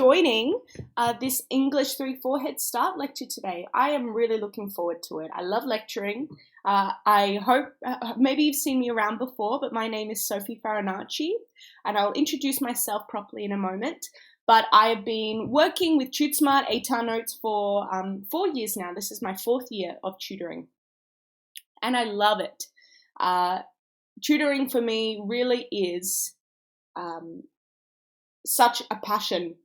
joining this English 3-4 Head Start lecture today. I am really looking forward to it. I love lecturing. I hope, maybe you've seen me around before, but my name is Sophie Farinacci, and I'll introduce myself properly in a moment. But I've been working with TutorSmart ATAR Notes for 4 years now. This is my 4th year of tutoring, and I love it. Tutoring for me really is such a passion,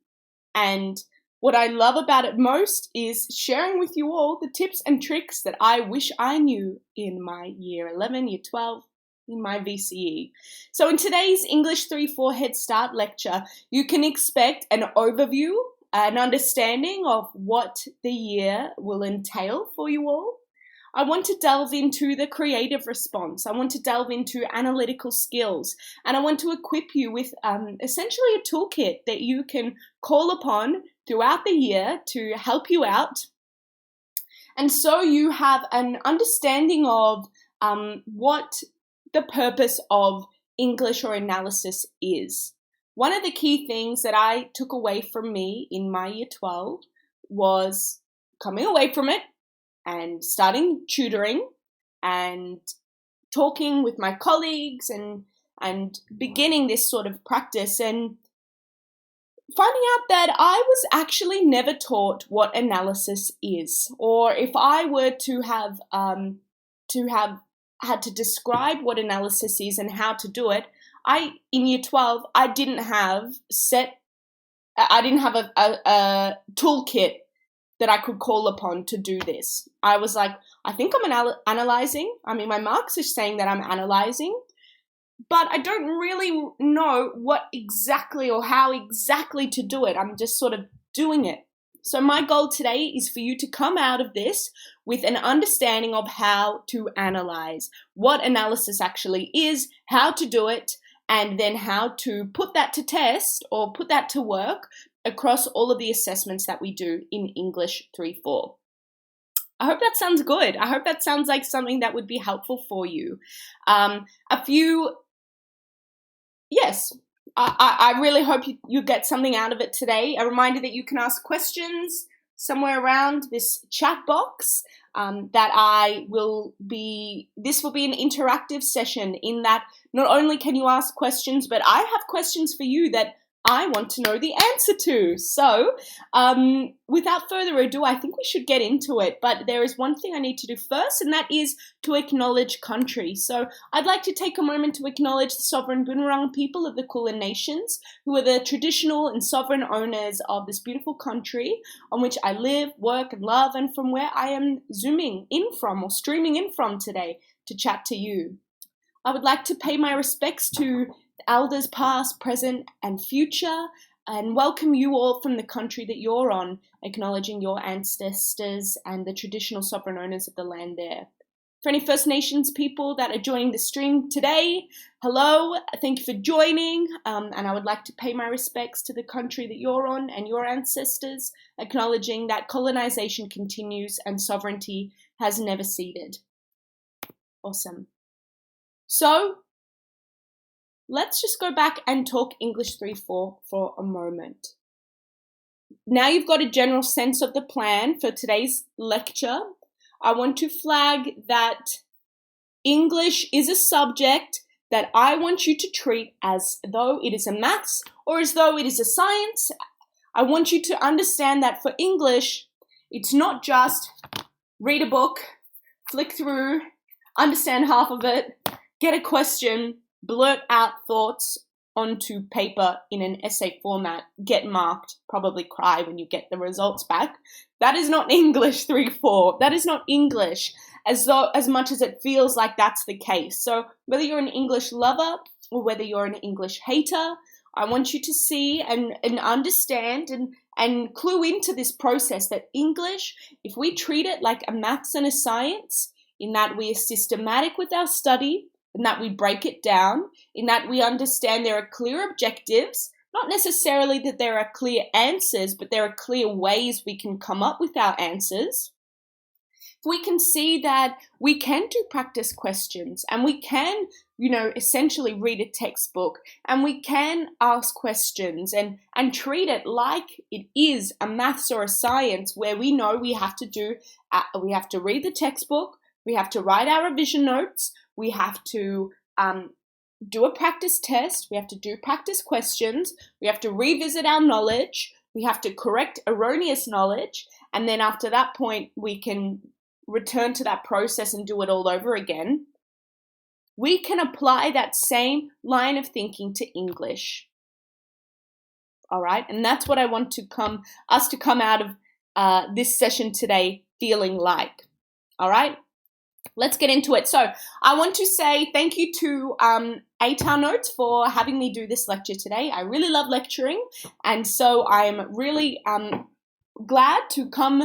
and what I love about it most is sharing with you all the tips and tricks that I wish I knew in my year 11, year 12, in my VCE. So in today's English 3-4 Head Start lecture, you can expect an overview, an understanding of what the year will entail for you all. I want to delve into the creative response. I want to delve into analytical skills, and I want to equip you with essentially a toolkit that you can call upon throughout the year to help you out. And so you have an understanding of what the purpose of English or analysis is. One of the key things that I took away from me in my year 12 was coming away from it and starting tutoring and talking with my colleagues and beginning this sort of practice and finding out that I was actually never taught what analysis is, or if I were to have had to describe what analysis is and how to do it, in year 12 I didn't have a toolkit that I could call upon to do this. I was like, I think I'm analyzing. I mean, my marks are saying that I'm analyzing, but I don't really know what exactly or how exactly to do it. I'm just sort of doing it. So my goal today is for you to come out of this with an understanding of how to analyze, what analysis actually is, how to do it, and then how to put that to test or put that to work across all of the assessments that we do in English 3-4. I hope that sounds good. I hope that sounds like something that would be helpful for you. Yes, I really hope you get something out of it today. A reminder that you can ask questions somewhere around this chat box. This will be an interactive session in that not only can you ask questions, but I have questions for you that I want to know the answer to. So without further ado, I think we should get into it. But there is one thing I need to do first, and that is to acknowledge country. So I'd like to take a moment to acknowledge the sovereign Bunurong people of the Kulin Nations, who are the traditional and sovereign owners of this beautiful country on which I live, work, and love, and from where I am zooming in from or streaming in from today to chat to you. I would like to pay my respects to elders past, present, and future, and welcome you all from the country that you're on, acknowledging your ancestors and the traditional sovereign owners of the land there. For any First Nations people that are joining the stream today, hello, thank you for joining, and I would like to pay my respects to the country that you're on and your ancestors, acknowledging that colonization continues and sovereignty has never ceded. Awesome. So, let's just go back and talk English 3-4 for a moment. Now you've got a general sense of the plan for today's lecture. I want to flag that English is a subject that I want you to treat as though it is a maths or as though it is a science. I want you to understand that for English, it's not just read a book, flick through, understand half of it, get a question, blurt out thoughts onto paper in an essay format, get marked, probably cry when you get the results back. That is not English 3-4. That is not English as much as it feels like that's the case. So whether you're an English lover or whether you're an English hater, I want you to see and understand and clue into this process that English, if we treat it like a maths and a science, in that we are systematic with our study, in that we break it down, in that we understand there are clear objectives, not necessarily that there are clear answers, but there are clear ways we can come up with our answers. we can see that we can do practice questions and we can, essentially read a textbook and we can ask questions and treat it like it is a maths or a science where we know we have to read the textbook, we have to write our revision notes, we have to do a practice test, we have to do practice questions, we have to revisit our knowledge, we have to correct erroneous knowledge, and then after that point we can return to that process and do it all over again. We can apply that same line of thinking to English. All right, and that's what I want us to come out of this session today feeling like. All right, let's get into it. So I want to say thank you to ATAR Notes for having me do this lecture today. I really love lecturing, and so I'm really glad to come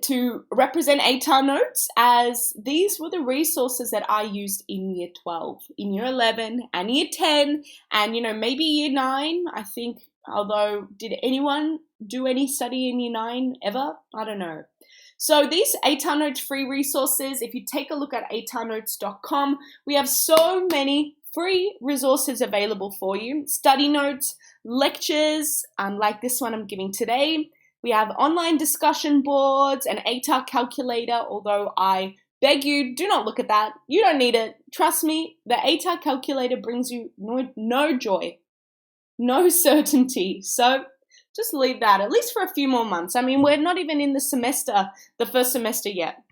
to represent ATAR Notes, as these were the resources that I used in Year 12, in Year 11 and Year 10, and maybe Year 9, I think, although did anyone do any study in Year 9 ever? I don't know. So these ATAR Notes free resources, if you take a look at atarnotes.com, we have so many free resources available for you. Study notes, lectures, like this one I'm giving today. We have online discussion boards, an ATAR calculator, although I beg you, do not look at that. You don't need it. Trust me, the ATAR calculator brings you no joy, no certainty. So just leave that, at least for a few more months. I mean, we're not even in the first semester yet.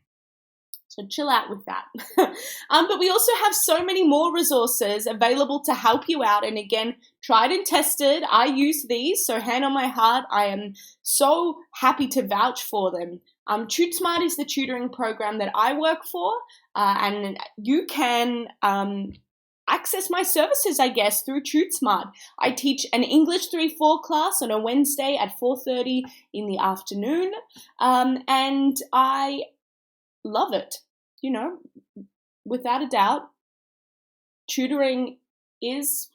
So chill out with that. But we also have so many more resources available to help you out. And again, tried and tested. I use these, so hand on my heart, I am so happy to vouch for them. TutorSmart is the tutoring program that I work for, and you can access my services, I guess, through TutorSmart. I teach an English 3-4 class on a Wednesday at 4:30 in the afternoon, and I love it. Without a doubt, tutoring is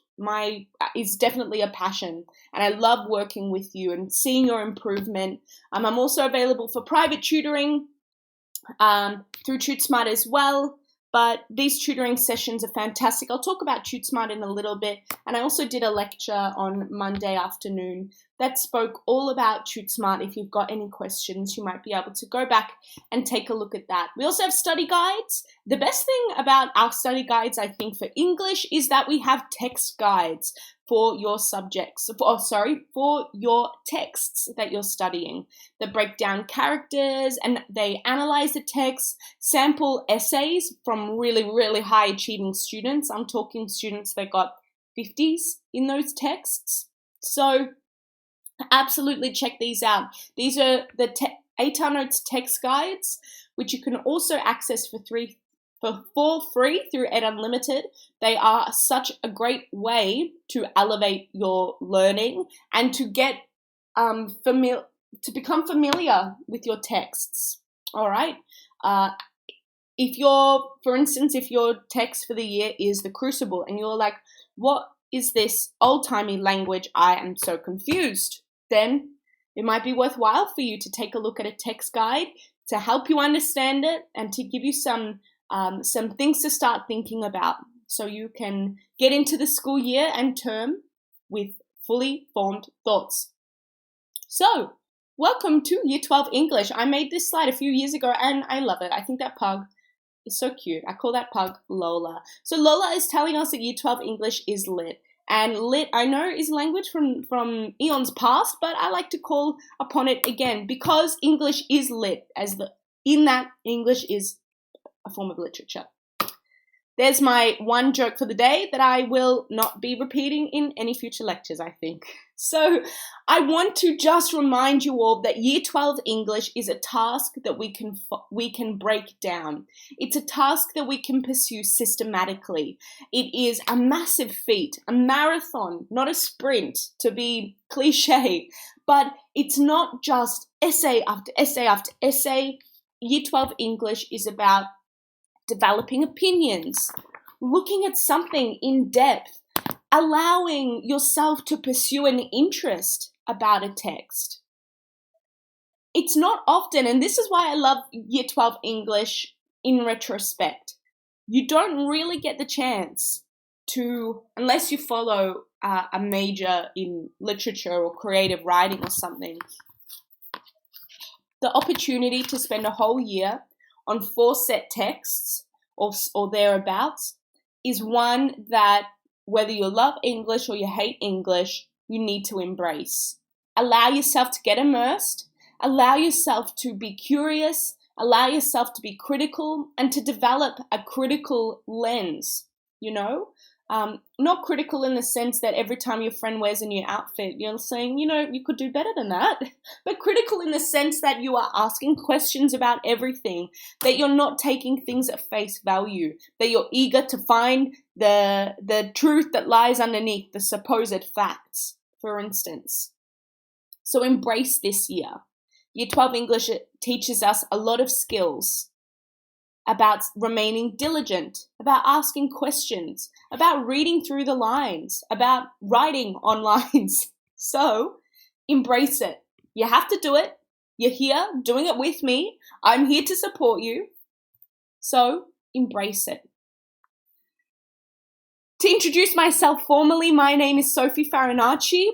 definitely a passion, and I love working with you and seeing your improvement. I'm also available for private tutoring through TutorSmart as well. But these tutoring sessions are fantastic. I'll talk about TutorSmart in a little bit. And I also did a lecture on Monday afternoon that spoke all about TutorSmart. If you've got any questions, you might be able to go back and take a look at that. We also have study guides. The best thing about our study guides, I think, for English is that we have text guides for your subjects, for your texts that you're studying, that break down characters and they analyze the text, sample essays from really, really high achieving students. I'm talking students that got 50s in those texts. So absolutely check these out. These are the ATAR Notes text guides, which you can also access for free through Ed Unlimited. They are such a great way to elevate your learning and to get to become familiar with your texts. All right. If your text for the year is The Crucible and you're like, what is this old-timey language? I am so confused. Then it might be worthwhile for you to take a look at a text guide to help you understand it and to give you some things to start thinking about so you can get into the school year and term with fully formed thoughts. So, welcome to Year 12 English. I made this slide a few years ago and I love it. I think that pug is so cute. I call that pug Lola. So Lola is telling us that Year 12 English is lit. And lit, I know, is language from eons past, but I like to call upon it again because English is lit, in that English is a form of literature. There's my one joke for the day that I will not be repeating in any future lectures, I think. So I want to just remind you all that Year 12 English is a task that we can break down. It's a task that we can pursue systematically. It is a massive feat, a marathon, not a sprint, to be cliche, but it's not just essay after essay after essay. Year 12 English is about developing opinions, looking at something in depth, allowing yourself to pursue an interest about a text. it's not often, and this is why I love Year 12 English in retrospect. You don't really get the chance to, unless you follow a major in literature or creative writing or something, the opportunity to spend a whole year on 4 set texts or thereabouts is one that, whether you love English or you hate English, you need to embrace. Allow yourself to get immersed, allow yourself to be curious, allow yourself to be critical, and to develop a critical lens, you know? Not critical in the sense that every time your friend wears a new outfit, you're saying, you could do better than that. But critical in the sense that you are asking questions about everything, that you're not taking things at face value, that you're eager to find the truth that lies underneath the supposed facts, for instance. So embrace this year. Year 12 English teaches us a lot of skills about remaining diligent, about asking questions, about reading through the lines, about writing on lines. So embrace it. You have to do it. You're here doing it with me. I'm here to support you. So embrace it. To introduce myself formally, my name is Sophie Farinacci.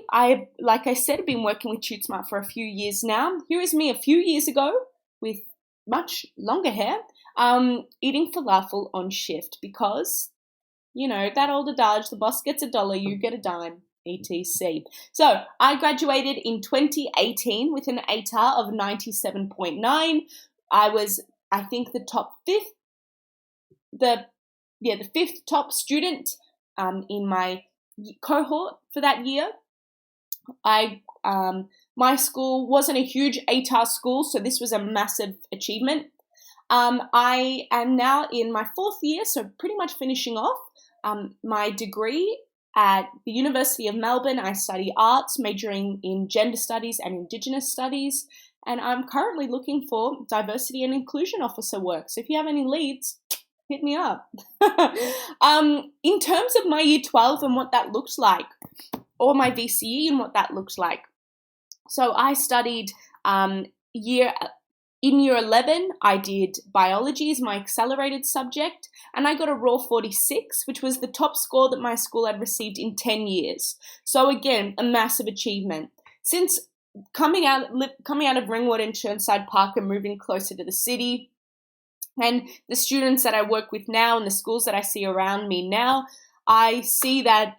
Like I said, been working with TuteSmart for a few years now. Here is me a few years ago with much longer hair, eating falafel on shift because, that old adage, the boss gets $1, you get a dime, etc. So I graduated in 2018 with an ATAR of 97.9. I was, I think, the fifth top student in my cohort for that year. My school wasn't a huge ATAR school, so this was a massive achievement. I am now in my 4th year, so pretty much finishing off my degree at the University of Melbourne. I study arts, majoring in gender studies and Indigenous studies, and I'm currently looking for diversity and inclusion officer work. So if you have any leads, hit me up. In terms of my Year 12 and what that looks like, or my VCE and what that looks like. So I studied in Year 11, I did biology as my accelerated subject, and I got a raw 46, which was the top score that my school had received in 10 years. So again, a massive achievement. Since coming out of Ringwood and Chirnside Park and moving closer to the city, and the students that I work with now and the schools that I see around me now, I see that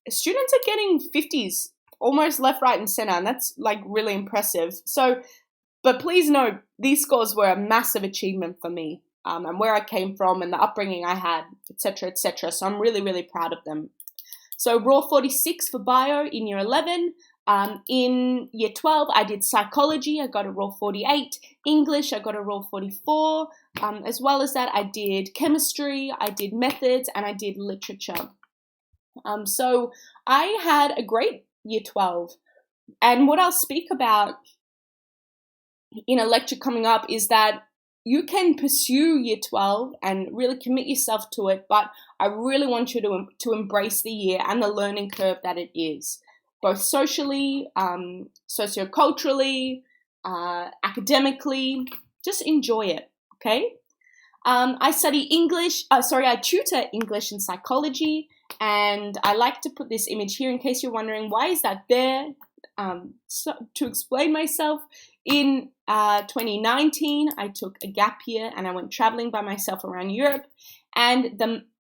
students are getting 50s almost left, right, and center, and that's like really impressive. So, but please know, these scores were a massive achievement for me, and where I came from and the upbringing I had, etc., etc. So I'm really, really proud of them. So raw 46 for bio in Year 11. In Year 12, I did psychology. I got a raw 48. English, I got a raw 44. As well as that, I did chemistry, I did methods, and I did literature. So I had a great Year 12. And what I'll speak about in a lecture coming up is that you can pursue Year 12 and really commit yourself to it, but I really want you to embrace the year and the learning curve that it is, both socially, socioculturally, academically. Just enjoy it, okay? I study English, I tutor English and psychology, and I like to put this image here in case you're wondering why is that there. So to explain myself, in 2019, I took a gap year and I went traveling by myself around Europe, and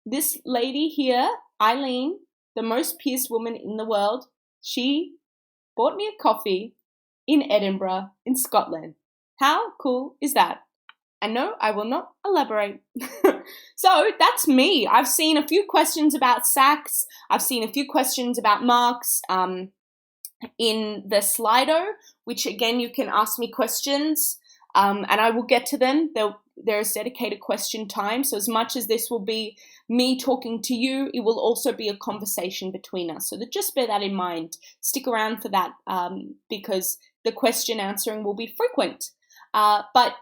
this lady here, Eileen, the most pierced woman in the world, she bought me a coffee in Edinburgh, in Scotland. How cool is that? And no, I will not elaborate. So that's me. I've seen a few questions about SACs. I've seen a few questions about marks in the Slido, which again, you can ask me questions and I will get to them. There is dedicated question time. So as much as this will be me talking to you, it will also be a conversation between us. So just bear that in mind. Stick around for that because the question answering will be frequent. But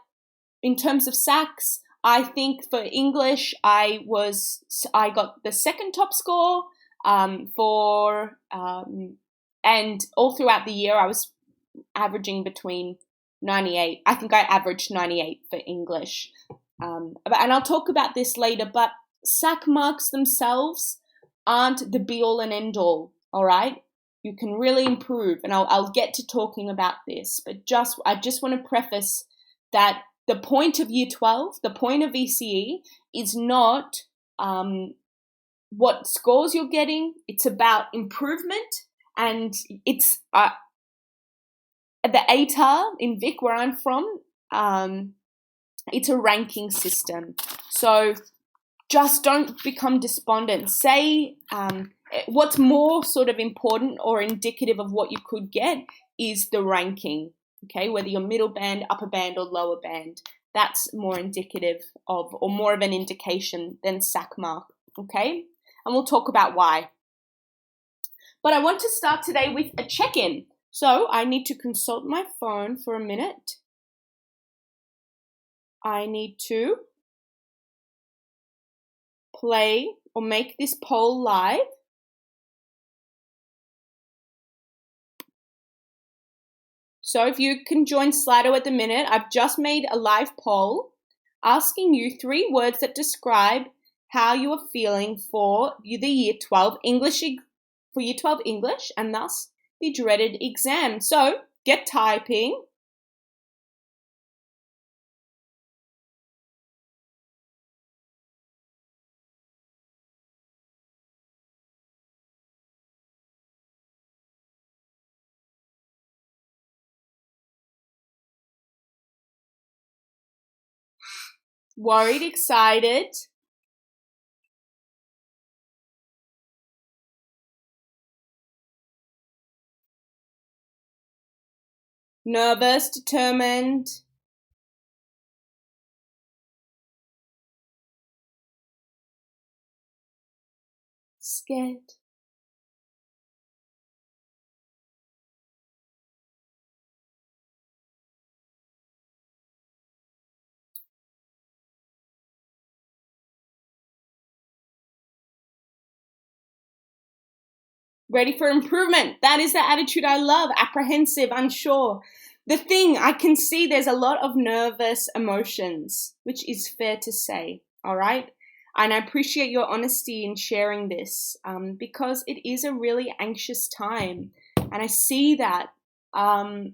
in terms of SACs, I think for English, I got the second top score and all throughout the year, I was averaging between 98. I think I averaged 98 for English. And I'll talk about this later, but SAC marks themselves aren't the be-all and end-all, all right? You can really improve, and I'll get to talking about this, but I just want to preface that the point of Year 12, the point of VCE, is not what scores you're getting. It's about improvement, and it's the ATAR in Vic, where I'm from, it's a ranking system. So just don't become despondent. Say what's more sort of important or indicative of what you could get is the ranking, okay? Whether you're middle band, upper band, or lower band. That's more indicative of, or more of an indication than SAC mark, okay? And we'll talk about why. But I want to start today with a check-in. So I need to consult my phone for a minute. I need to play or make this poll live. So if you can join Slido at the minute, I've just made a live poll asking you 3 words that describe how you are feeling for the Year 12 English, for Year 12 English, and thus the dreaded exam. So get typing. Worried, excited. Nervous, determined. Scared. Ready for improvement. That is the attitude I love. Apprehensive, unsure. The thing, I can see there's a lot of nervous emotions, which is fair to say, all right? And I appreciate your honesty in sharing this because it is a really anxious time. And I see that. I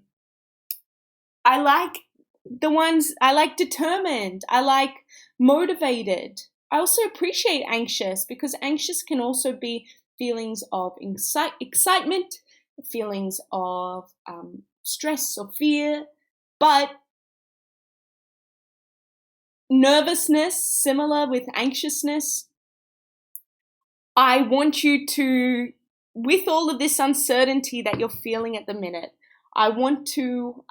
like determined. I like motivated. I also appreciate anxious because anxious can also be feelings of excitement, feelings of stress or fear, but nervousness, similar with anxiousness. I want you to, with all of this uncertainty that you're feeling at the minute, I want to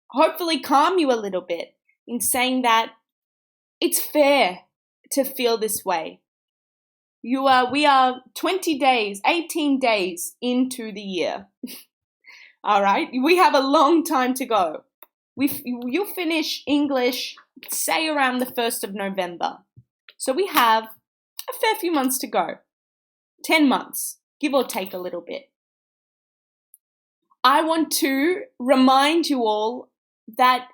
hopefully calm you a little bit in saying that it's fair to feel this way. We are 20 days, 18 days into the year. All right, we have a long time to go. You'll finish English, say around the 1st of November. So we have a fair few months to go. 10 months, give or take a little bit. I want to remind you all that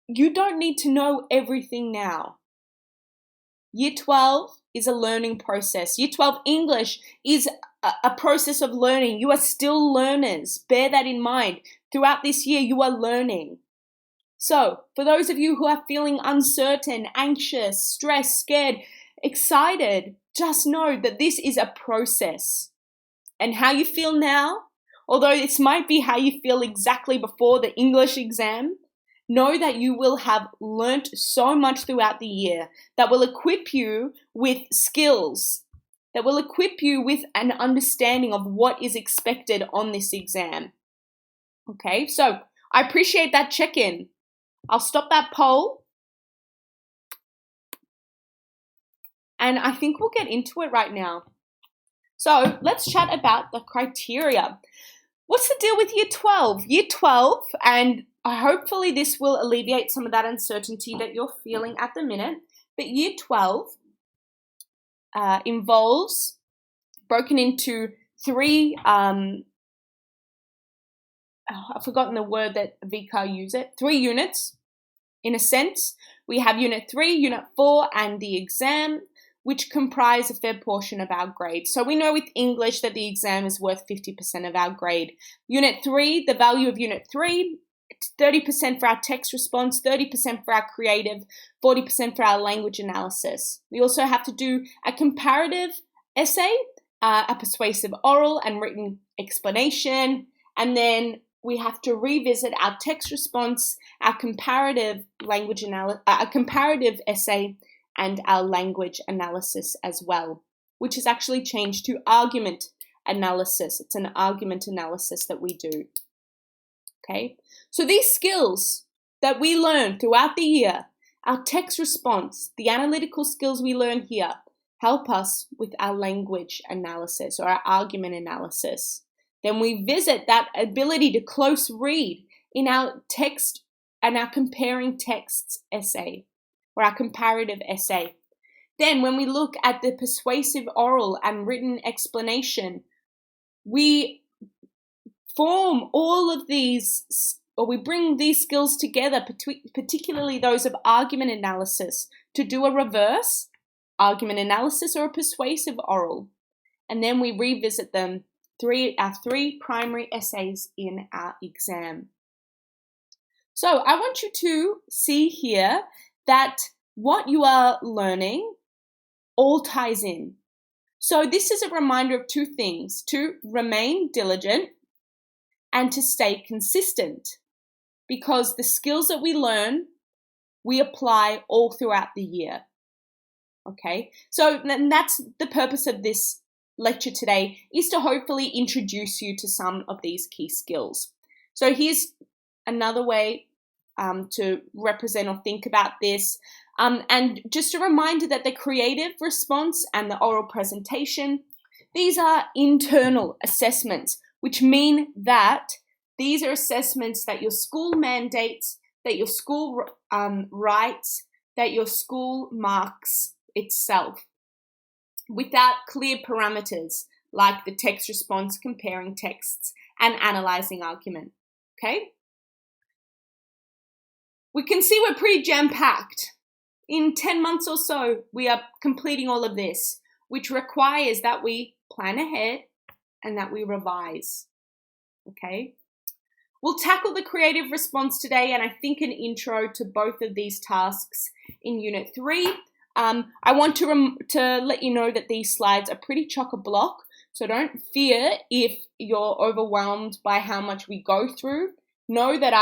you don't need to know everything now. Year 12 is a learning process. Year 12 English is a process of learning. You are still learners. Bear that in mind. Throughout this year, you are learning. So, for those of you who are feeling uncertain, anxious, stressed, scared, excited, just know that this is a process. And how you feel now, although this might be how you feel exactly before the English exam, know that you will have learnt so much throughout the year that will equip you with skills, that will equip you with an understanding of what is expected on this exam. Okay, so I appreciate that check-in. I'll stop that poll. And I think we'll get into it right now. So let's chat about the criteria. What's the deal with Year 12? Year 12, and hopefully this will alleviate some of that uncertainty that you're feeling at the minute, but Year 12 involves, broken into 3 I've forgotten the word that VCAR use it, 3 units in a sense. We have Unit 3, Unit 4, and the exam, which comprise a fair portion of our grade. So we know with English that the exam is worth 50% of our grade. Unit 3, the value of Unit 3, 30% for our text response, 30% for our creative, 40% for our language analysis. We also have to do a comparative essay, a persuasive oral and written explanation, and then we have to revisit our text response, our comparative comparative essay, and our language analysis as well, which is actually changed to argument analysis. It's an argument analysis that we do. Okay, so these skills that we learn throughout the year, our text response, the analytical skills we learn here, help us with our language analysis or our argument analysis. Then we visit that ability to close read in our text and our comparing texts essay or our comparative essay. Then when we look at the persuasive oral and written explanation, we form all of these, or we bring these skills together, particularly those of argument analysis, to do a reverse argument analysis or a persuasive oral. And then we revisit them, our 3 primary essays in our exam. So I want you to see here that what you are learning all ties in. So this is a reminder of 2 things: to remain diligent and to stay consistent, because the skills that we learn, we apply all throughout the year. Okay, so that's the purpose of this lecture today, is to hopefully introduce you to some of these key skills. So here's another way to represent or think about this. And just a reminder that the creative response and the oral presentation, these are internal assessments, which mean that these are assessments that your school mandates, that your school writes, that your school marks itself, without clear parameters like the text response, comparing texts, and analyzing argument. Okay? We can see we're pretty jam-packed. In 10 months or so, we are completing all of this, which requires that we plan ahead and that we revise. Okay? We'll tackle the creative response today, and I think an intro to both of these tasks in Unit 3. I want to let you know that these slides are pretty chock-a-block, so don't fear if you're overwhelmed by how much we go through. Know that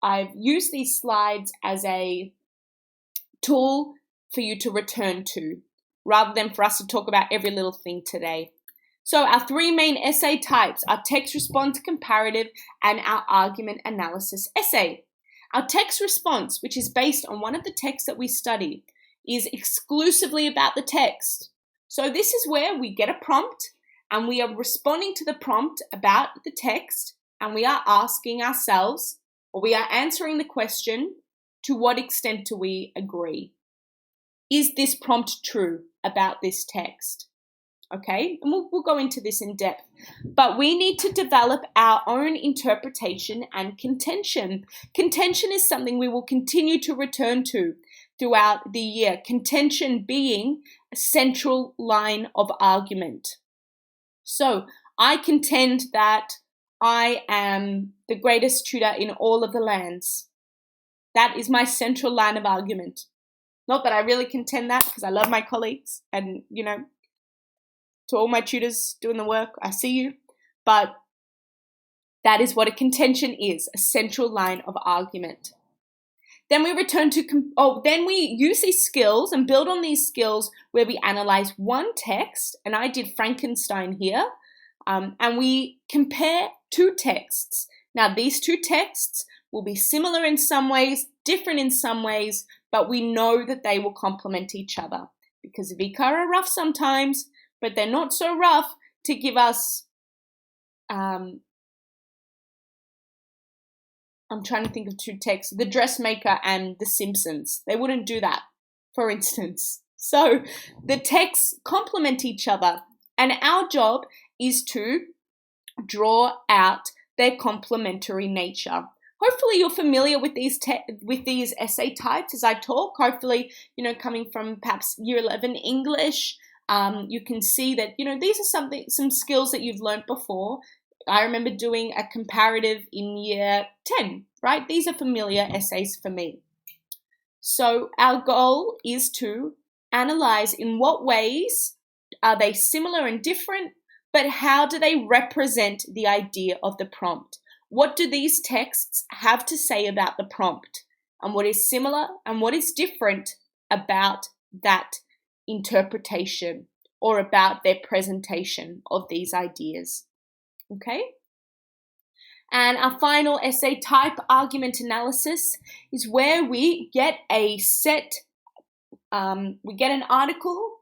I've used these slides as a tool for you to return to, rather than for us to talk about every little thing today. So our 3 main essay types are text response, comparative, and our argument analysis essay. Our text response, which is based on one of the texts that we study, is exclusively about the text. So this is where we get a prompt and we are responding to the prompt about the text, and we are asking ourselves, or we are answering the question, to what extent do we agree? Is this prompt true about this text? Okay, and we'll go into this in depth. But we need to develop our own interpretation and contention. Contention is something we will continue to return to throughout the year. Contention being a central line of argument. So I contend that I am the greatest tutor in all of the lands. That is my central line of argument. Not that I really contend that, because I love my colleagues and, to all my tutors doing the work, I see you. But that is what a contention is, a central line of argument. Then we return to, then we use these skills and build on these skills where we analyze one text, and I did Frankenstein here, and we compare 2 texts. Now these 2 texts will be similar in some ways, different in some ways, but we know that they will complement each other, because VCAR are rough sometimes, but they're not so rough to give us, I'm trying to think of 2 texts, The Dressmaker and The Simpsons. They wouldn't do that, for instance. So the texts complement each other, and our job is to draw out their complementary nature. Hopefully you're familiar with these essay types as I talk. Hopefully, coming from perhaps Year 11 English, you can see that, these are some skills that you've learned before. I remember doing a comparative in Year 10, right? These are familiar essays for me. So our goal is to analyze in what ways are they similar and different, but how do they represent the idea of the prompt? What do these texts have to say about the prompt? And what is similar and what is different about that interpretation or about their presentation of these ideas? Okay? And our final essay type, argument analysis, is where we get we get an article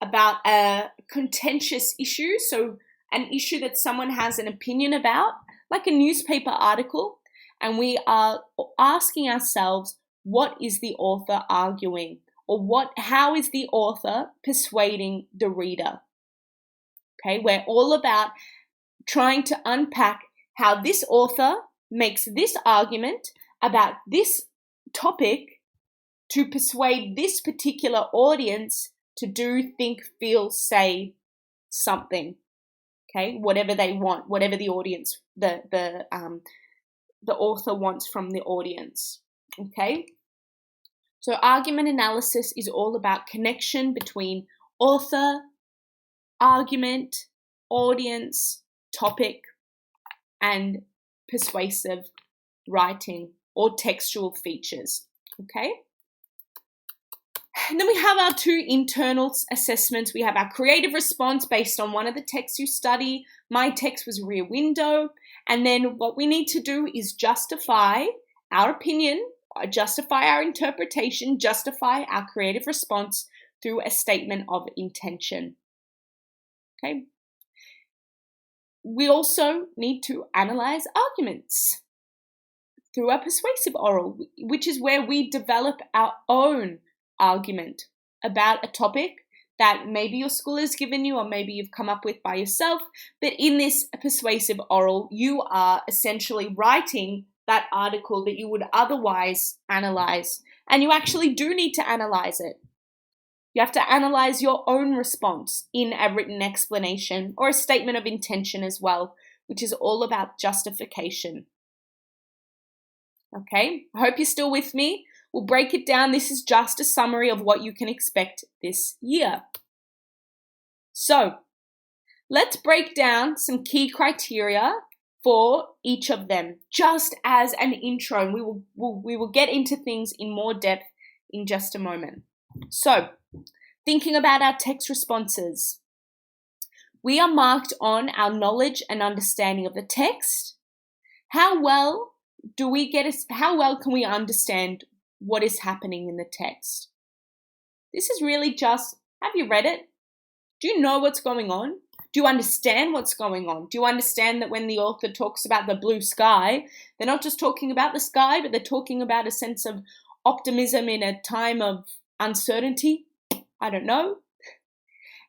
about a contentious issue, so an issue that someone has an opinion about, like a newspaper article, and we are asking ourselves, what is the author arguing? Or how is the author persuading the reader? Okay, we're all about trying to unpack how this author makes this argument about this topic to persuade this particular audience to do, think, feel, say something. Okay, whatever they want, whatever the audience, the author wants from the audience. Okay, so argument analysis is all about connection between author, argument, audience, topic, and persuasive writing or textual features. Okay. And then we have our two internal assessments. We have our creative response based on one of the texts you study. My text was Rear Window. And then what we need to do is justify our opinion, justify our interpretation, justify our creative response through a statement of intention. Okay. We also need to analyze arguments through a persuasive oral, which is where we develop our own argument about a topic that maybe your school has given you or maybe you've come up with by yourself. But in this persuasive oral, you are essentially writing that article that you would otherwise analyze. And you actually do need to analyze it. You have to analyze your own response in a written explanation or a statement of intention as well, which is all about justification. Okay, I hope you're still with me. We'll break it down. This is just a summary of what you can expect this year. So, let's break down some key criteria for each of them, just as an intro. And we will get into things in more depth in just a moment. So, thinking about our text responses, we are marked on our knowledge and understanding of the text. How well can we understand what is happening in the text? This is really just, have you read it? Do you know what's going on? Do you understand what's going on? Do you understand that when the author talks about the blue sky, they're not just talking about the sky, but they're talking about a sense of optimism in a time of uncertainty? I don't know.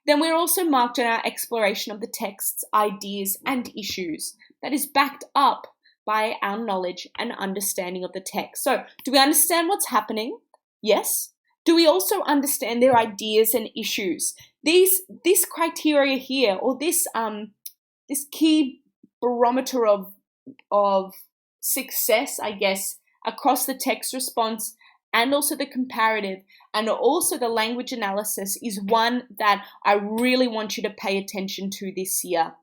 Then we're also marked on our exploration of the text's ideas and issues that is backed up by our knowledge and understanding of the text. So, do we understand what's happening? Yes. Do we also understand their ideas and issues? This criteria here, or this key barometer of success, I guess, across the text response and also the comparative and also the language analysis, is one that I really want you to pay attention to this year.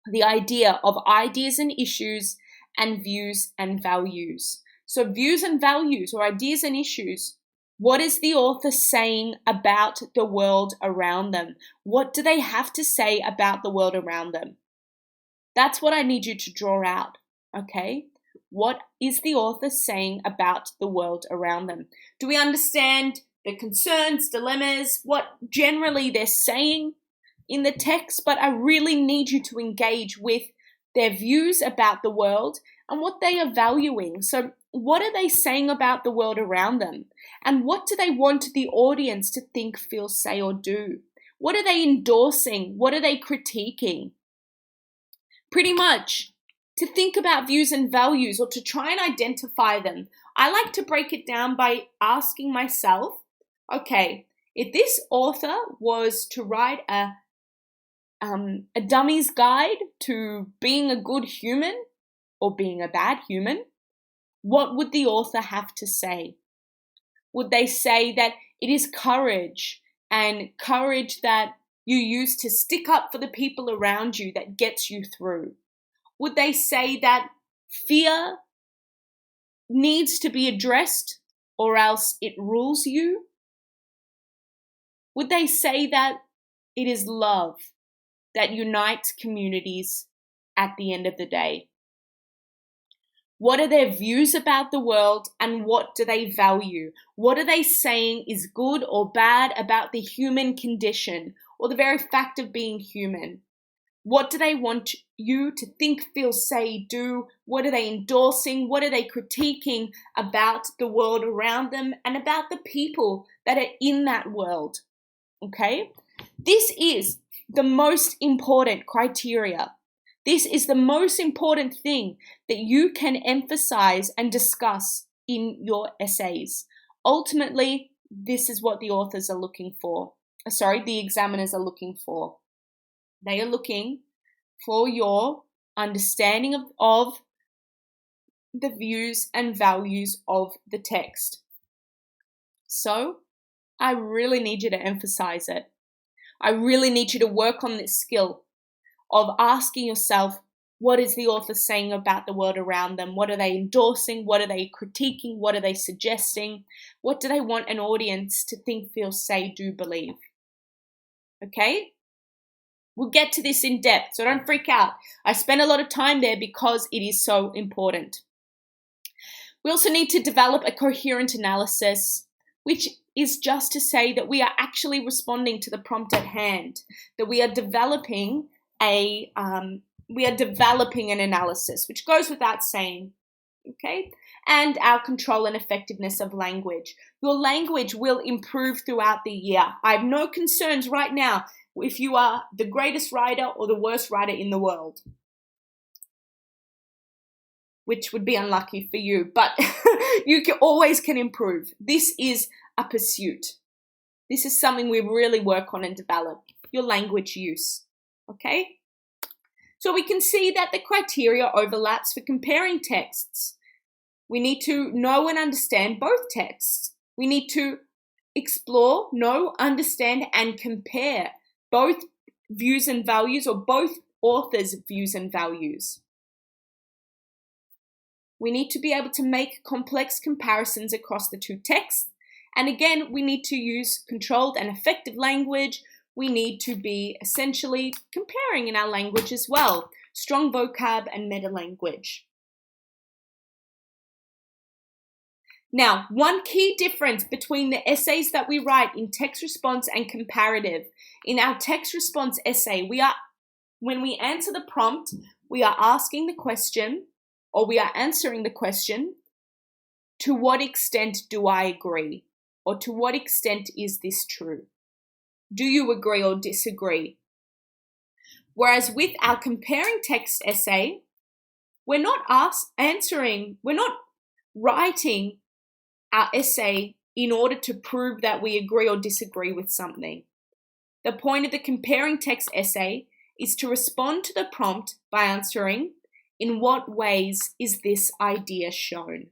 The idea of ideas and issues and views and values. So views and values, or ideas and issues, what is the author saying about the world around them? What do they have to say about the world around them? That's what I need you to draw out, okay? What is the author saying about the world around them? Do we understand the concerns, dilemmas, what generally they're saying in the text? But I really need you to engage with their views about the world and what they are valuing. So what are they saying about the world around them? And what do they want the audience to think, feel, say, or do? What are they endorsing? What are they critiquing? Pretty much to think about views and values or to try and identify them, I like to break it down by asking myself, okay, if this author was to write a dummy's guide to being a good human or being a bad human, what would the author have to say? Would they say that it is courage, and courage that you use to stick up for the people around you that gets you through? Would they say that fear needs to be addressed or else it rules you? Would they say that it is love that unites communities at the end of the day? What are their views about the world and what do they value? What are they saying is good or bad about the human condition or the very fact of being human? What do they want you to think, feel, say, do? What are they endorsing? What are they critiquing about the world around them and about the people that are in that world? Okay? This is the most important criteria. This is the most important thing that you can emphasize and discuss in your essays. Ultimately, this is what the authors are looking for. The examiners are looking for. They are looking for your understanding of the views and values of the text. So, I really need you to emphasize it. I really need you to work on this skill of asking yourself, what is the author saying about the world around them? What are they endorsing? What are they critiquing? What are they suggesting? What do they want an audience to think, feel, say, do, believe? Okay? We'll get to this in depth, so don't freak out. I spent a lot of time there because it is so important. We also need to develop a coherent analysis, which is just to say that we are actually responding to the prompt at hand, that we are developing an analysis, which goes without saying, okay? And our control and effectiveness of language. Your language will improve throughout the year. I have no concerns right now if you are the greatest writer or the worst writer in the world, which would be unlucky for you, but you always can improve. This is a pursuit. This is something we really work on and develop, your language use. Okay? So we can see that the criteria overlaps for comparing texts. We need to know and understand both texts. We need to explore, know, understand, and compare both views and values or both authors' views and values. We need to be able to make complex comparisons across the two texts. And again, we need to use controlled and effective language. We need to be essentially comparing in our language as well. Strong vocab and meta-language. Now, one key difference between the essays that we write in text response and comparative. In our text response essay, when we answer the prompt, we are asking the question, or we are answering the question, to what extent do I agree? Or to what extent is this true? Do you agree or disagree? Whereas with our comparing text essay, we're not writing our essay in order to prove that we agree or disagree with something. The point of the comparing text essay is to respond to the prompt by answering, in what ways is this idea shown?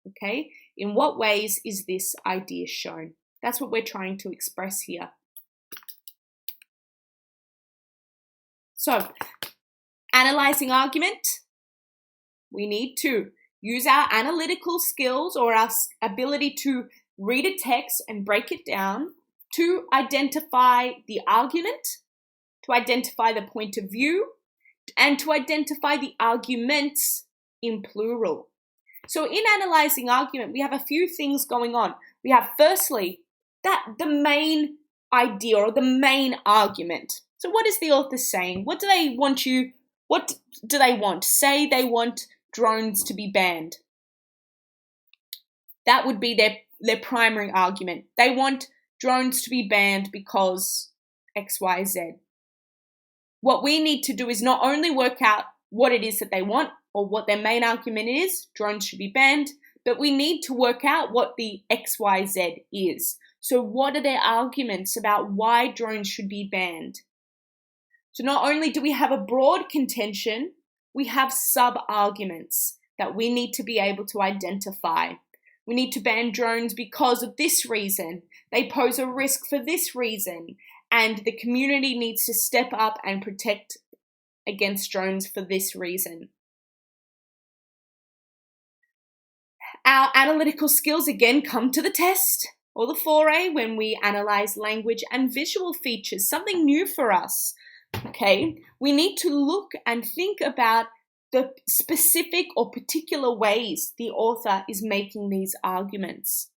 Okay? In what ways is this idea shown? That's what we're trying to express here. So, analyzing argument, we need to use our analytical skills or our ability to read a text and break it down to identify the argument, to identify the point of view, and to identify the arguments in plural. So in analyzing argument, we have a few things going on. We have firstly, the main idea or the main argument. So what is the author saying? What do they want? Say they want drones to be banned. That would be their primary argument. They want drones to be banned because X, Y, Z. What we need to do is not only work out what it is that they want or what their main argument is. Drones should be banned, but we need to work out what the XYZ is. So what are their arguments about why drones should be banned? So not only do we have a broad contention, we have sub-arguments that we need to be able to identify. We need to ban drones because of this reason. They pose a risk for this reason. And the community needs to step up and protect against drones for this reason. Our analytical skills again come to the test or the foray when we analyze language and visual features, something new for us. Okay, we need to look and think about the specific or particular ways the author is making these arguments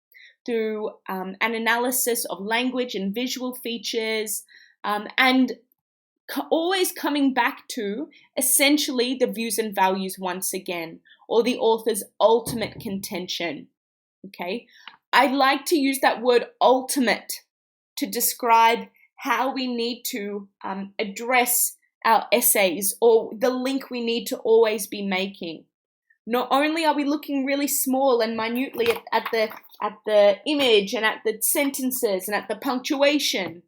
through an analysis of language and visual features, and always coming back to essentially the views and values once again, or the author's ultimate contention. Okay, I'd like to use that word ultimate to describe how we need to address our essays, or the link we need to always be making. Not only are we looking really small and minutely at the image and at the sentences and at the punctuation,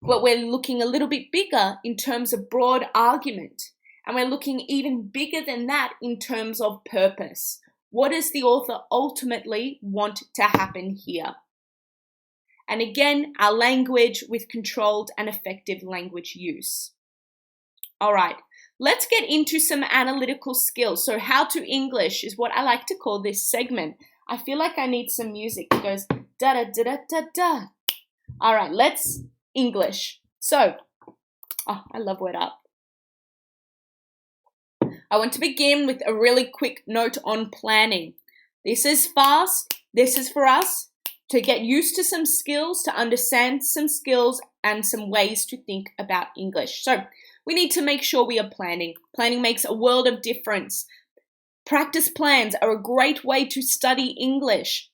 but we're looking a little bit bigger in terms of broad argument, and we're looking even bigger than that in terms of purpose. What does the author ultimately want to happen here? And again, our language with controlled and effective language use. All right, let's get into some analytical skills. So how to English is what I like to call this segment. I feel like I need some music that goes da da da da da da. All right, let's English. So, I love Word Up. I want to begin with a really quick note on planning. This is fast. This is for us to get used to some skills, to understand some skills and some ways to think about English. So we need to make sure we are planning. Planning makes a world of difference. Practice plans are a great way to study English.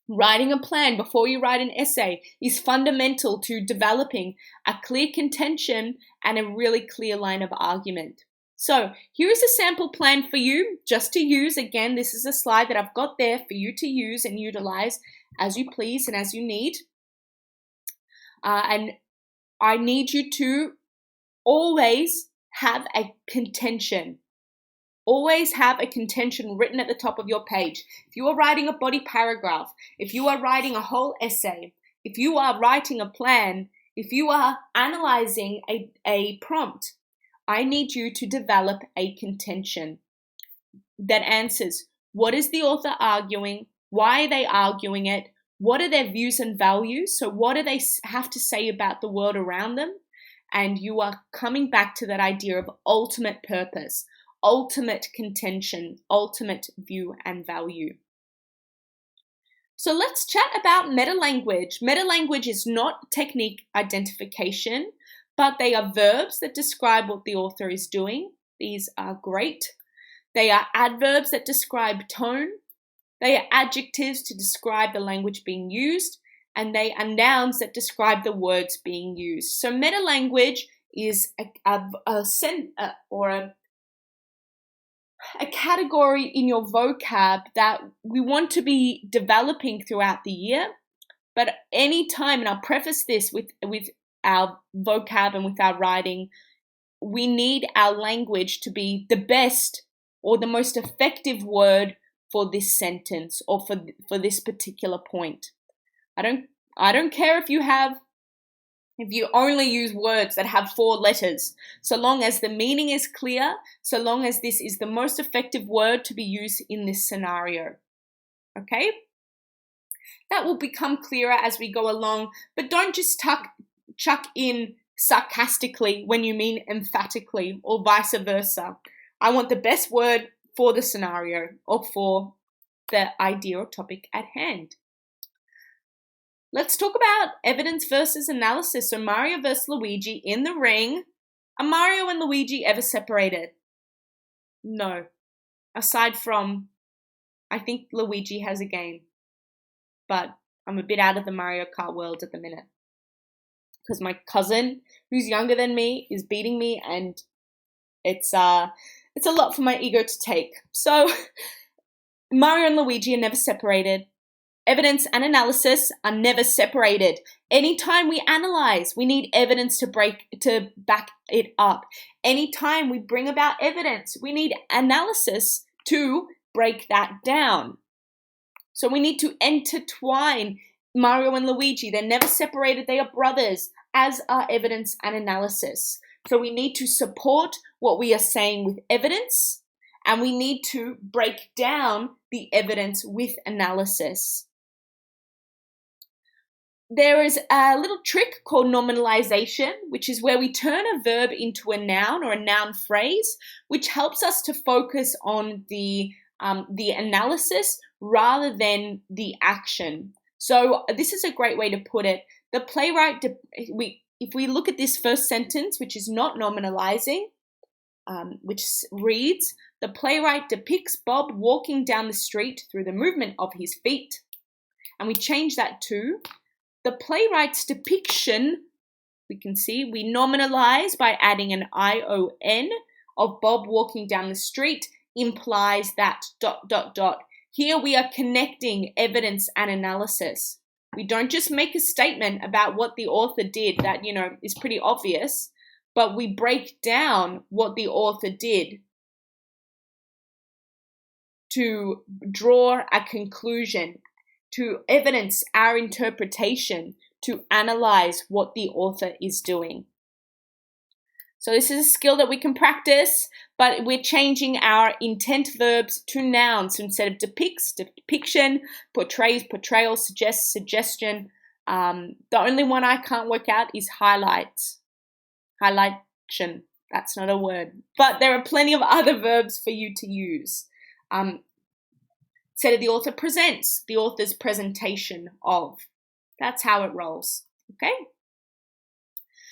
Writing a plan before you write an essay is fundamental to developing a clear contention and a really clear line of argument. So here is a sample plan for you just to use. Again, this is a slide that I've got there for you to use and utilize as you please and as you need. And I need you to always have a contention. Always have a contention written at the top of your page. If you are writing a body paragraph, if you are writing a whole essay, if you are writing a plan, if you are analyzing a prompt, I need you to develop a contention that answers what is the author arguing, why are they arguing it, what are their views and values, so what do they have to say about the world around them, and you are coming back to that idea of ultimate purpose, ultimate contention, ultimate view and value. So let's chat about meta-language. Meta-language is not technique identification, but they are verbs that describe what the author is doing. These are great. They are adverbs that describe tone. They are adjectives to describe the language being used. And they are nouns that describe the words being used. So meta-language is a category in your vocab that we want to be developing throughout the year. But any time, and I'll preface this with our vocab and with our writing, we need our language to be the best or the most effective word for this sentence or for this particular point. I don't care if you only use words that have 4 letters, so long as the meaning is clear, so long as this is the most effective word to be used in this scenario. Okay? That will become clearer as we go along, but don't just chuck in sarcastically when you mean emphatically or vice versa. I want the best word for the scenario or for the idea or topic at hand. Let's talk about evidence versus analysis. So Mario versus Luigi in the ring. Are Mario and Luigi ever separated? No. Aside from, I think Luigi has a game. But I'm a bit out of the Mario Kart world at the minute. Because my cousin, who's younger than me, is beating me and It's a lot for my ego to take. So Mario and Luigi are never separated. Evidence and analysis are never separated. Anytime we analyze, we need evidence to back it up. Anytime we bring about evidence, we need analysis to break that down. So we need to intertwine Mario and Luigi. They're never separated. They are brothers, as are evidence and analysis. So we need to support what we are saying with evidence, and we need to break down the evidence with analysis. There is a little trick called nominalization, which is where we turn a verb into a noun or a noun phrase, which helps us to focus on the analysis rather than the action. So this is a great way to put it. The playwright, if we look at this first sentence, which is not nominalizing, which reads, the playwright depicts Bob walking down the street through the movement of his feet. And we change that to, the playwright's depiction, we can see, we nominalize by adding an ION of Bob walking down the street implies that ... Here we are connecting evidence and analysis. We don't just make a statement about what the author did that, is pretty obvious, but we break down what the author did to draw a conclusion, to evidence our interpretation, to analyze what the author is doing. So this is a skill that we can practice, but we're changing our intent verbs to nouns. So instead of depicts, depiction, portrays, portrayal, suggests, suggestion. The only one I can't work out is highlights. Highlightion. That's not a word. But there are plenty of other verbs for you to use. Instead of the author presents, the author's presentation of. That's how it rolls. Okay?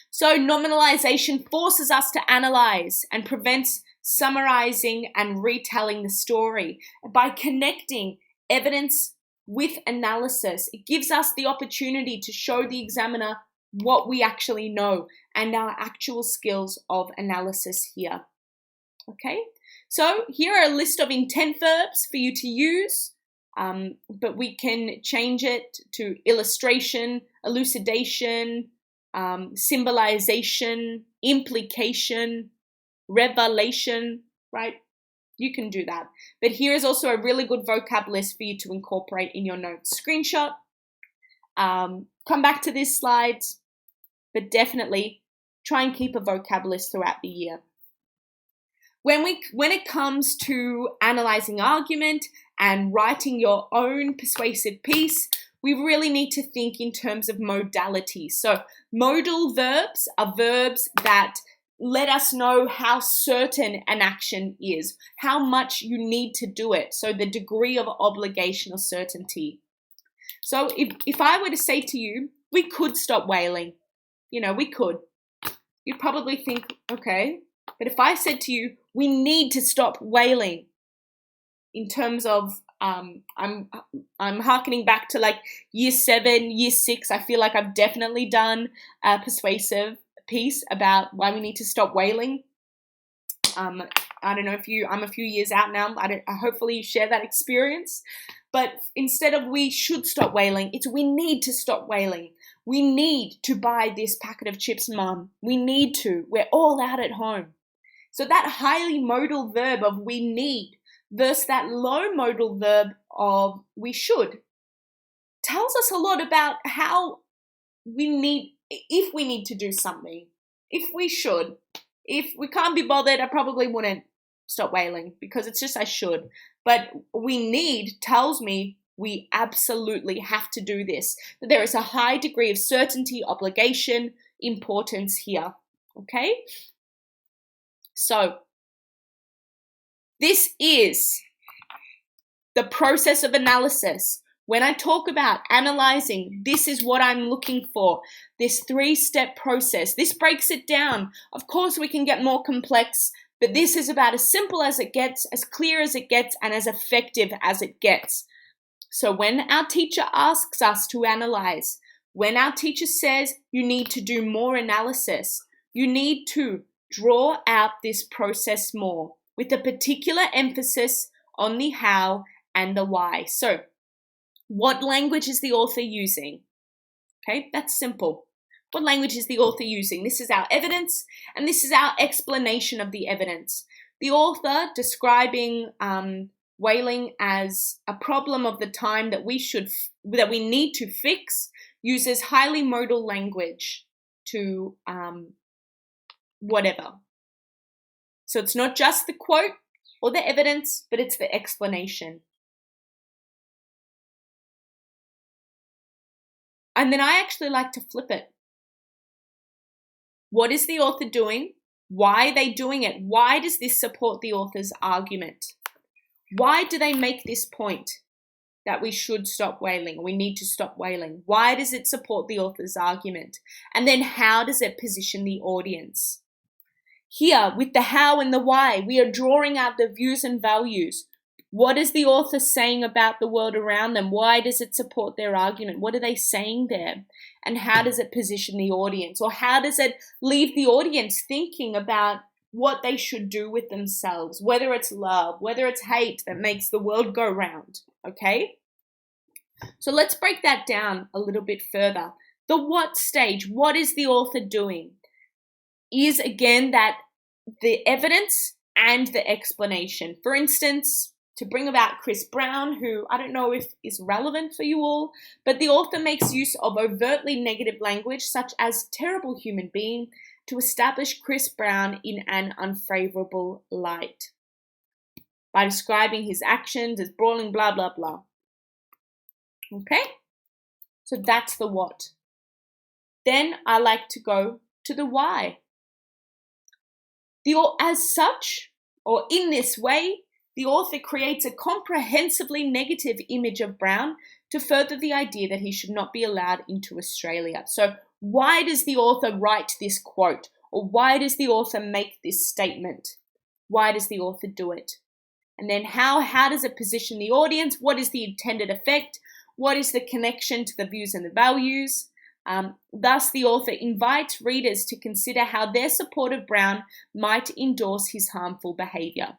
So nominalization forces us to analyze and prevents summarizing and retelling the story. By connecting evidence with analysis, it gives us the opportunity to show the examiner what we actually know and our actual skills of analysis here. Okay, so here are a list of intent verbs for you to use, but we can change it to illustration, elucidation, symbolization, implication, revelation, right? You can do that. But here is also a really good vocab list for you to incorporate in your notes. Screenshot, come back to these slides, but definitely try and keep a vocab list throughout the year. When it comes to analyzing argument and writing your own persuasive piece, we really need to think in terms of modality. So modal verbs are verbs that let us know how certain an action is, how much you need to do it. So the degree of obligation or certainty. So if I were to say to you, we could stop whaling, we could. You'd probably think, okay. But if I said to you, we need to stop whaling, in terms of, I'm hearkening back to like year 7, year 6. I feel like I've definitely done a persuasive piece about why we need to stop whaling. I don't know if I'm a few years out now. Hopefully you share that experience. But instead of we should stop whaling, it's we need to stop whaling. We need to buy this packet of chips, Mum. We need to. We're all out at home. So that highly modal verb of we need versus that low modal verb of we should tells us a lot about how if we need to do something, if we should. If we can't be bothered, I probably wouldn't stop whaling because it's just I should. But we need tells me we absolutely have to do this. That there is a high degree of certainty, obligation, importance here. Okay? So, this is the process of analysis. When I talk about analyzing, this is what I'm looking for. This 3-step process. This breaks it down. Of course, we can get more complex, but this is about as simple as it gets, as clear as it gets, and as effective as it gets. So when our teacher asks us to analyze, when our teacher says you need to do more analysis, you need to draw out this process more with a particular emphasis on the how and the why. So, what language is the author using? Okay, that's simple. What language is the author using? This is our evidence, and this is our explanation of the evidence. The author describing whaling as a problem of the time that we need to fix uses highly modal language to whatever. So it's not just the quote or the evidence, but it's the explanation. And then I actually like to flip it. What is the author doing? Why are they doing it? Why does this support the author's argument? Why do they make this point that we should stop whaling? We need to stop whaling. Why does it support the author's argument? And then how does it position the audience? Here, with the how and the why, we are drawing out the views and values. What is the author saying about the world around them? Why does it support their argument? What are they saying there? And how does it position the audience? Or how does it leave the audience thinking about what they should do with themselves? Whether it's love, whether it's hate that makes the world go round, okay? So let's break that down a little bit further. The what stage, what is the author doing? Is again that the evidence and the explanation. For instance, to bring about Chris Brown, who I don't know if is relevant for you all, but the author makes use of overtly negative language such as terrible human being to establish Chris Brown in an unfavorable light by describing his actions as brawling, blah, blah, blah. Okay? So that's the what. Then I like to go to the why. As such, or in this way, the author creates a comprehensively negative image of Brown to further the idea that he should not be allowed into Australia. So why does the author write this quote? Or why does the author make this statement? Why does the author do it? And then how does it position the audience? What is the intended effect? What is the connection to the views and the values? Thus, the author invites readers to consider how their support of Brown might endorse his harmful behaviour.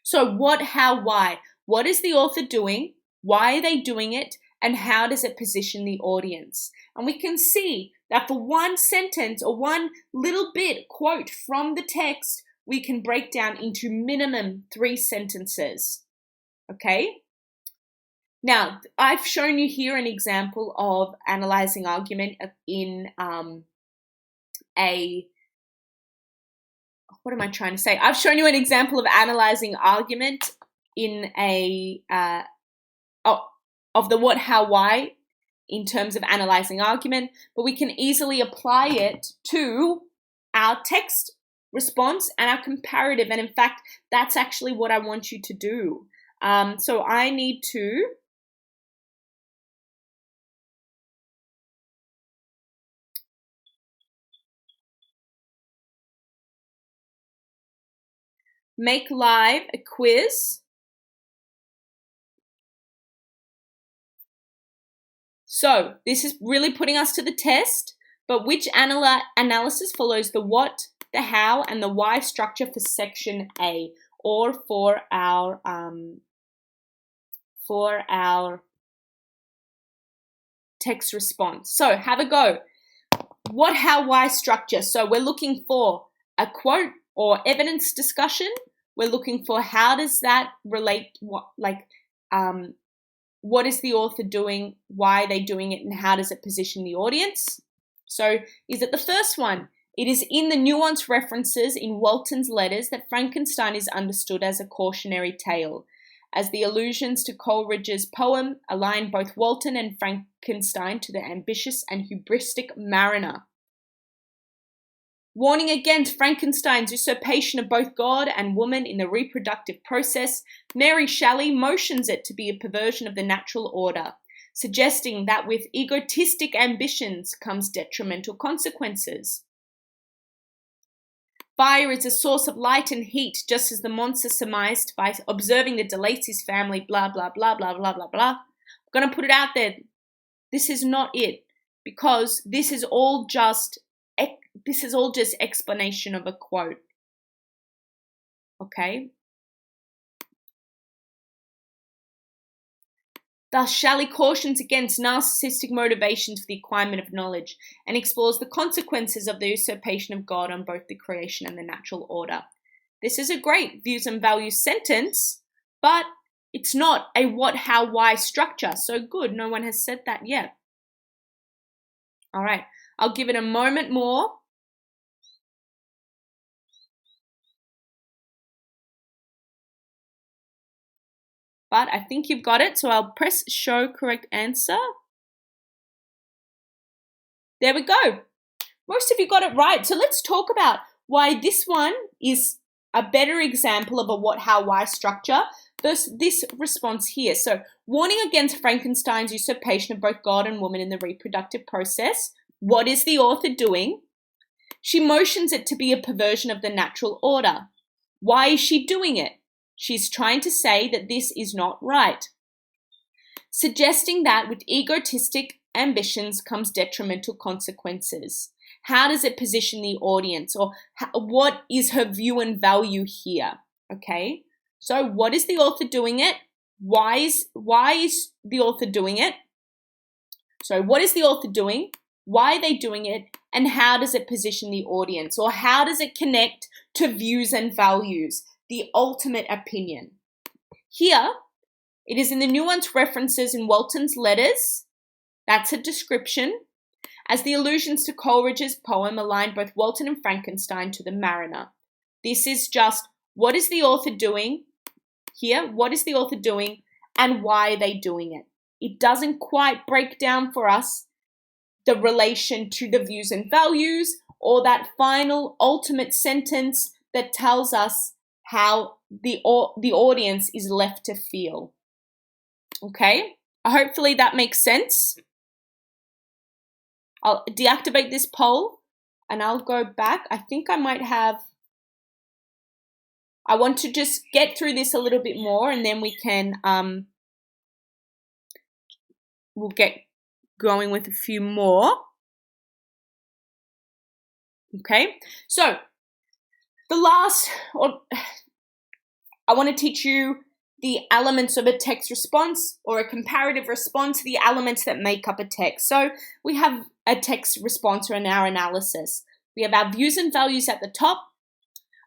So what, how, why? What is the author doing? Why are they doing it? And how does it position the audience? And we can see that for one sentence or one little bit quote from the text, we can break down into minimum 3 sentences. Okay? Now, I've shown you here an example of analyzing argument in what am I trying to say? I've shown you an example of analyzing argument in of the what, how, why in terms of analyzing argument, but we can easily apply it to our text response and our comparative. And in fact, that's actually what I want you to do. So I need to make live a quiz. So this is really putting us to the test, but which analysis follows the what, the how, and the why structure for section A, or for our text response? So have a go. What, how, why structure. So we're looking for a quote or evidence discussion. We're looking for how does that relate, what is the author doing, why are they doing it, and how does it position the audience? So is it the first one? It is in the nuanced references in Walton's letters that Frankenstein is understood as a cautionary tale, as the allusions to Coleridge's poem align both Walton and Frankenstein to the ambitious and hubristic mariner. Warning against Frankenstein's usurpation of both God and woman in the reproductive process, Mary Shelley motions it to be a perversion of the natural order, suggesting that with egotistic ambitions comes detrimental consequences. Fire is a source of light and heat, just as the monster surmised by observing the de Lacy's family, blah, blah, blah, blah, blah, blah, blah. I'm going to put it out there. This is not it, because this is all just this is all just explanation of a quote. Okay. Thus, Shelley cautions against narcissistic motivations for the acquirement of knowledge and explores the consequences of the usurpation of God on both the creation and the natural order. This is a great views and values sentence, but it's not a what, how, why structure. So good, no one has said that yet. All right, I'll give it a moment more. But I think you've got it, so I'll press show correct answer. There we go. Most of you got it right. So let's talk about why this one is a better example of a what, how, why structure versus this response here. So, warning against Frankenstein's usurpation of both God and woman in the reproductive process. What is the author doing? She motions it to be a perversion of the natural order. Why is she doing it? She's trying to say that this is not right, suggesting that with egotistic ambitions comes detrimental consequences. How does it position the audience, or what is her view and value here? Okay, so what is the author doing it? Why is the author doing it? So what is the author doing? Why are they doing it? And how does it position the audience, or how does it connect to views and values? The ultimate opinion. Here, it is in the nuanced references in Walton's letters. That's a description. As the allusions to Coleridge's poem align both Walton and Frankenstein to the mariner. This is just, what is the author doing here? What is the author doing and why are they doing it? It doesn't quite break down for us the relation to the views and values, or that final ultimate sentence that tells us how the audience is left to feel. Okay, hopefully that makes sense. I'll deactivate this poll and I'll go back. I think I might have, I want to just get through this a little bit more and then we can, we'll get going with a few more. Okay, so the last, I want to teach you the elements of a text response or a comparative response, the elements that make up a text. So we have a text response in our analysis. We have our views and values at the top.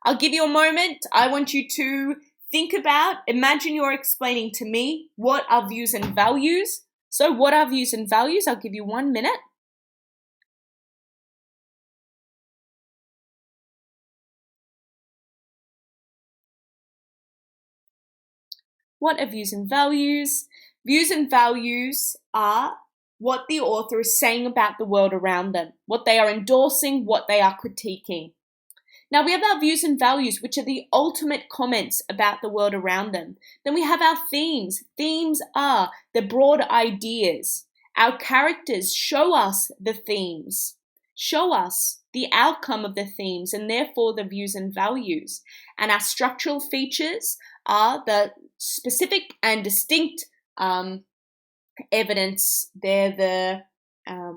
I'll give you a moment. I want you to think about, imagine you're explaining to me what are views and values. So what are views and values? I'll give you 1 minute. What are views and values? Views and values are what the author is saying about the world around them, what they are endorsing, what they are critiquing. Now we have our views and values, which are the ultimate comments about the world around them. Then we have our themes. Themes are the broad ideas. Our characters show us the themes, show us the outcome of the themes, and therefore the views and values. And our structural features are the specific and distinct evidence. They're the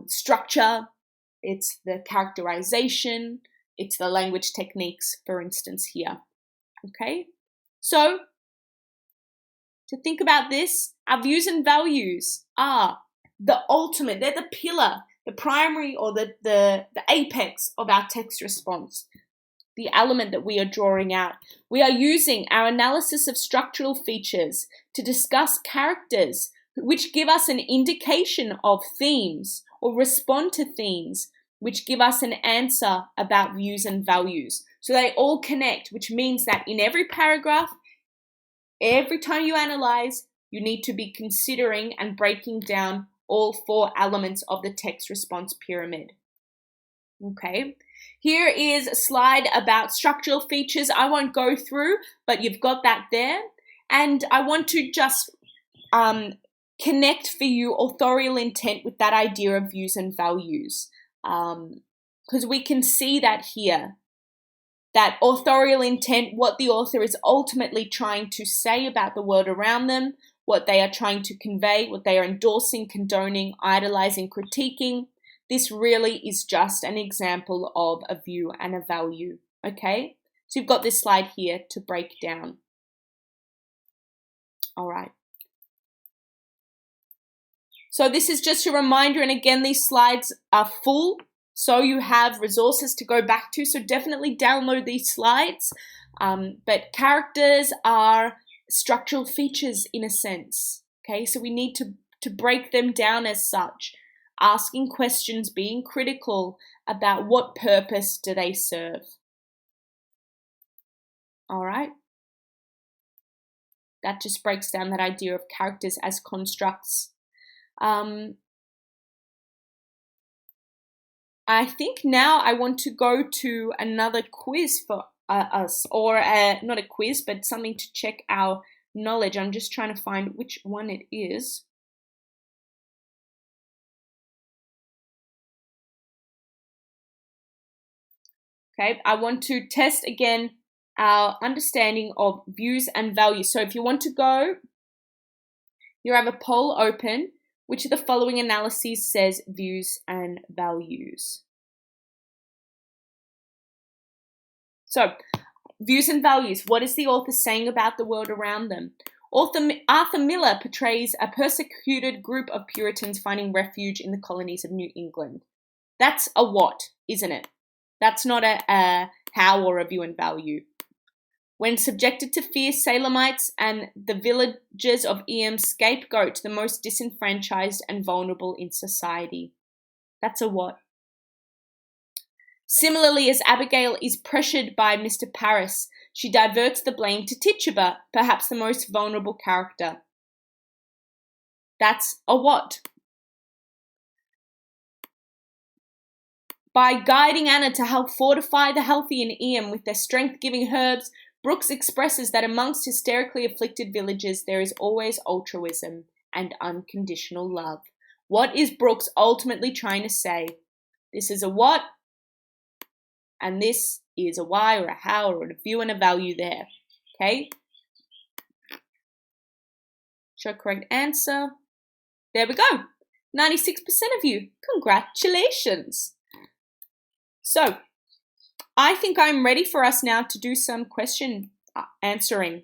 structure, it's the characterization, it's the language techniques, for instance, here. Okay, so to think about this, our views and values are the ultimate, they're the pillar, the primary or the apex of our text response, the element that we are drawing out. We are using our analysis of structural features to discuss characters which give us an indication of themes or respond to themes which give us an answer about views and values. So they all connect, which means that in every paragraph, every time you analyze, you need to be considering and breaking down all 4 elements of the text response pyramid. Okay, here is a slide about structural features. I won't go through, but you've got that there. And I want to just connect for you authorial intent with that idea of views and values. Because we can see that here, that authorial intent, what the author is ultimately trying to say about the world around them, what they are trying to convey, what they are endorsing, condoning, idolizing, critiquing. this really is just an example of a view and a value, okay? So you've got this slide here to break down. All right. So this is just a reminder, and again, these slides are full, so you have resources to go back to, so definitely download these slides. But characters are structural features in a sense, okay? So we need to break them down as such, asking questions, being critical about what purpose do they serve. All right? That just breaks down that idea of characters as constructs. I think now I want to go to another quiz for us, or not a quiz, but something to check our knowledge. I'm just trying to find which one it is. Okay, I want to test again our understanding of views and values. So if you want to go, you have a poll open. Which of the following analyses says views and values? So, views and values. What is the author saying about the world around them? Author Arthur Miller portrays a persecuted group of Puritans finding refuge in the colonies of New England. That's a what, isn't it? That's not a how or a view and value. When subjected to fierce Salemites and the villagers of Eam scapegoat the most disenfranchised and vulnerable in society. That's a what. Similarly, as Abigail is pressured by Mr. Parris, she diverts the blame to Tituba, perhaps the most vulnerable character. That's a what. By guiding Anna to help fortify the healthy in Eam with their strength-giving herbs, Brooks expresses that amongst hysterically afflicted villages there is always altruism and unconditional love. What is Brooks ultimately trying to say? This is a what, and this is a why or a how or a view and a value there. Okay? Show correct answer. There we go. 96% of you. Congratulations. So, I think I'm ready for us now to do some question answering.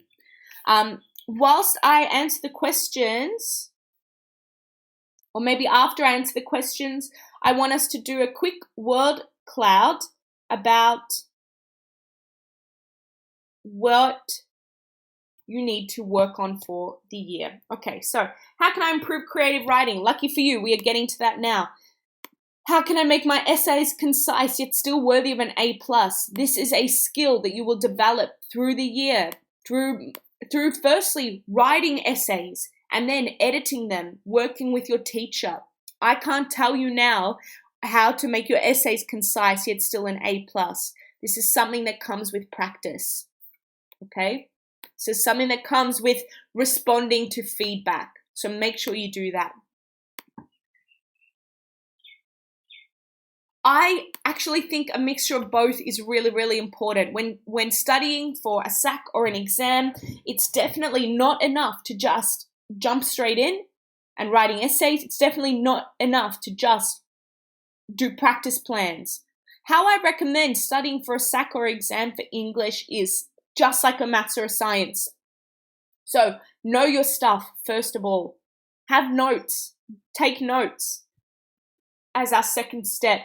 Whilst I answer the questions, or maybe after I answer the questions, I want us to do a quick word cloud about what you need to work on for the year. Okay, so how can I improve creative writing? Lucky for you, we are getting to that now. How can I make my essays concise yet still worthy of an A+? This is a skill that you will develop through the year, through firstly writing essays and then editing them, working with your teacher. I can't tell you now how to make your essays concise yet still an A+. This is something that comes with practice, okay? So something that comes with responding to feedback. So make sure you do that. I actually think a mixture of both is really, really important. When studying for a SAC or an exam, it's definitely not enough to just jump straight in and writing essays. It's definitely not enough to just do practice plans. How I recommend studying for a SAC or exam for English is just like a maths or a science. So know your stuff, first of all. Have notes. Take notes as our second step.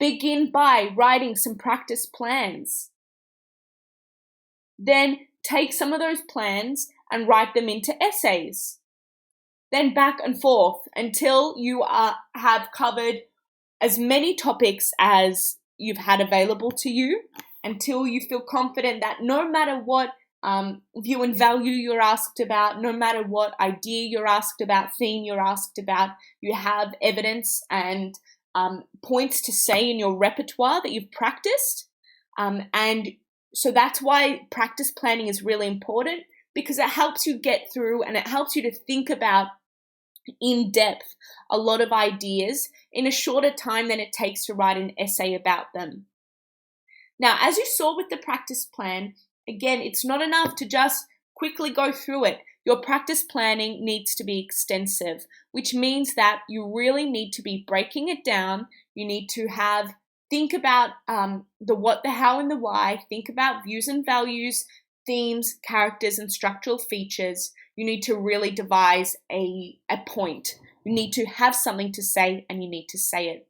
Begin by writing some practice plans. Then take some of those plans and write them into essays. Then back and forth until you have covered as many topics as you've had available to you, until you feel confident that no matter what view and value you're asked about, no matter what idea you're asked about, theme you're asked about, you have evidence and points to say in your repertoire that you've practiced. And so that's why practice planning is really important, because it helps you get through and it helps you to think about in depth a lot of ideas in a shorter time than it takes to write an essay about them. Now, as you saw with the practice plan, again, it's not enough to just quickly go through it. your practice planning needs to be extensive, which means that you really need to be breaking it down. You need to think about the what, the how, and the why. Think about views and values, themes, characters, and structural features. You need to really devise a point. You need to have something to say, and you need to say it.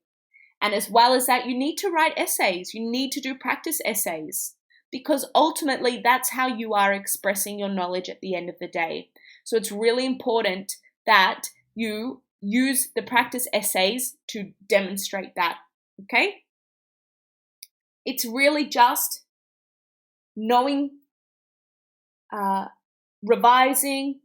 And as well as that, you need to write essays. You need to do practice essays, because ultimately that's how you are expressing your knowledge at the end of the day. So it's really important that you use the practice essays to demonstrate that, okay? It's really just knowing, revising,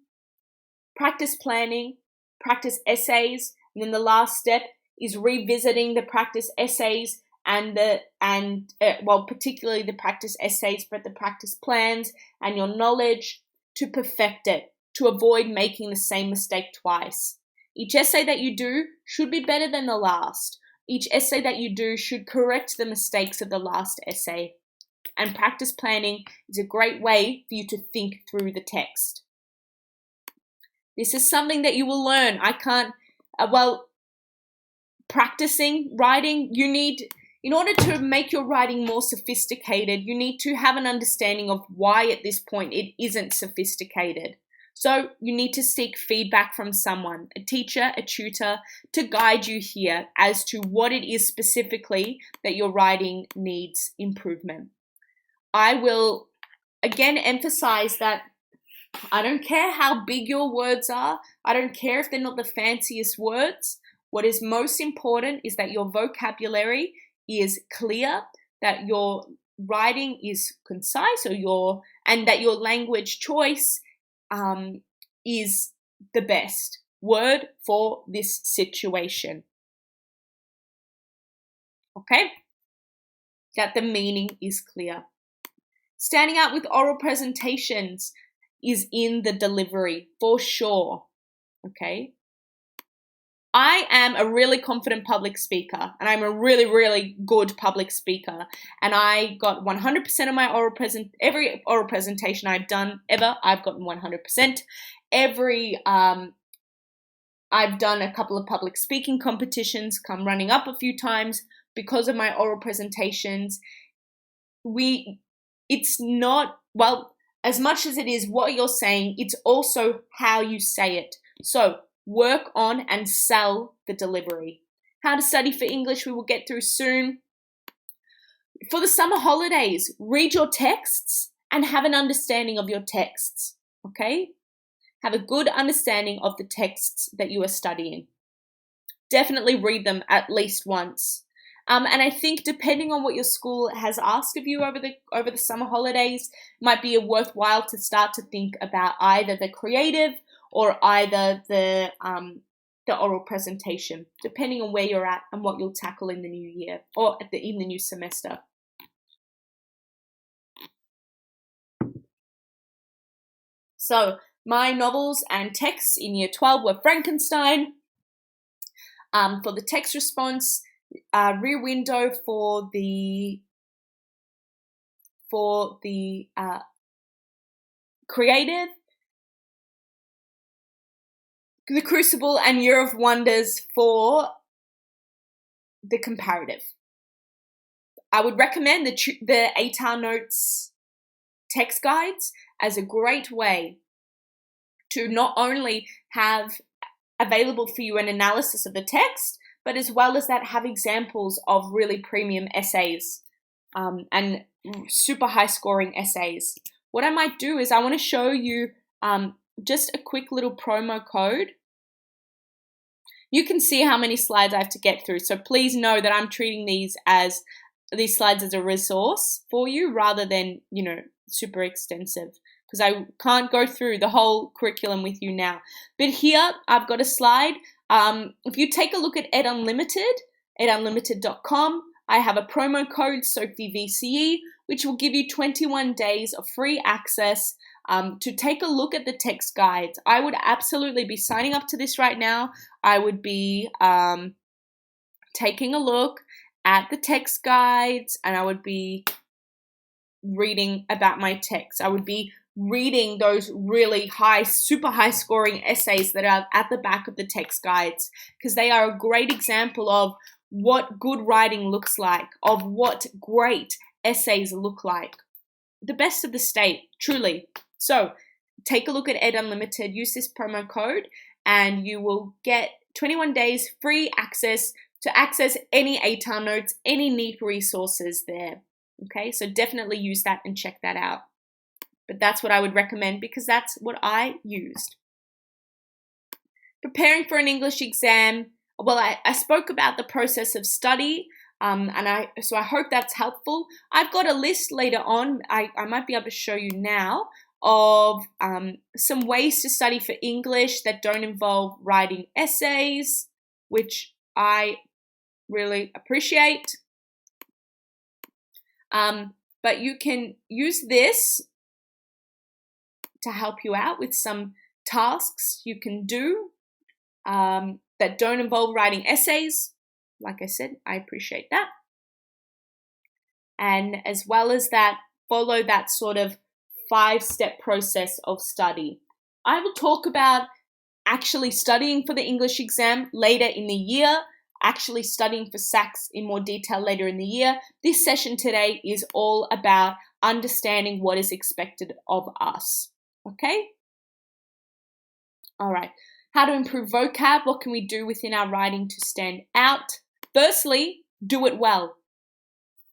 practice planning, practice essays, and then the last step is revisiting the practice essays particularly the practice essays, but the practice plans and your knowledge to perfect it, to avoid making the same mistake twice. Each essay that you do should be better than the last. Each essay that you do should correct the mistakes of the last essay. And practice planning is a great way for you to think through the text. This is something that you will learn. Practicing writing, in order to make your writing more sophisticated, you need to have an understanding of why at this point it isn't sophisticated. So you need to seek feedback from someone, a teacher, a tutor, to guide you here as to what it is specifically that your writing needs improvement. I will again emphasize that I don't care how big your words are. I don't care if they're not the fanciest words. What is most important is that your vocabulary is clear, that your writing is concise, and that your language choice is the best word for this situation. Okay? That the meaning is clear. Standing out with oral presentations is in the delivery, for sure. Okay? I am a really confident public speaker, and I'm a really, really good public speaker. And I got 100% of my every oral presentation I've done ever, I've gotten 100%. I've done a couple of public speaking competitions, come running up a few times because of my oral presentations. It's not, as much as it is what you're saying, it's also how you say it. So work on and sell the delivery. How to study for English, we will get through soon. For the summer holidays, read your texts and have an understanding of your texts, okay? Have a good understanding of the texts that you are studying. Definitely read them at least once. And I think depending on what your school has asked of you over the summer holidays, it might be worthwhile to start to think about either the creative or either the oral presentation, depending on where you're at and what you'll tackle in the new year or in the new semester. So my novels and texts in year 12 were Frankenstein. For the text response, Rear Window for the creative, The Crucible and Year of Wonders for the comparative. I would recommend the ATAR Notes text guides as a great way to not only have available for you an analysis of the text, but as well as that have examples of really premium essays and super high scoring essays. What I might do is I want to show you just a quick little promo code. You can see how many slides I have to get through. So please know that I'm treating these slides as a resource for you rather than, super extensive, because I can't go through the whole curriculum with you now. But here I've got a slide. If you take a look at Ed Unlimited, edunlimited.com, I have a promo code, Sophie VCE, which will give you 21 days of free access to take a look at the text guides. I would absolutely be signing up to this right now. I would be taking a look at the text guides and I would be reading about my text. I would be reading those really super high scoring essays that are at the back of the text guides, because they are a great example of what good writing looks like, of what great essays look like. The best of the state, truly. So take a look at Ed Unlimited, use this promo code, and you will get 21 days free access to access any ATAR Notes, any neat resources there. Okay, so definitely use that and check that out. But that's what I would recommend because that's what I used. Preparing for an English exam. Well, I spoke about the process of study, so I hope that's helpful. I've got a list later on, I might be able to show you now, of some ways to study for English that don't involve writing essays, which I really appreciate. But you can use this to help you out with some tasks you can do that don't involve writing essays. Like I said, I appreciate that. And as well as that, follow that sort of 5-step process of study. I will talk about actually studying for the English exam later in the year, actually studying for SACs in more detail later in the year. This session today is all about understanding what is expected of us. Okay? All right. How to improve vocab. What can we do within our writing to stand out? Firstly, do it well.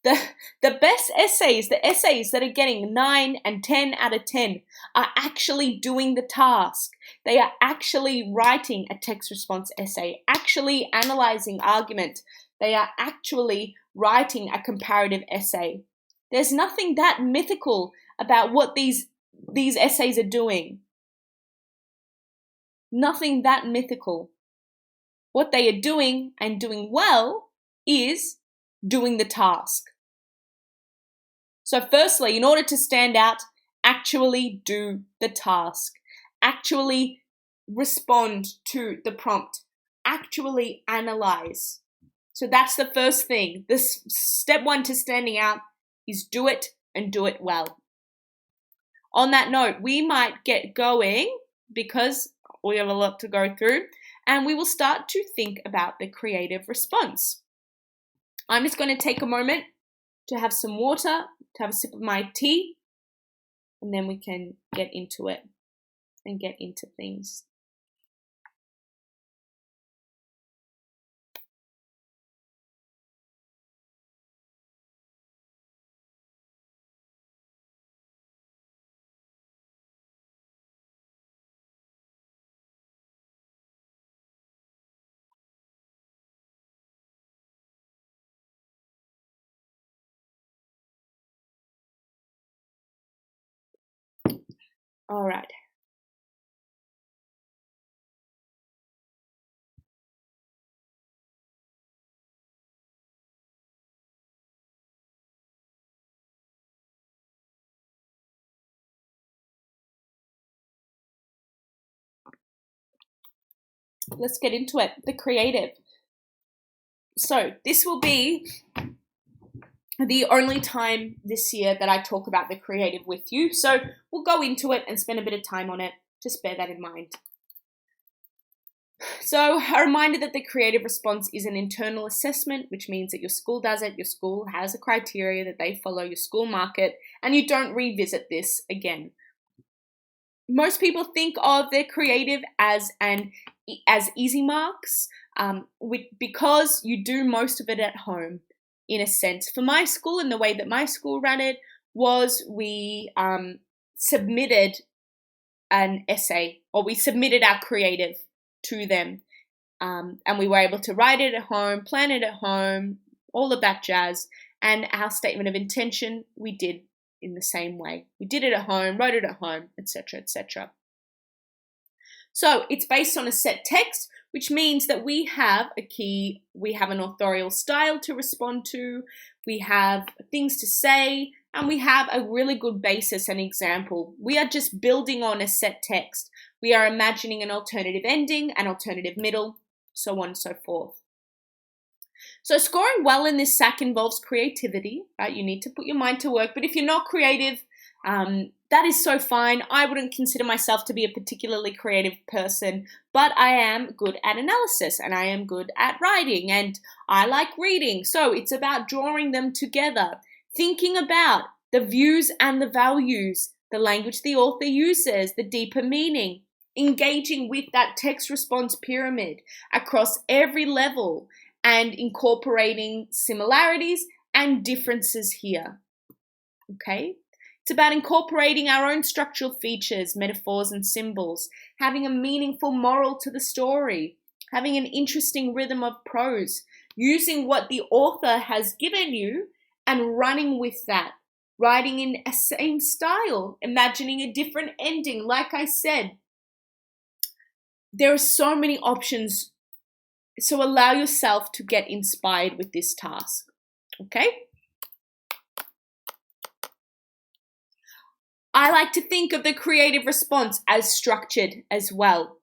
The best essays, the essays that are getting 9 and 10 out of 10 are actually doing the task. They are actually writing a text response essay, actually analyzing argument. They are actually writing a comparative essay. There's nothing that mythical about what these essays are doing. Nothing that mythical. What they are doing and doing well is doing the task. So firstly, in order to stand out, actually do the task. Actually respond to the prompt. Actually analyze. So that's the first thing. This step 1 to standing out is do it and do it well. On that note, we might get going because we have a lot to go through, and we will start to think about the creative response. I'm just going to take a moment to have some water, to have a sip of my tea, and then we can get into it and get into things. All right. Let's get into it. The creative. So this will be the only time this year that I talk about the creative with you. So we'll go into it and spend a bit of time on it. Just bear that in mind. So a reminder that the creative response is an internal assessment, which means that your school does it, your school has a criteria that they follow, your school mark it, and you don't revisit this again. Most people think of their creative as easy marks, because you do most of it at home, in a sense. For my school, and the way that my school ran it, was we submitted an essay, or we submitted our creative to them, and we were able to write it at home, plan it at home, all of that jazz. And our statement of intention, we did in the same way. We did it at home, wrote it at home, etc., etc. So it's based on a set text, which means that we have an authorial style to respond to, we have things to say, and we have a really good basis and example. We are just building on a set text. We are imagining an alternative ending, an alternative middle, so on and so forth. So scoring well in this SAC involves creativity, right? You need to put your mind to work, but if you're not creative, that is so fine. I wouldn't consider myself to be a particularly creative person, but I am good at analysis and I am good at writing and I like reading. So it's about drawing them together, thinking about the views and the values, the language the author uses, the deeper meaning, engaging with that text response pyramid across every level and incorporating similarities and differences here. Okay? It's about incorporating our own structural features, metaphors, and symbols, having a meaningful moral to the story, having an interesting rhythm of prose, using what the author has given you and running with that, writing in a same style, imagining a different ending. Like I said, there are so many options, so allow yourself to get inspired with this task, okay? I like to think of the creative response as structured as well.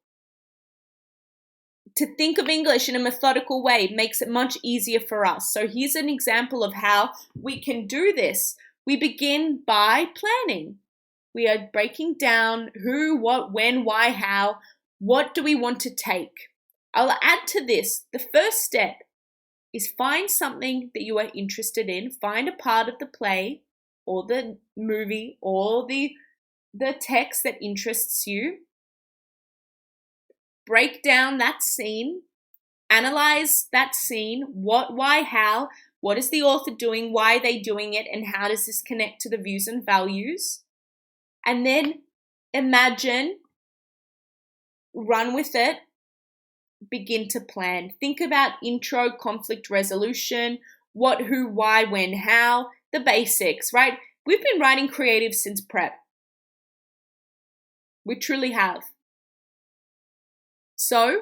To think of English in a methodical way makes it much easier for us. So here's an example of how we can do this. We begin by planning. We are breaking down who, what, when, why, how. What do we want to take? I'll add to this. The first step is find something that you are interested in. Find a part of the play or the movie or the text that interests you. Break down that scene. Analyze that scene. What, why, how. What is the author doing? Why are they doing it? And how does this connect to the views and values? And then imagine, run with it, begin to plan. Think about intro, conflict resolution, what, who, why, when, how, the basics, right? We've been writing creative since prep. We truly have. So,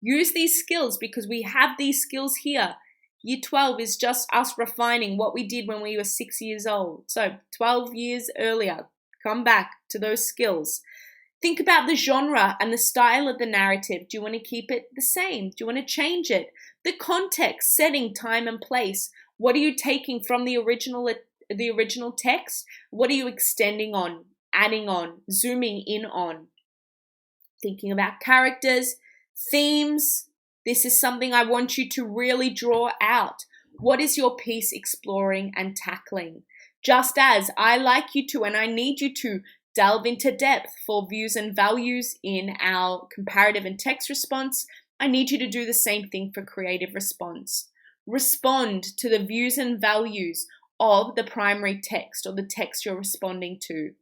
use these skills because we have these skills here. Year 12 is just us refining what we did when we were 6 years old. So 12 years earlier, come back to those skills. Think about the genre and the style of the narrative. Do you want to keep it the same? Do you want to change it? The context, setting, time, and place. What are you taking from the original text? What are you extending on, adding on, zooming in on? Thinking about characters, themes. This is something I want you to really draw out. What is your piece exploring and tackling? Just as I like you to and I need you to delve into depth for views and values in our comparative and text response, I need you to do the same thing for creative response. Respond to the views and values of the primary text or the text you're responding to.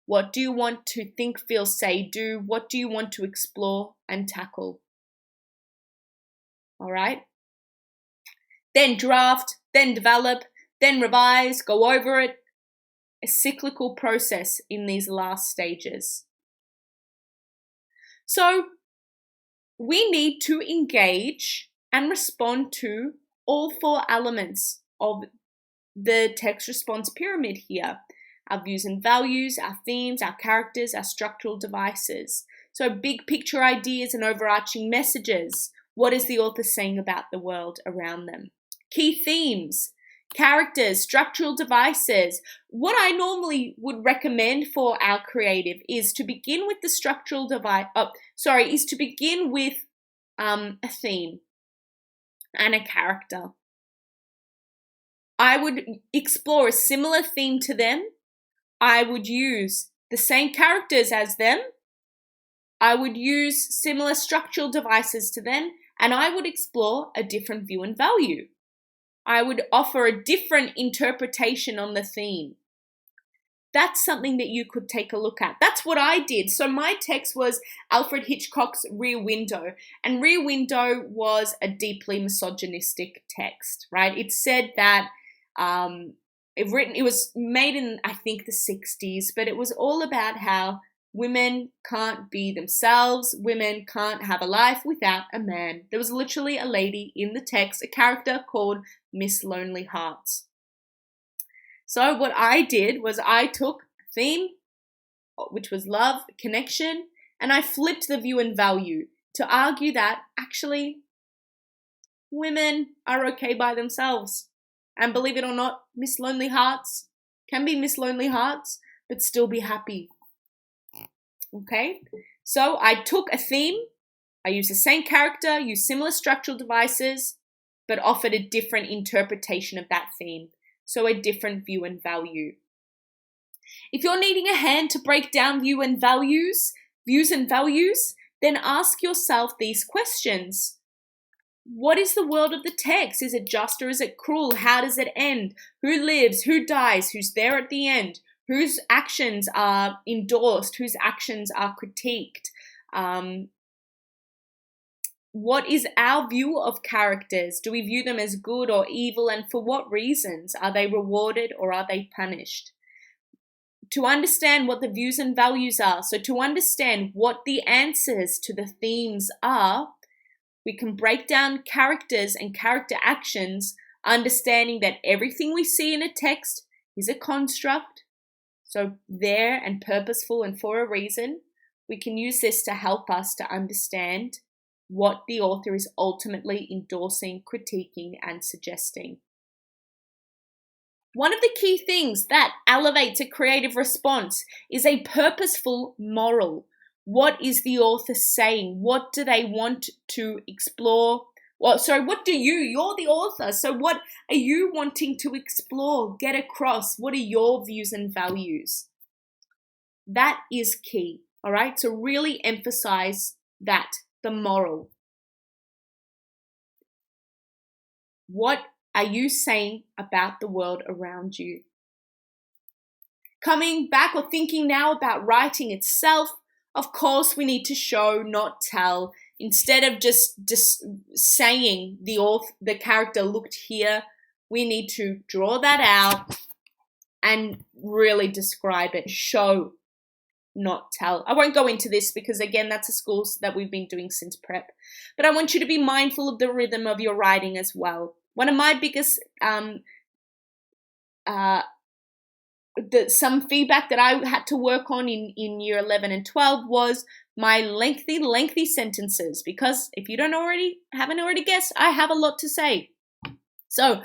What do you want to think, feel, say, do? What do you want to explore and tackle? All right? Then draft, then develop, then revise, go over it. A cyclical process in these last stages. So we need to engage and respond to all 4 elements of the text response pyramid here. Our views and values, our themes, our characters, our structural devices. So big picture ideas and overarching messages. What is the author saying about the world around them? Key themes, characters, structural devices. What I normally would recommend for our creative is to begin with the structural device. Is to begin with a theme and a character. I would explore a similar theme to them. I would use the same characters as them. I would use similar structural devices to them, and I would explore a different view and value. I would offer a different interpretation on the theme. That's something that you could take a look at. That's what I did. So my text was Alfred Hitchcock's Rear Window, and Rear Window was a deeply misogynistic text, right? It said that it was made in, I think, the 60s, but it was all about how women can't be themselves, women can't have a life without a man. There was literally a lady in the text, a character called Miss Lonely Hearts. So what I did was I took a theme, which was love, connection, and I flipped the view and value to argue that actually women are okay by themselves. And believe it or not, Miss Lonely Hearts Can be Miss Lonely Hearts, but still be happy. Okay? So I took a theme, I used the same character, used similar structural devices, but offered a different interpretation of that theme. So a different view and value. If you're needing a hand to break down views and values, then ask yourself these questions. What is the world of the text? Is it just or is it cruel? How does it end? Who lives? Who dies? Who's there at the end? Whose actions are endorsed? Whose actions are critiqued? What is our view of characters? Do we view them as good or evil, and for what reasons? Are they rewarded or are they punished? To understand what the views and values are, so to understand what the answers to the themes are, we can break down characters and character actions, understanding that everything we see in a text is a construct, so there and purposeful and for a reason. We can use this to help us to understand what the author is ultimately endorsing, critiquing, and suggesting. One of the key things that elevates a creative response is a purposeful moral. What is the author saying? What do they want to explore? You're the author. So what are you wanting to explore, get across? What are your views and values? That is key, all right? So really emphasize that, the moral. What are you saying about the world around you? Coming back or thinking now about writing itself, of course, we need to show, not tell. Instead of just saying the character looked here, we need to draw that out and really describe it. Show, not tell. I won't go into this because, again, that's a school that we've been doing since prep. But I want you to be mindful of the rhythm of your writing as well. One of my biggest some feedback that I had to work on in year 11 and 12 was my lengthy sentences, because if you haven't already guessed, I have a lot to say. So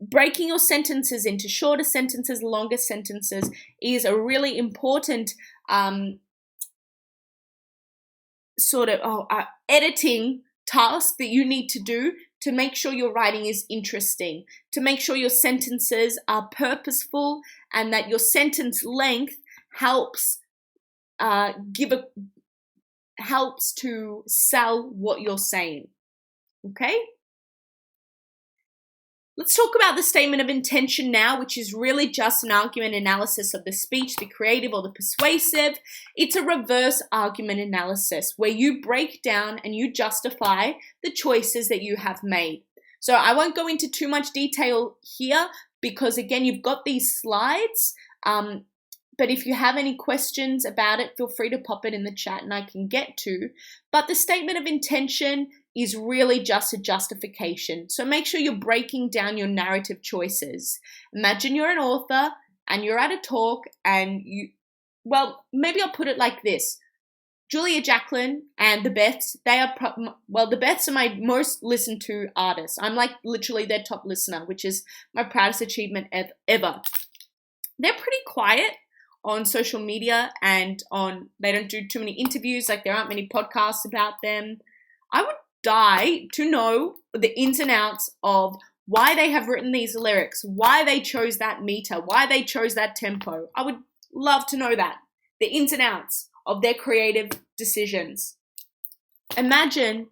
breaking your sentences into shorter sentences, longer sentences is a really important editing task that you need to do to make sure your writing is interesting, to make sure your sentences are purposeful, and that your sentence length helps to sell what you're saying. Okay? Let's talk about the statement of intention now, which is really just an argument analysis of the speech, the creative or the persuasive. It's a reverse argument analysis where you break down and you justify the choices that you have made. So I won't go into too much detail here because, again, you've got these slides. But if you have any questions about it, feel free to pop it in the chat and I can get to. But the statement of intention is really just a justification. So make sure you're breaking down your narrative choices. Imagine you're an author and you're at a talk and maybe I'll put it like this. Julia Jacqueline and the Beths, the Beths are my most listened to artists. I'm like literally their top listener, which is my proudest achievement ever. They're pretty quiet on social media and they don't do too many interviews, like there aren't many podcasts about them. I would die to know the ins and outs of why they have written these lyrics, why they chose that meter, why they chose that tempo. I would love to know that, the ins and outs of their creative decisions. Imagine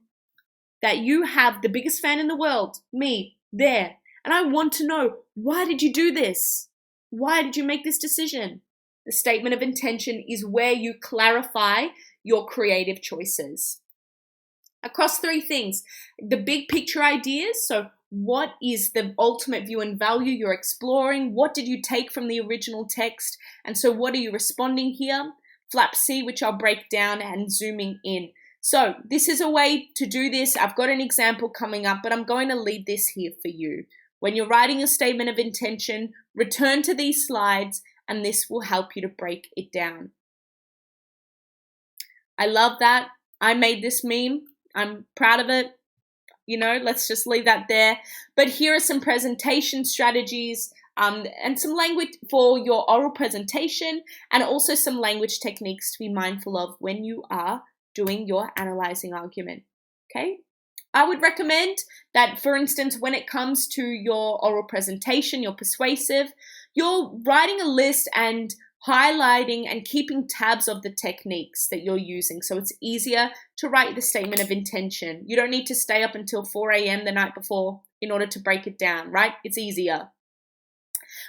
that you have the biggest fan in the world, me, there, and I want to know, why did you do this? Why did you make this decision? The statement of intention is where you clarify your creative choices. Across three things, the big picture ideas, so what is the ultimate view and value you're exploring? What did you take from the original text? And so what are you responding here? Flap C, which I'll break down, and zooming in. So this is a way to do this. I've got an example coming up, but I'm going to leave this here for you. When you're writing a statement of intention, return to these slides, and this will help you to break it down. I love that. I made this meme. I'm proud of it. Let's just leave that there. But here are some presentation strategies and some language for your oral presentation, and also some language techniques to be mindful of when you are doing your analyzing argument. Okay? I would recommend that, for instance, when it comes to your oral presentation, your persuasive, you're writing a list and highlighting and keeping tabs of the techniques that you're using, so it's easier to write the statement of intention. You don't need to stay up until 4 a.m. the night before in order to break it down, right? It's easier.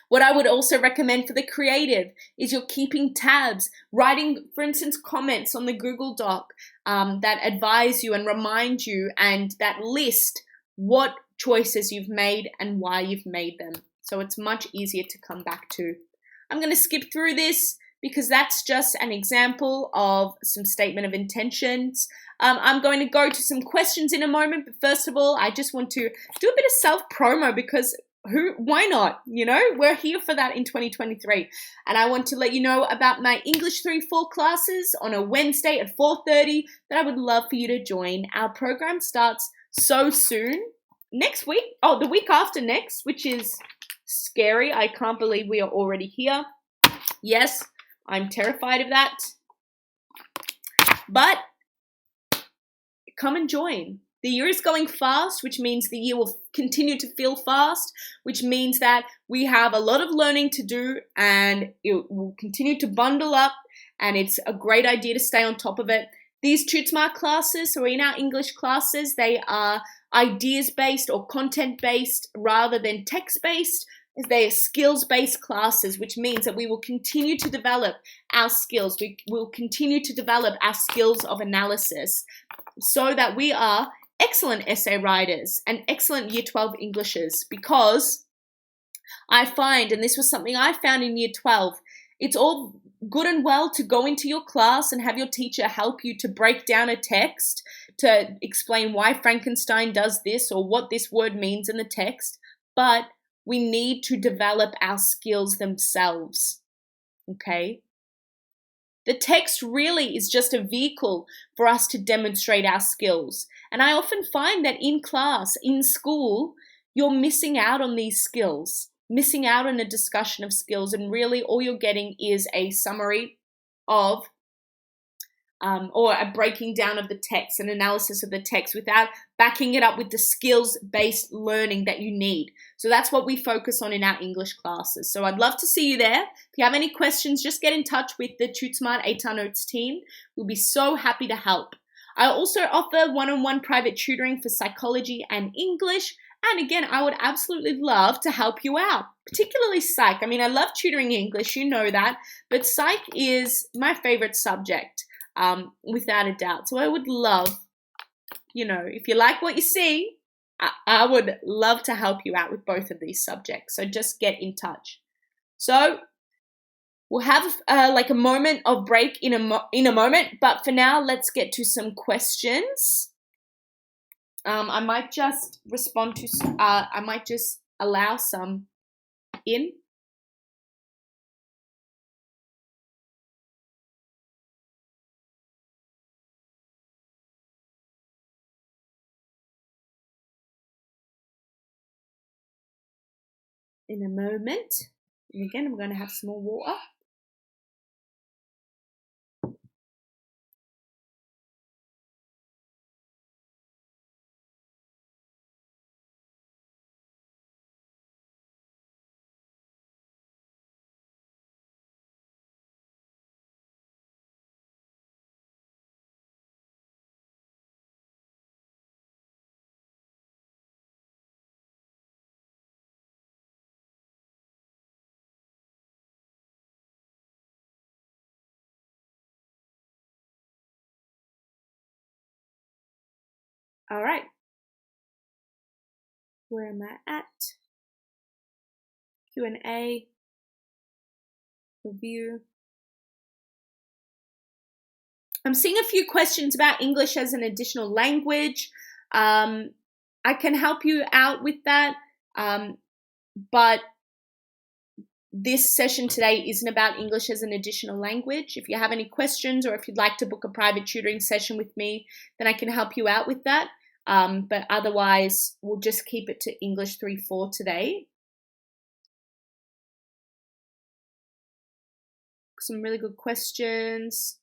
What I would also recommend for the creative is you're keeping tabs, writing, for instance, comments on the Google Doc that advise you and remind you and that list what choices you've made and why you've made them. So it's much easier to come back to. I'm going to skip through this because that's just an example of some statement of intentions. I'm going to go to some questions in a moment, but first of all, I just want to do a bit of self-promo because why not? You know, we're here for that in 2023. And I want to let you know about my English 3-4 classes on a Wednesday at 4:30 that I would love for you to join. Our program starts so soon. Next week, the week after next, which is scary. I can't believe we are already here. Yes, I'm terrified of that. But come and join. The year is going fast, which means the year will continue to feel fast, which means that we have a lot of learning to do and it will continue to bundle up, and it's a great idea to stay on top of it. These TuteSmart classes, so in our English classes, they are ideas-based or content-based rather than text-based. They are skills-based classes, which means that we will continue to develop our skills. We will continue to develop our skills of analysis so that we are excellent essay writers and excellent Year 12 Englishers, because I find, and this was something I found in Year 12, it's all good and well to go into your class and have your teacher help you to break down a text, to explain why Frankenstein does this or what this word means in the text, but we need to develop our skills themselves, okay? The text really is just a vehicle for us to demonstrate our skills. And I often find that in class, in school, you're missing out on these skills, missing out on a discussion of skills, and really all you're getting is a summary of or a breaking down of the text, an analysis of the text without backing it up with the skills-based learning that you need. So that's what we focus on in our English classes. So I'd love to see you there. If you have any questions, just get in touch with the TuteSmart ATAR Notes team. We'll be so happy to help. I also offer one-on-one private tutoring for psychology and English. And again, I would absolutely love to help you out, particularly psych. I mean, I love tutoring English, you know that, but psych is my favorite subject. Without a doubt. So I would love, if you like what you see, I would love to help you out with both of these subjects. So just get in touch. So we'll have like a moment of break in a moment, but for now, let's get to some questions. I might just respond to, I might just allow some in. In a moment. And again, I'm going to have some more water. All right. Where am I at? Q&A. Review. I'm seeing a few questions about English as an additional language. I can help you out with that, but this session today isn't about English as an additional language. If you have any questions or if you'd like to book a private tutoring session with me, then I can help you out with that. But otherwise, we'll just keep it to English 3-4 today. some really good questions.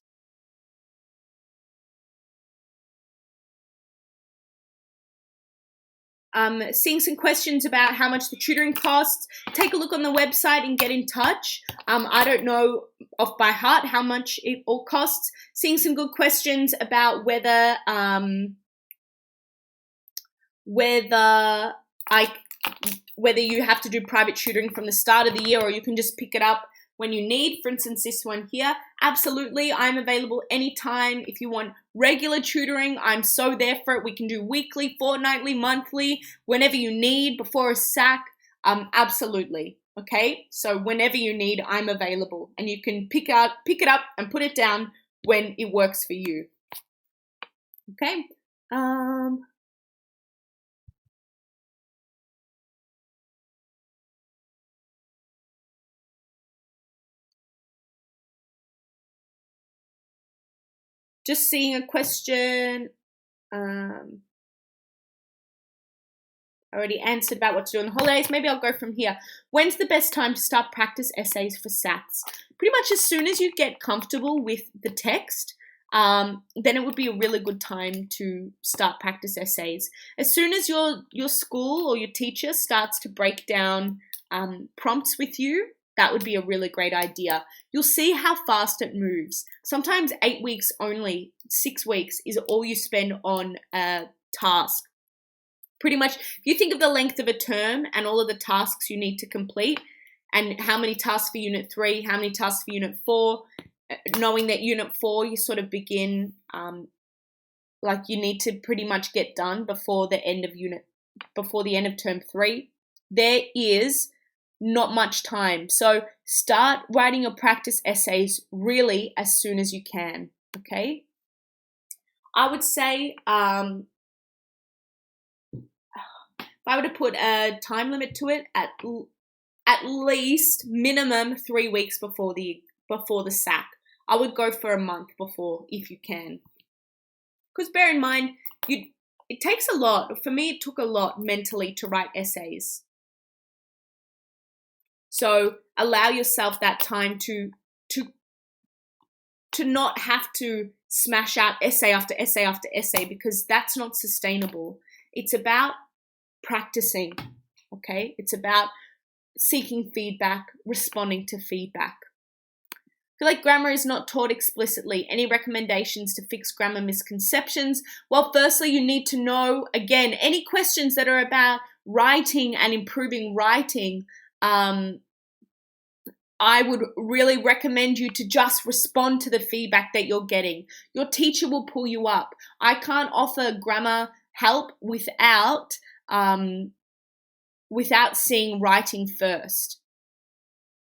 Seeing some questions about how much the tutoring costs. Take a look on the website and get in touch. I don't know off by heart how much it all costs. Seeing some good questions about whether you have to do private tutoring from the start of the year or you can just pick it up when you need. For instance, this one here, absolutely, I'm available anytime. If you want regular tutoring, I'm so there for it. We can do weekly, fortnightly, monthly, whenever you need before a SAC, absolutely, okay? So whenever you need, I'm available and you can pick it up and put it down when it works for you, okay? Just seeing a question. I already answered about what to do on the holidays. Maybe I'll go from here. When's the best time to start practice essays for SATs? Pretty much as soon as you get comfortable with the text, then it would be a really good time to start practice essays. As soon as your school or your teacher starts to break down prompts with you, that would be a really great idea. You'll see how fast it moves. Sometimes 8 weeks only, 6 weeks is all you spend on a task. Pretty much, if you think of the length of a term and all of the tasks you need to complete and how many tasks for Unit 3, how many tasks for Unit 4, knowing that Unit 4 you sort of begin, like you need to pretty much get done before the end of Term 3, there is not much time. So start writing your practice essays really as soon as you can, okay? I would say, if I were to put a time limit to it, at least minimum 3 weeks before the SAC. I would go for a month before if you can. Because bear in mind, it takes a lot. For me, it took a lot mentally to write essays. So allow yourself that time to not have to smash out essay after essay after essay because that's not sustainable. It's about practicing, okay? It's about seeking feedback, responding to feedback. I feel like grammar is not taught explicitly. Any recommendations to fix grammar misconceptions? Well, firstly, you need to know, again, any questions that are about writing and improving writing, I would really recommend you to just respond to the feedback that you're getting. Your teacher will pull you up. I can't offer grammar help without seeing writing first.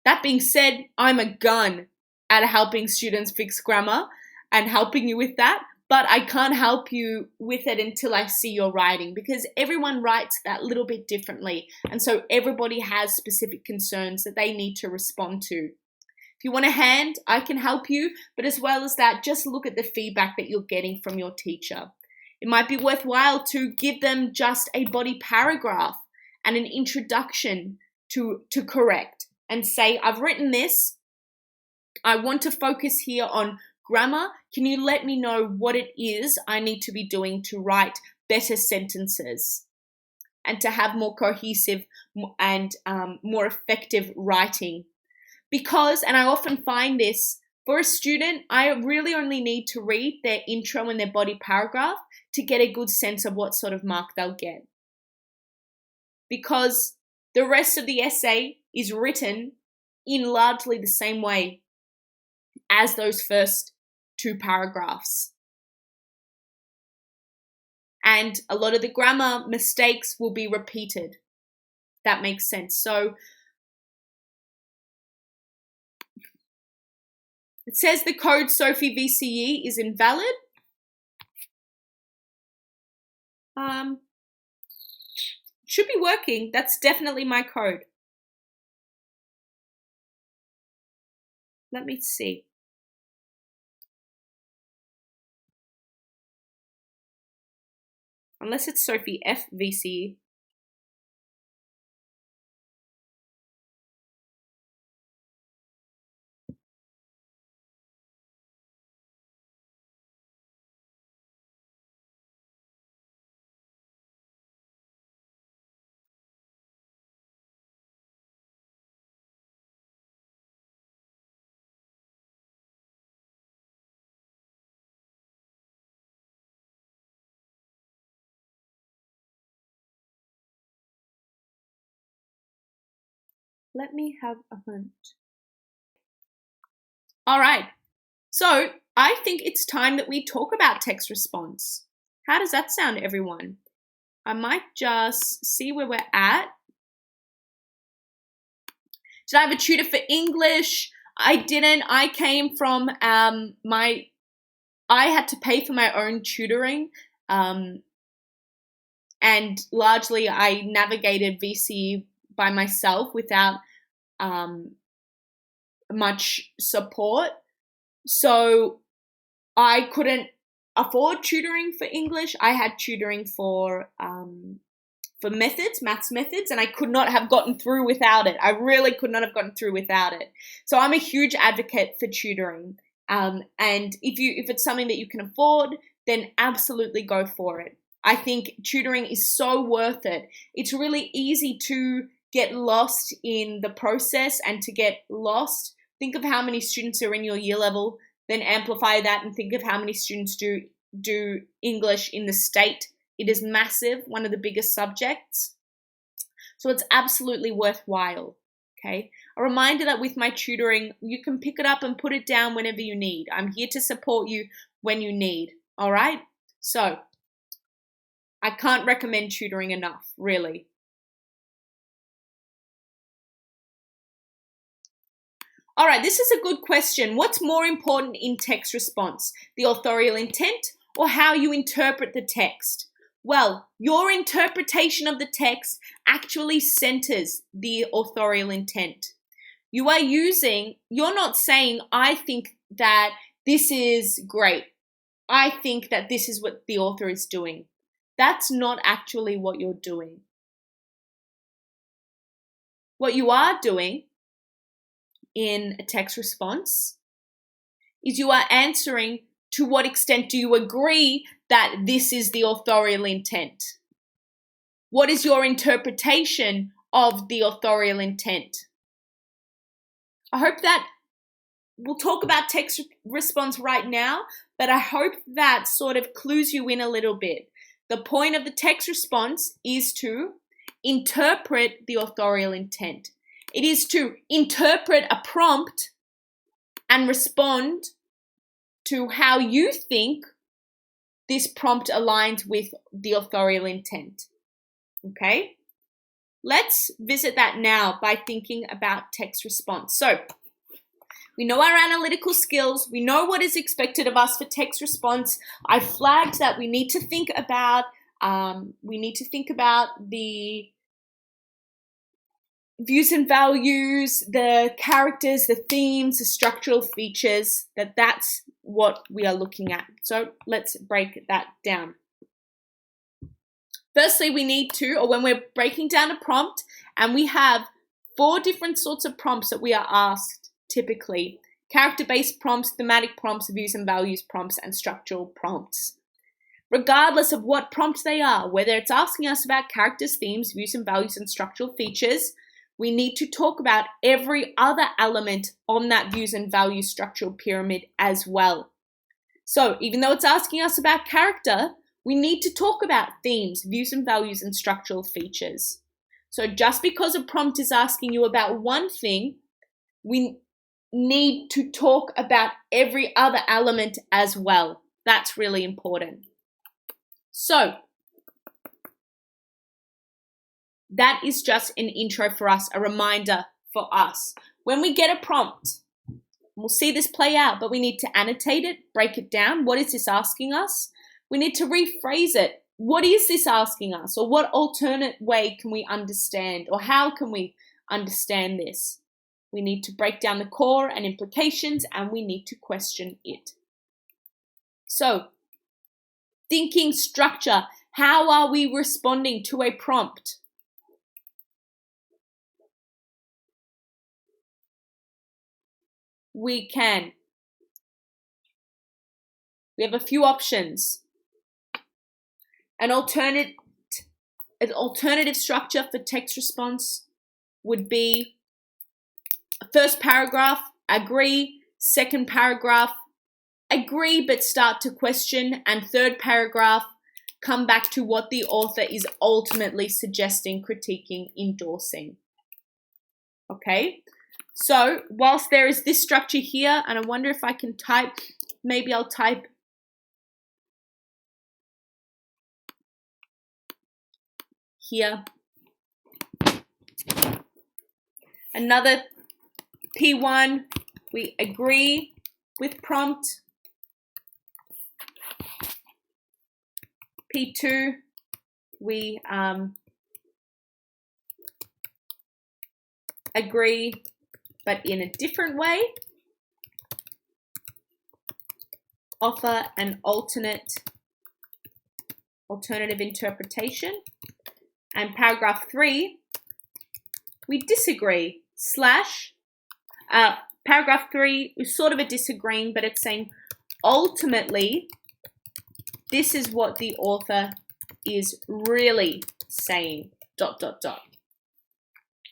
That being said, I'm a gun at helping students fix grammar and helping you with that, but I can't help you with it until I see your writing because everyone writes that little bit differently. And so everybody has specific concerns that they need to respond to. If you want a hand, I can help you, but as well as that, just look at the feedback that you're getting from your teacher. It might be worthwhile to give them just a body paragraph and an introduction to correct and say, I've written this. I want to focus here on grammar. Can you let me know what it is I need to be doing to write better sentences and to have more cohesive and more effective writing? Because, and I often find this, for a student, I really only need to read their intro and their body paragraph to get a good sense of what sort of mark they'll get. Because the rest of the essay is written in largely the same way as those first 2 paragraphs. And a lot of the grammar mistakes will be repeated. That makes sense. So it says the code Sophie VCE is invalid. Should be working. That's definitely my code. Let me see. Unless it's Sophie F VCE. Let me have a hunt. All right. So I think it's time that we talk about text response. How does that sound, everyone? I might just see where we're at. Did I have a tutor for English? I didn't. I came from I had to pay for my own tutoring, and largely I navigated VCE by myself without much support. So I couldn't afford tutoring for English. I had tutoring for maths methods, and I could not have gotten through without it. I really could not have gotten through without it. So I'm a huge advocate for tutoring. And if it's something that you can afford, then absolutely go for it. I think tutoring is so worth it. It's really easy to get lost in the process and to get lost. Think of how many students are in your year level, then amplify that and think of how many students do English in the state. It is massive, one of the biggest subjects. So it's absolutely worthwhile, okay? A reminder that with my tutoring, you can pick it up and put it down whenever you need. I'm here to support you when you need, all right? So I can't recommend tutoring enough, really. All right, this is a good question. What's more important in text response, the authorial intent or how you interpret the text? Well, your interpretation of the text actually centers the authorial intent. You're not saying, I think that this is great. I think that this is what the author is doing. That's not actually what you're doing. What you are doing in a text response is you are answering, to what extent do you agree that this is the authorial intent? What is your interpretation of the authorial intent? I hope that we'll talk about text response right now, but I hope that sort of clues you in a little bit. The point of the text response is to interpret the authorial intent. It is to interpret a prompt and respond to how you think this prompt aligns with the authorial intent. Okay? Let's visit that now by thinking about text response. So, we know our analytical skills. We know what is expected of us for text response. I flagged that we need to think about the views and values, the characters, the themes, the structural features, that's what we are looking at. So let's break that down. Firstly, we need to, or when we're breaking down a prompt, and we have 4 different sorts of prompts that we are asked typically: character-based prompts, thematic prompts, views and values prompts, and structural prompts. Regardless of what prompt they are, whether it's asking us about characters, themes, views and values, and structural features, we need to talk about every other element on that views and values structural pyramid as well. So even though it's asking us about character, we need to talk about themes, views and values, and structural features. So just because a prompt is asking you about one thing, we need to talk about every other element as well. That's really important. So that is just an intro for us, a reminder for us. When we get a prompt, we'll see this play out, but we need to annotate it, break it down. What is this asking us? We need to rephrase it. What is this asking us? Or what alternate way can we understand? Or how can we understand this? We need to break down the core and implications, and we need to question it. So, thinking structure. How are we responding to a prompt? We have a few options. An alternative structure for text response would be first paragraph, agree, second paragraph, agree but start to question, and third paragraph, come back to what the author is ultimately suggesting, critiquing, endorsing. Okay, so whilst there is this structure here, and I wonder if I can type, maybe I'll type here. Another P1, we agree with prompt. P2, we agree, but in a different way. Offer an alternative interpretation. And paragraph 3, we disagree, paragraph 3 is sort of a disagreeing, but it's saying ultimately this is what the author is really saying, ...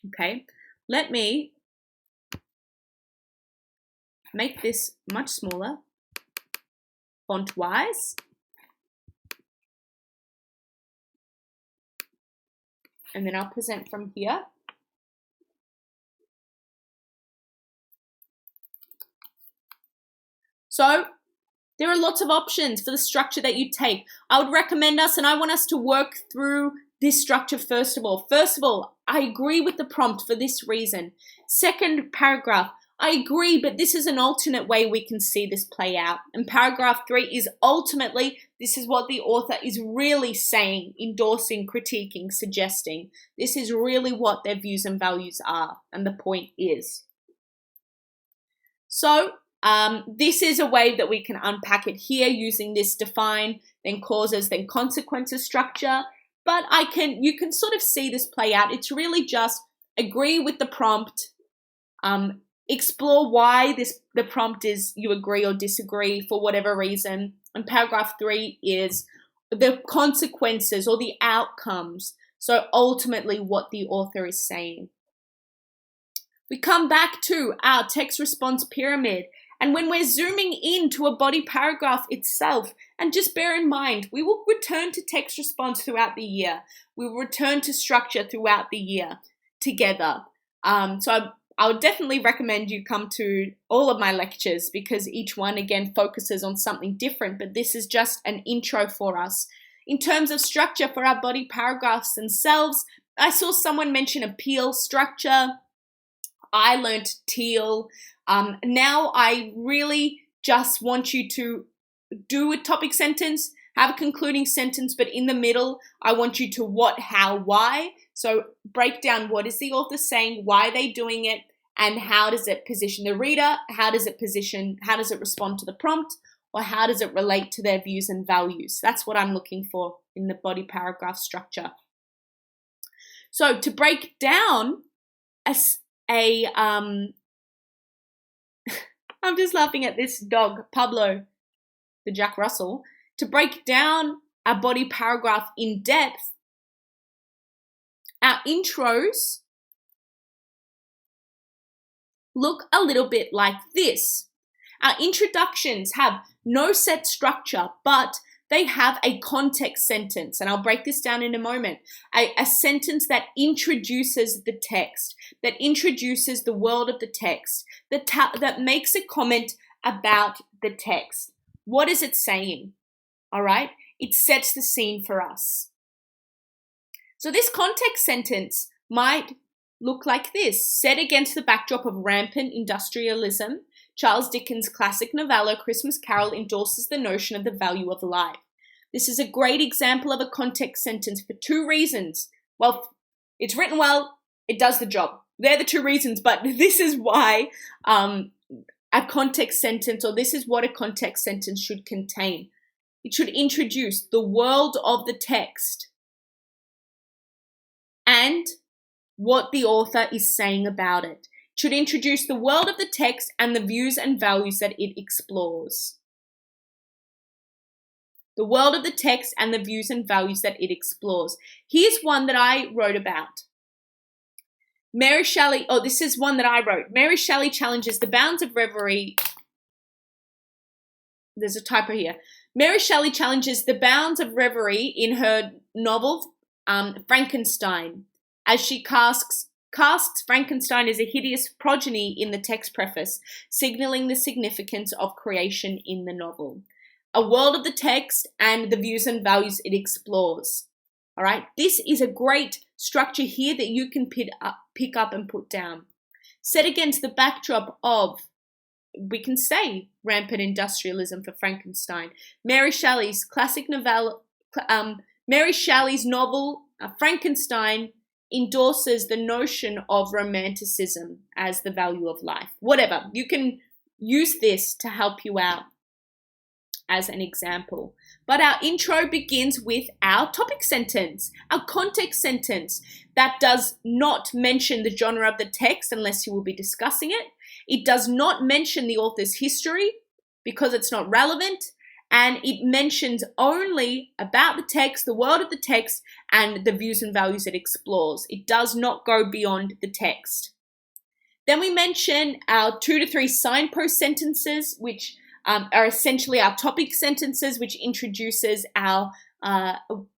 Okay, let me make this much smaller, font-wise. And then I'll present from here. So there are lots of options for the structure that you take. I would recommend us, and I want us to work through this structure first of all. First of all, I agree with the prompt for this reason. Second paragraph, I agree, but this is an alternate way we can see this play out. And paragraph 3 is ultimately, this is what the author is really saying, endorsing, critiquing, suggesting. This is really what their views and values are, and the point is. So this is a way that we can unpack it here using this define, then causes, then consequences structure. But you can sort of see this play out. It's really just agree with the prompt, explore why the prompt is you agree or disagree for whatever reason. And paragraph 3 is the consequences or the outcomes. So ultimately what the author is saying. We come back to our text response pyramid. And when we're zooming into a body paragraph itself, and just bear in mind, we will return to text response throughout the year. We will return to structure throughout the year together. So I would definitely recommend you come to all of my lectures because each one, again, focuses on something different, but this is just an intro for us. In terms of structure for our body paragraphs themselves, I saw someone mention a peel structure. I learned teal. Now I really just want you to do a topic sentence, have a concluding sentence, but in the middle, I want you to what, how, why. So break down what is the author saying, why are they doing it, and how does it position the reader? How does it respond to the prompt? Or how does it relate to their views and values? That's what I'm looking for in the body paragraph structure. So to break down I'm just laughing at this dog, Pablo, the Jack Russell. To break down a body paragraph in depth, our intros look a little bit like this. Our introductions have no set structure, but they have a context sentence, and I'll break this down in a moment. A sentence that introduces the text, that introduces the world of the text, that makes a comment about the text. What is it saying? All right? It sets the scene for us. So this context sentence might look like this. Set against the backdrop of rampant industrialism, Charles Dickens' classic novella, Christmas Carol, endorses the notion of the value of life. This is a great example of a context sentence for 2 reasons. Well, it's written well, it does the job. They're the 2 reasons, but this is why a context sentence, or this is what a context sentence should contain. It should introduce the world of the text and what the author is saying about it. It should introduce the world of the text and the views and values that it explores. The world of the text and the views and values that it explores. Here's one that I wrote about. Mary Shelley, this is one that I wrote. Mary Shelley challenges the bounds of reverie. There's a typo here. Mary Shelley challenges the bounds of reverie in her novel Frankenstein, as she casts casts Frankenstein as a hideous progeny in the text preface, signaling the significance of creation in the novel. A world of the text and the views and values it explores. All right, this is a great structure here that you can pick up and put down. Set against the backdrop of, we can say, rampant industrialism for Frankenstein. Mary Shelley's novel Frankenstein endorses the notion of romanticism as the value of life. Whatever, you can use this to help you out as an example. But our intro begins with our topic sentence, our context sentence that does not mention the genre of the text unless you will be discussing it. It does not mention the author's history because it's not relevant, and it mentions only about the text, the world of the text, and the views and values it explores. It does not go beyond the text. Then we mention our 2 to 3 signpost sentences, which are essentially our topic sentences, which introduces our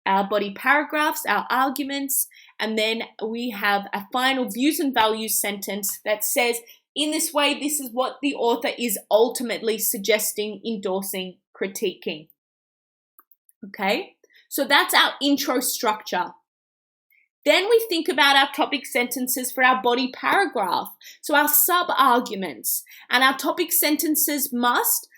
body paragraphs, our arguments, and then we have a final views and values sentence that says, in this way, this is what the author is ultimately suggesting, endorsing, critiquing. Okay, so that's our intro structure. Then we think about our topic sentences for our body paragraph, so our sub-arguments, and our topic sentences must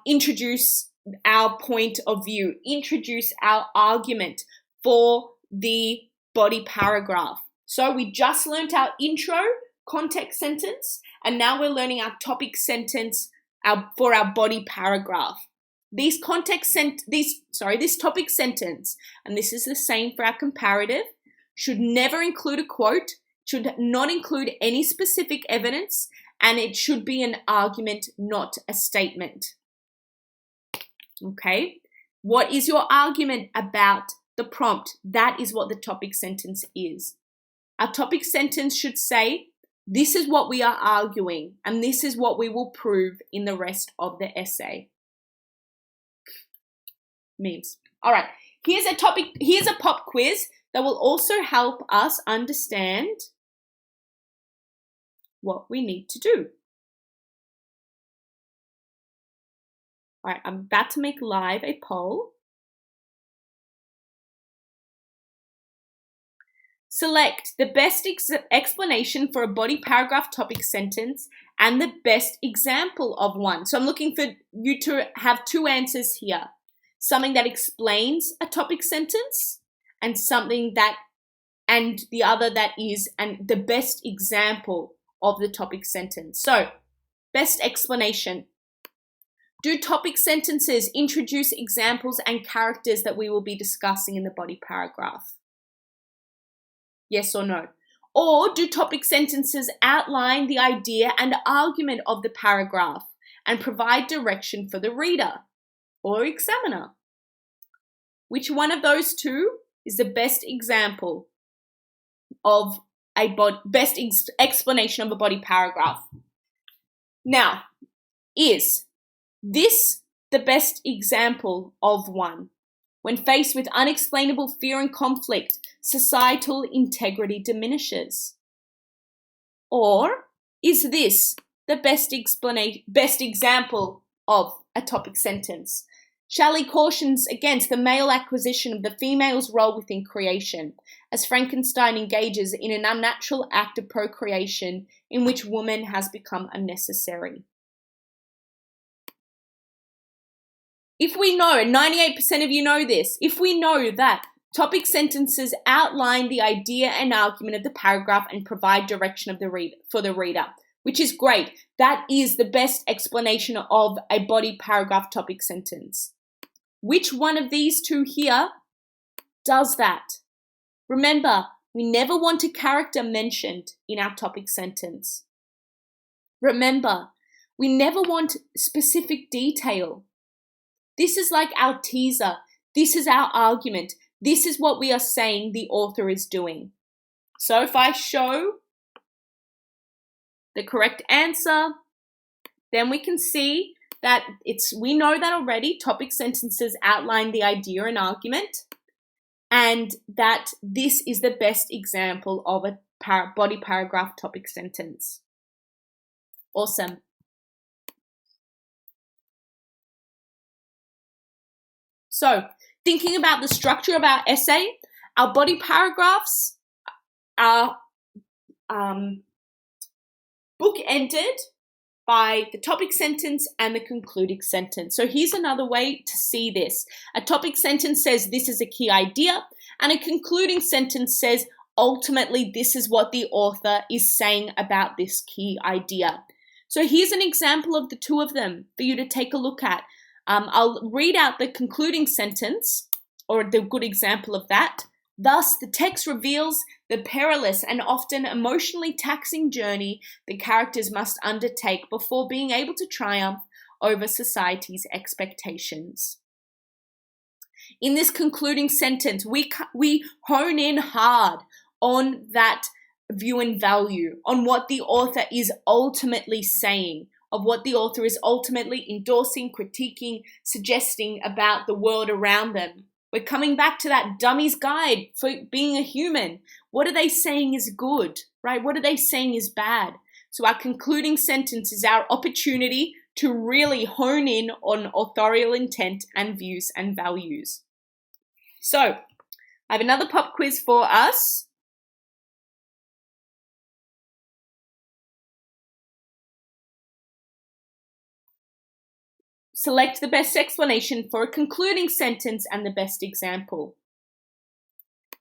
introduce our point of view, introduce our argument for the body paragraph. So we just learned our intro, context sentence, and now we're learning our topic sentence for our body paragraph. This topic sentence, and this is the same for our comparative, should never include a quote, should not include any specific evidence, and it should be an argument, not a statement. Okay, what is your argument about the prompt? That is what the topic sentence is. Our topic sentence should say, this is what we are arguing, and this is what we will prove in the rest of the essay. Memes. All right, here's a pop quiz that will also help us understand what we need to do. All right, I'm about to make live a poll. Select the best explanation for a body paragraph topic sentence and the best example of one. So I'm looking for you to have 2 answers here. Something that explains a topic sentence and the other that is the best example of the topic sentence. So, best explanation. Do topic sentences introduce examples and characters that we will be discussing in the body paragraph? Yes or no? Or do topic sentences outline the idea and argument of the paragraph and provide direction for the reader or examiner? Which one of those 2 is the best example of best explanation of a body paragraph? Now, is this the best example of one? When faced with unexplainable fear and conflict, societal integrity diminishes. Or is this the best example of a topic sentence? Shelley cautions against the male acquisition of the female's role within creation, as Frankenstein engages in an unnatural act of procreation in which woman has become unnecessary. If we know, and 98% of you know this, if we know that topic sentences outline the idea and argument of the paragraph and provide direction for the reader, which is great, that is the best explanation of a body paragraph topic sentence. Which one of these 2 here does that? Remember, we never want a character mentioned in our topic sentence. Remember, we never want specific detail. This is like our teaser. This is our argument. This is what we are saying the author is doing. So if I show the correct answer, then we can see that we know that already. Topic sentences outline the idea and argument, and that this is the best example of a body paragraph topic sentence. Awesome. So, thinking about the structure of our essay, our body paragraphs are bookended by the topic sentence and the concluding sentence. So here's another way to see this. A topic sentence says this is a key idea, and a concluding sentence says ultimately this is what the author is saying about this key idea. So here's an example of the two of them for you to take a look at. I'll read out the concluding sentence, or the good example of that. Thus, the text reveals the perilous and often emotionally taxing journey the characters must undertake before being able to triumph over society's expectations. In this concluding sentence, we hone in hard on that view and value, on what the author is ultimately saying, of what the author is ultimately endorsing, critiquing, suggesting about the world around them. We're coming back to that dummy's guide for being a human. What are they saying is good, right? What are they saying is bad? So our concluding sentence is our opportunity to really hone in on authorial intent and views and values. So I have another pop quiz for us. Select the best explanation for a concluding sentence and the best example.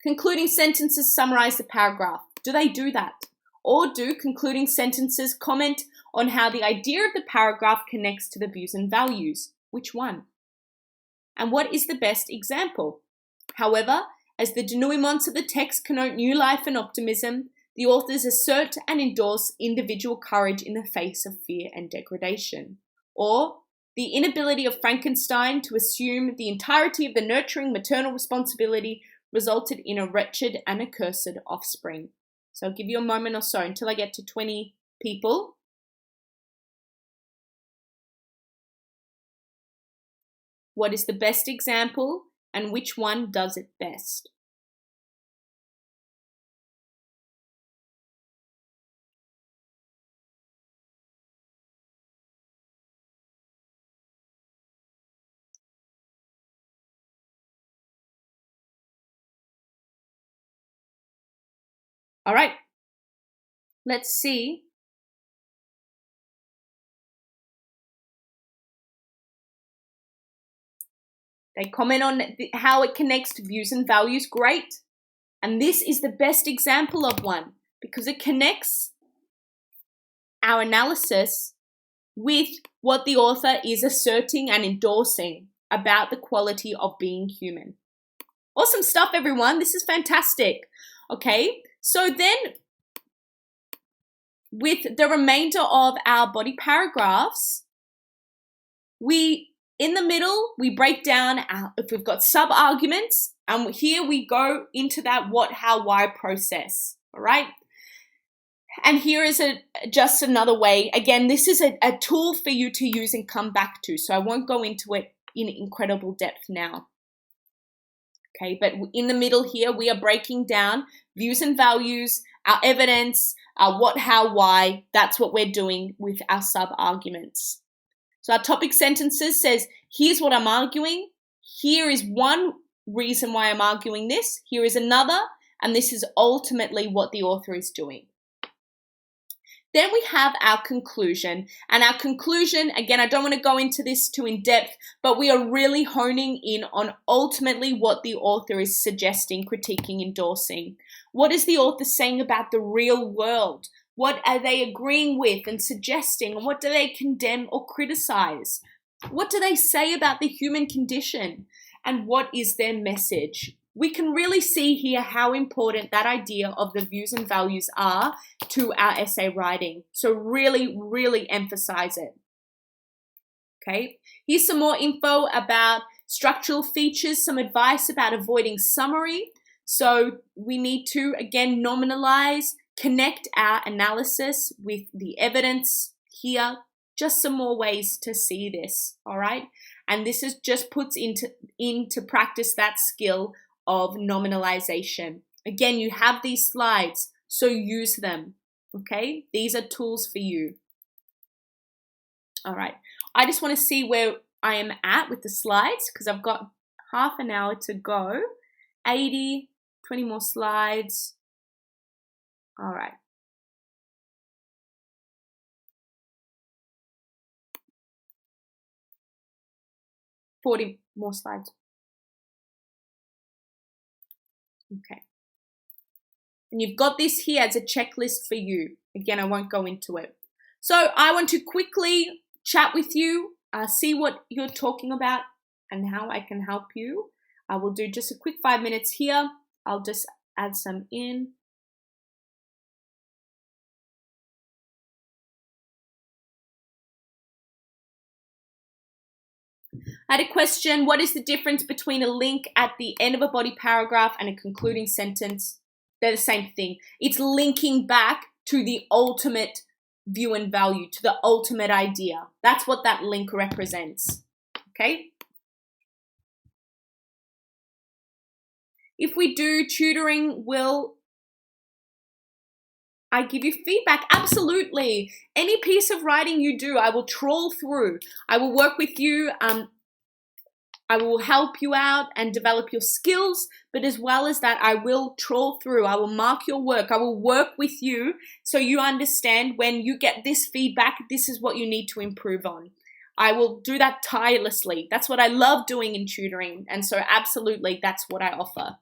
Concluding sentences summarize the paragraph. Do they do that? Or do concluding sentences comment on how the idea of the paragraph connects to the views and values? Which one? And what is the best example? However, as the denouements of the text connote new life and optimism, the authors assert and endorse individual courage in the face of fear and degradation. Or the inability of Frankenstein to assume the entirety of the nurturing maternal responsibility resulted in a wretched and accursed offspring. So I'll give you a moment or so until I get to 20 people. What is the best example and which one does it best? All right, let's see. They comment on how it connects to views and values. Great. And this is the best example of one because it connects our analysis with what the author is asserting and endorsing about the quality of being human. Awesome stuff, everyone. This is fantastic. Okay, so then with the remainder of our body paragraphs, in the middle, we break down if we've got sub-arguments, and here we go into that what, how, why process, all right? And here is just another way. Again, this is a tool for you to use and come back to, so I won't go into it in incredible depth now. Okay, but in the middle here, we are breaking down views and values, our evidence, our what, how, why. That's what we're doing with our sub-arguments. So our topic sentences says, here's what I'm arguing. Here is one reason why I'm arguing this. Here is another, and this is ultimately what the author is doing. Then we have our conclusion, and our conclusion, again, I don't want to go into this too in depth, but we are really honing in on ultimately what the author is suggesting, critiquing, endorsing. What is the author saying about the real world? What are they agreeing with and suggesting? And what do they condemn or criticize? What do they say about the human condition? And what is their message? We can really see here how important that idea of the views and values are to our essay writing. So really, really emphasize it. Okay, here's some more info about structural features, some advice about avoiding summary. So we need to, again, nominalize, connect our analysis with the evidence here. Just some more ways to see this, all right? And this is just puts into practice that skill of nominalization. Again, you have these slides. so use them, okay? These are tools for you. All right, I just want to see where I am at with the slides because I've got half an hour to go. 80, 20 more slides. All right. $40 more slides. Okay. And you've got this here as a checklist for you. Again, I won't go into it. So I want to quickly chat with you, see what you're talking about and how I can help you. I will do just a quick 5 minutes here. I'll just add some in. I had a question. What is the difference between a link at the end of a body paragraph and a concluding sentence? They're the same thing. It's linking back to the ultimate view and value, to the ultimate idea. That's what that link represents. Okay? If we do tutoring, will I give you feedback? Absolutely. Any piece of writing you do, I will trawl through. I will work with you. I will help you out and develop your skills, but as well as that, I will trawl through. I will mark your work. I will work with you so you understand when you get this feedback, this is what you need to improve on. I will do that tirelessly. That's what I love doing in tutoring. And so absolutely, that's what I offer.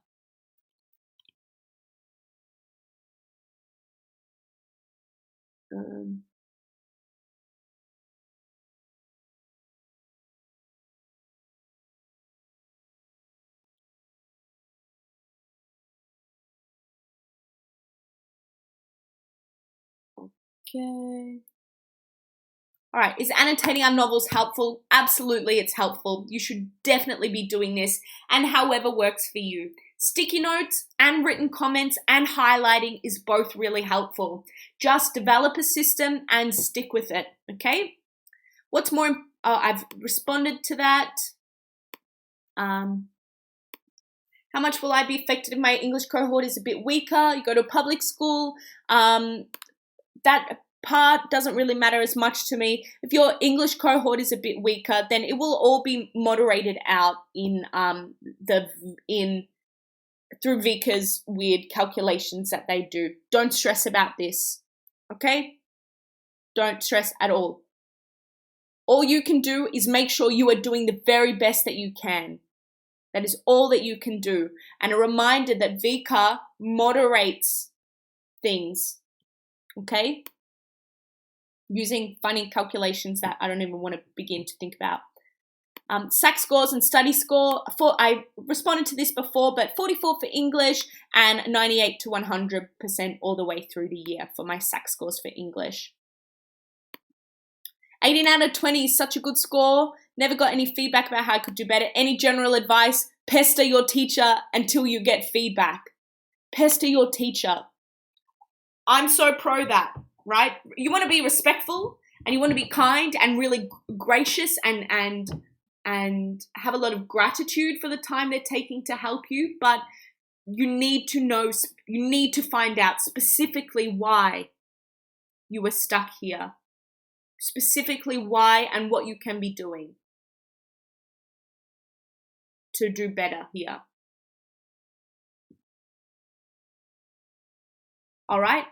Okay. All right, is annotating our novels helpful? Absolutely, it's helpful. You should definitely be doing this, and however works for you. Sticky notes and written comments and highlighting is both really helpful. Just develop a system and stick with it, okay? What's more, I've responded to that. How much will I be affected if my English cohort is a bit weaker? You go to a public school. That part doesn't really matter as much to me. If your English cohort is a bit weaker, then it will all be moderated out in through Vika's weird calculations that they do. Don't stress about this, okay? Don't stress at all. All you can do is make sure you are doing the very best that you can. That is all that you can do. And a reminder that Vika moderates things, okay? Using funny calculations that I don't even want to begin to think about. SAC scores and study score. I responded to this before, but 44 for English and 98 to 100% all the way through the year for my SAC scores for English. 18 out of 20 is such a good score. Never got any feedback about how I could do better. Any general advice? Pester your teacher until you get feedback. Pester your teacher. I'm so pro that, right? You want to be respectful and you want to be kind and really gracious and have a lot of gratitude for the time they're taking to help you, but you need to know, you need to find out specifically why you were stuck here. Specifically why and what you can be doing to do better here. All right,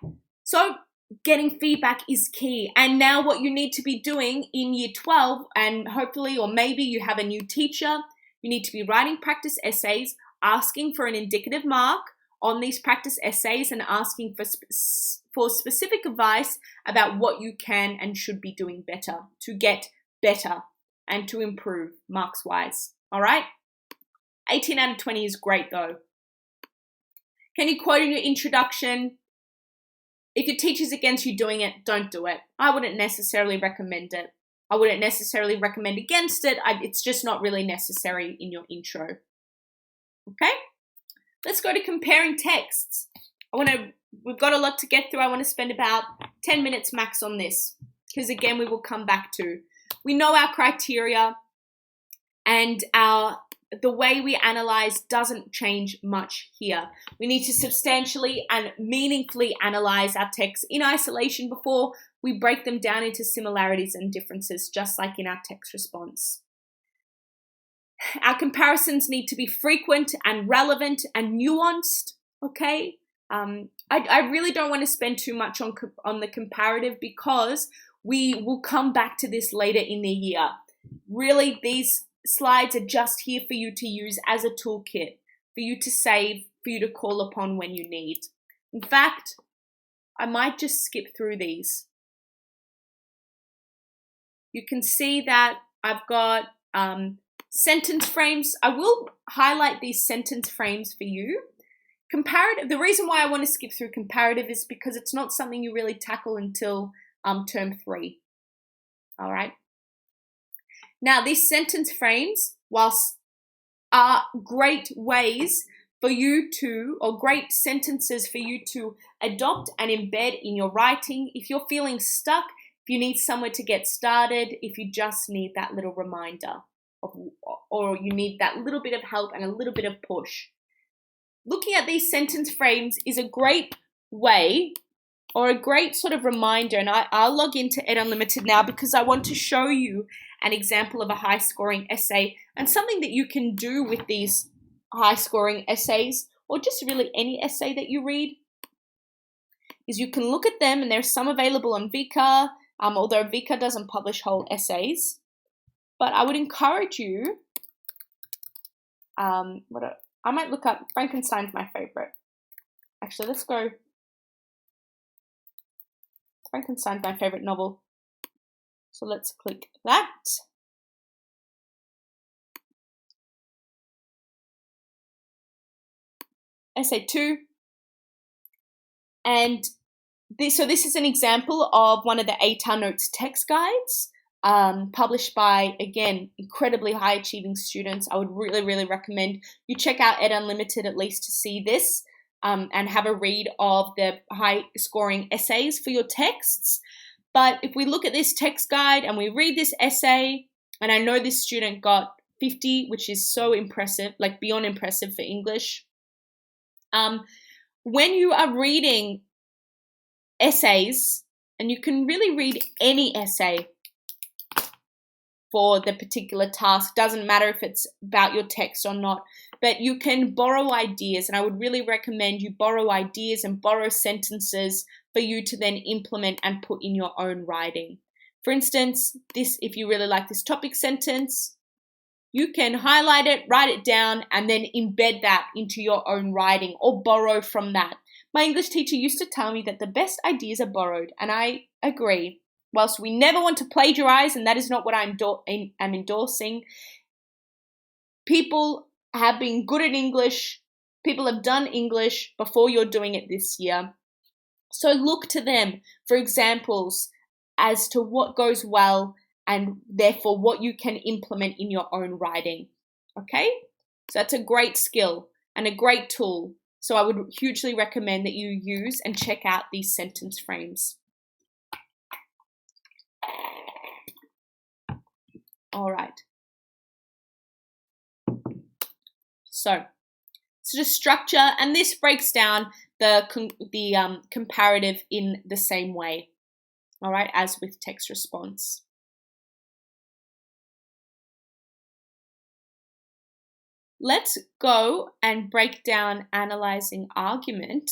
so getting feedback is key. And now what you need to be doing in year 12, and hopefully, or maybe you have a new teacher, you need to be writing practice essays, asking for an indicative mark on these practice essays and asking for specific advice about what you can and should be doing better to get better and to improve marks-wise. All right? 18 out of 20 is great though. Can you quote in your introduction? If your teacher's against you doing it, don't do it. I wouldn't necessarily recommend it. I wouldn't necessarily recommend against it. It's just not really necessary in your intro. Okay? Let's go to comparing texts. We've got a lot to get through. I want to spend about 10 minutes max on this because again, we will come back to. We know our criteria and our the way we analyze doesn't change much here. We need to substantially and meaningfully analyze our texts in isolation before we break them down into similarities and differences, just like in our text response. Our comparisons need to be frequent and relevant and nuanced, okay? I really don't want to spend too much on the comparative because we will come back to this later in the year. Really, these slides are just here for you to use as a toolkit, for you to save, for you to call upon when you need. In fact, I might just skip through these. You can see that I've got sentence frames. I will highlight these sentence frames for you. Comparative. The reason why I want to skip through comparative is because it's not something you really tackle until term 3. All right. Now, these sentence frames, whilst are great ways for you to, or great sentences for you to adopt and embed in your writing, if you're feeling stuck, if you need somewhere to get started, if you just need that little reminder, or you need that little bit of help and a little bit of push. Looking at these sentence frames is a great way or a great sort of reminder, and I'll log into Ed Unlimited now because I want to show you an example of a high-scoring essay and something that you can do with these high-scoring essays, or just really any essay that you read, is you can look at them, and there's some available on Vika, although Vika doesn't publish whole essays. But I would encourage you, I might look up, Frankenstein's my favorite. Actually, let's go. Frankenstein's my favorite novel. So let's click that. Essay 2. And this is an example of one of the ATAR Notes text guides. Published by, again, incredibly high achieving students. I would really, really recommend you check out Ed Unlimited at least to see this and have a read of the high scoring essays for your texts. But if we look at this text guide and we read this essay, and I know this student got 50, which is so impressive, like beyond impressive for English. When you are reading essays, and you can really read any essay for the particular task, doesn't matter if it's about your text or not, but you can borrow ideas, and I would really recommend you borrow ideas and borrow sentences for you to then implement and put in your own writing. For instance, if you really like this topic sentence, you can highlight it, write it down, and then embed that into your own writing or borrow from that. My English teacher used to tell me that the best ideas are borrowed, and I agree. Whilst we never want to plagiarize, and that is not what I'm endorsing, people have been good at English, people have done English before you're doing it this year. So look to them for examples as to what goes well and therefore what you can implement in your own writing. Okay? So that's a great skill and a great tool. So I would hugely recommend that you use and check out these sentence frames. All right. So just structure, and this breaks down the comparative in the same way. All right, as with text response. Let's go and break down analyzing argument.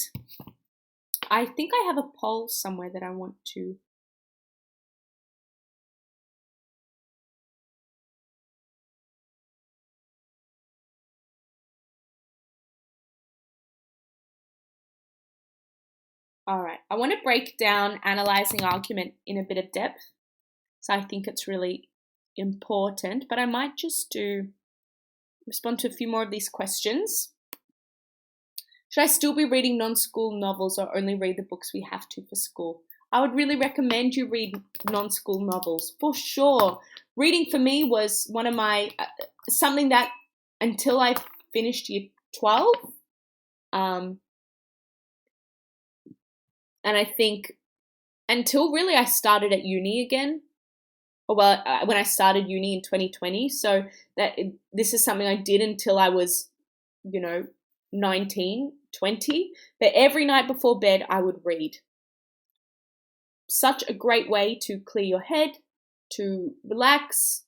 I think I have a poll somewhere that I want to. All right, I want to break down analyzing argument in a bit of depth. So I think it's really important, but I might just respond to a few more of these questions. Should I still be reading non-school novels or only read the books we have to for school? I would really recommend you read non-school novels, for sure. Reading for me was one of my, something that until I finished year 12, and I think until really I started at uni again, when I started uni in 2020. So this is something I did until I was, 19, 20. But every night before bed, I would read. Such a great way to clear your head, to relax,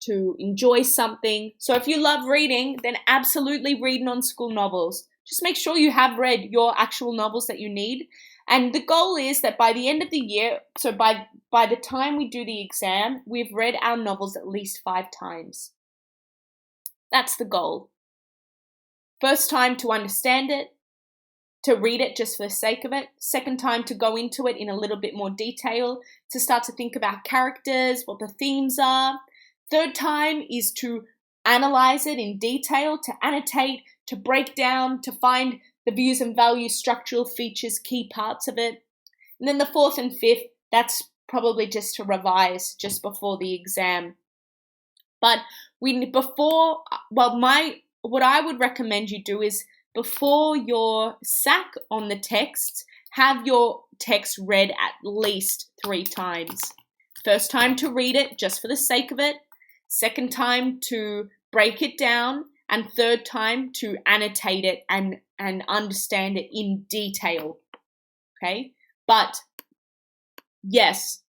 to enjoy something. So if you love reading, then absolutely read non-school novels. Just make sure you have read your actual novels that you need. And the goal is that by the end of the year, so by the time we do the exam, we've read our novels at least 5 times. That's the goal. First time to understand it, to read it just for the sake of it. Second time to go into it in a little bit more detail, to start to think about characters, what the themes are. Third time is to analyze it in detail, to annotate, to break down, to find the views and values, structural features, key parts of it. And then the fourth and fifth, that's probably just to revise just before the exam. But what I would recommend you do is before your SAC on the text, have your text read at least 3 times. First time to read it just for the sake of it. Second time to break it down. And third time to annotate it and understand it in detail. Okay? But yes,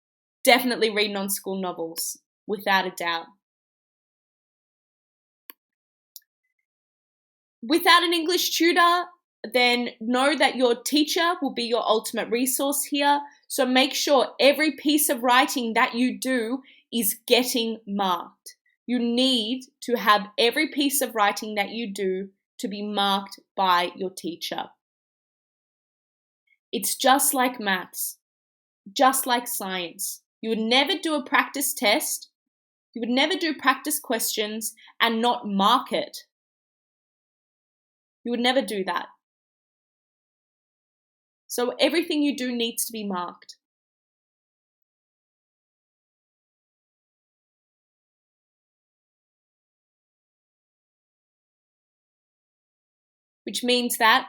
definitely read non-school novels, without a doubt. Without an English tutor, then know that your teacher will be your ultimate resource here. So make sure every piece of writing that you do is getting marked. You need to have every piece of writing that you do to be marked by your teacher. It's just like maths, just like science. You would never do a practice test, you would never do practice questions and not mark it. You would never do that. So everything you do needs to be marked. Which means that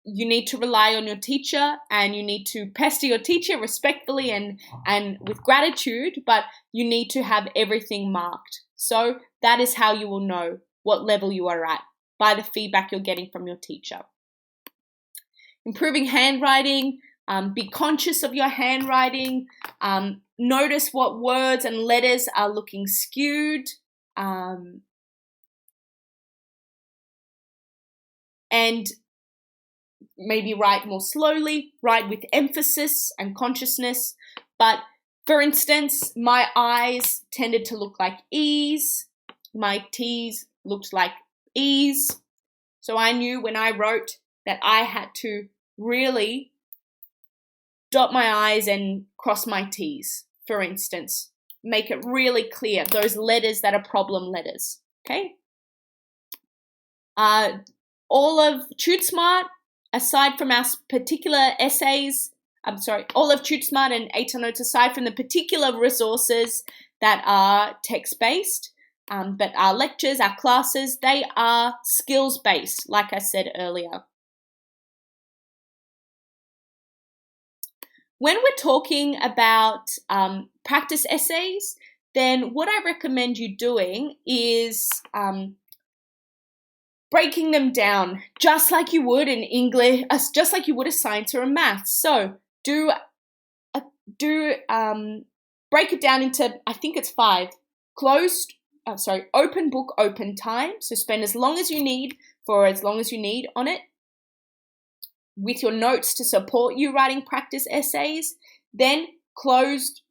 you need to rely on your teacher and you need to pester your teacher respectfully and with gratitude, but you need to have everything marked. So that is how you will know what level you are at, by the feedback you're getting from your teacher. Improving handwriting, be conscious of your handwriting, notice what words and letters are looking skewed, and maybe write more slowly, write with emphasis and consciousness. But for instance, my I's tended to look like E's, my T's looked like E's. So I knew when I wrote that I had to really dot my I's and cross my T's, for instance. Make it really clear, those letters that are problem letters, okay? All of TuteSmart, aside from our particular essays, all of TuteSmart and ATAR Notes, aside from the particular resources that are text-based, but our lectures, our classes, they are skills-based, like I said earlier. When we're talking about practice essays, then what I recommend you doing is breaking them down just like you would in English, just like you would a science or a maths. So break it down into, I think it's 5. Open book, open time. So spend as long as you need for as long as you need on it, with your notes to support you writing practice essays. Then closed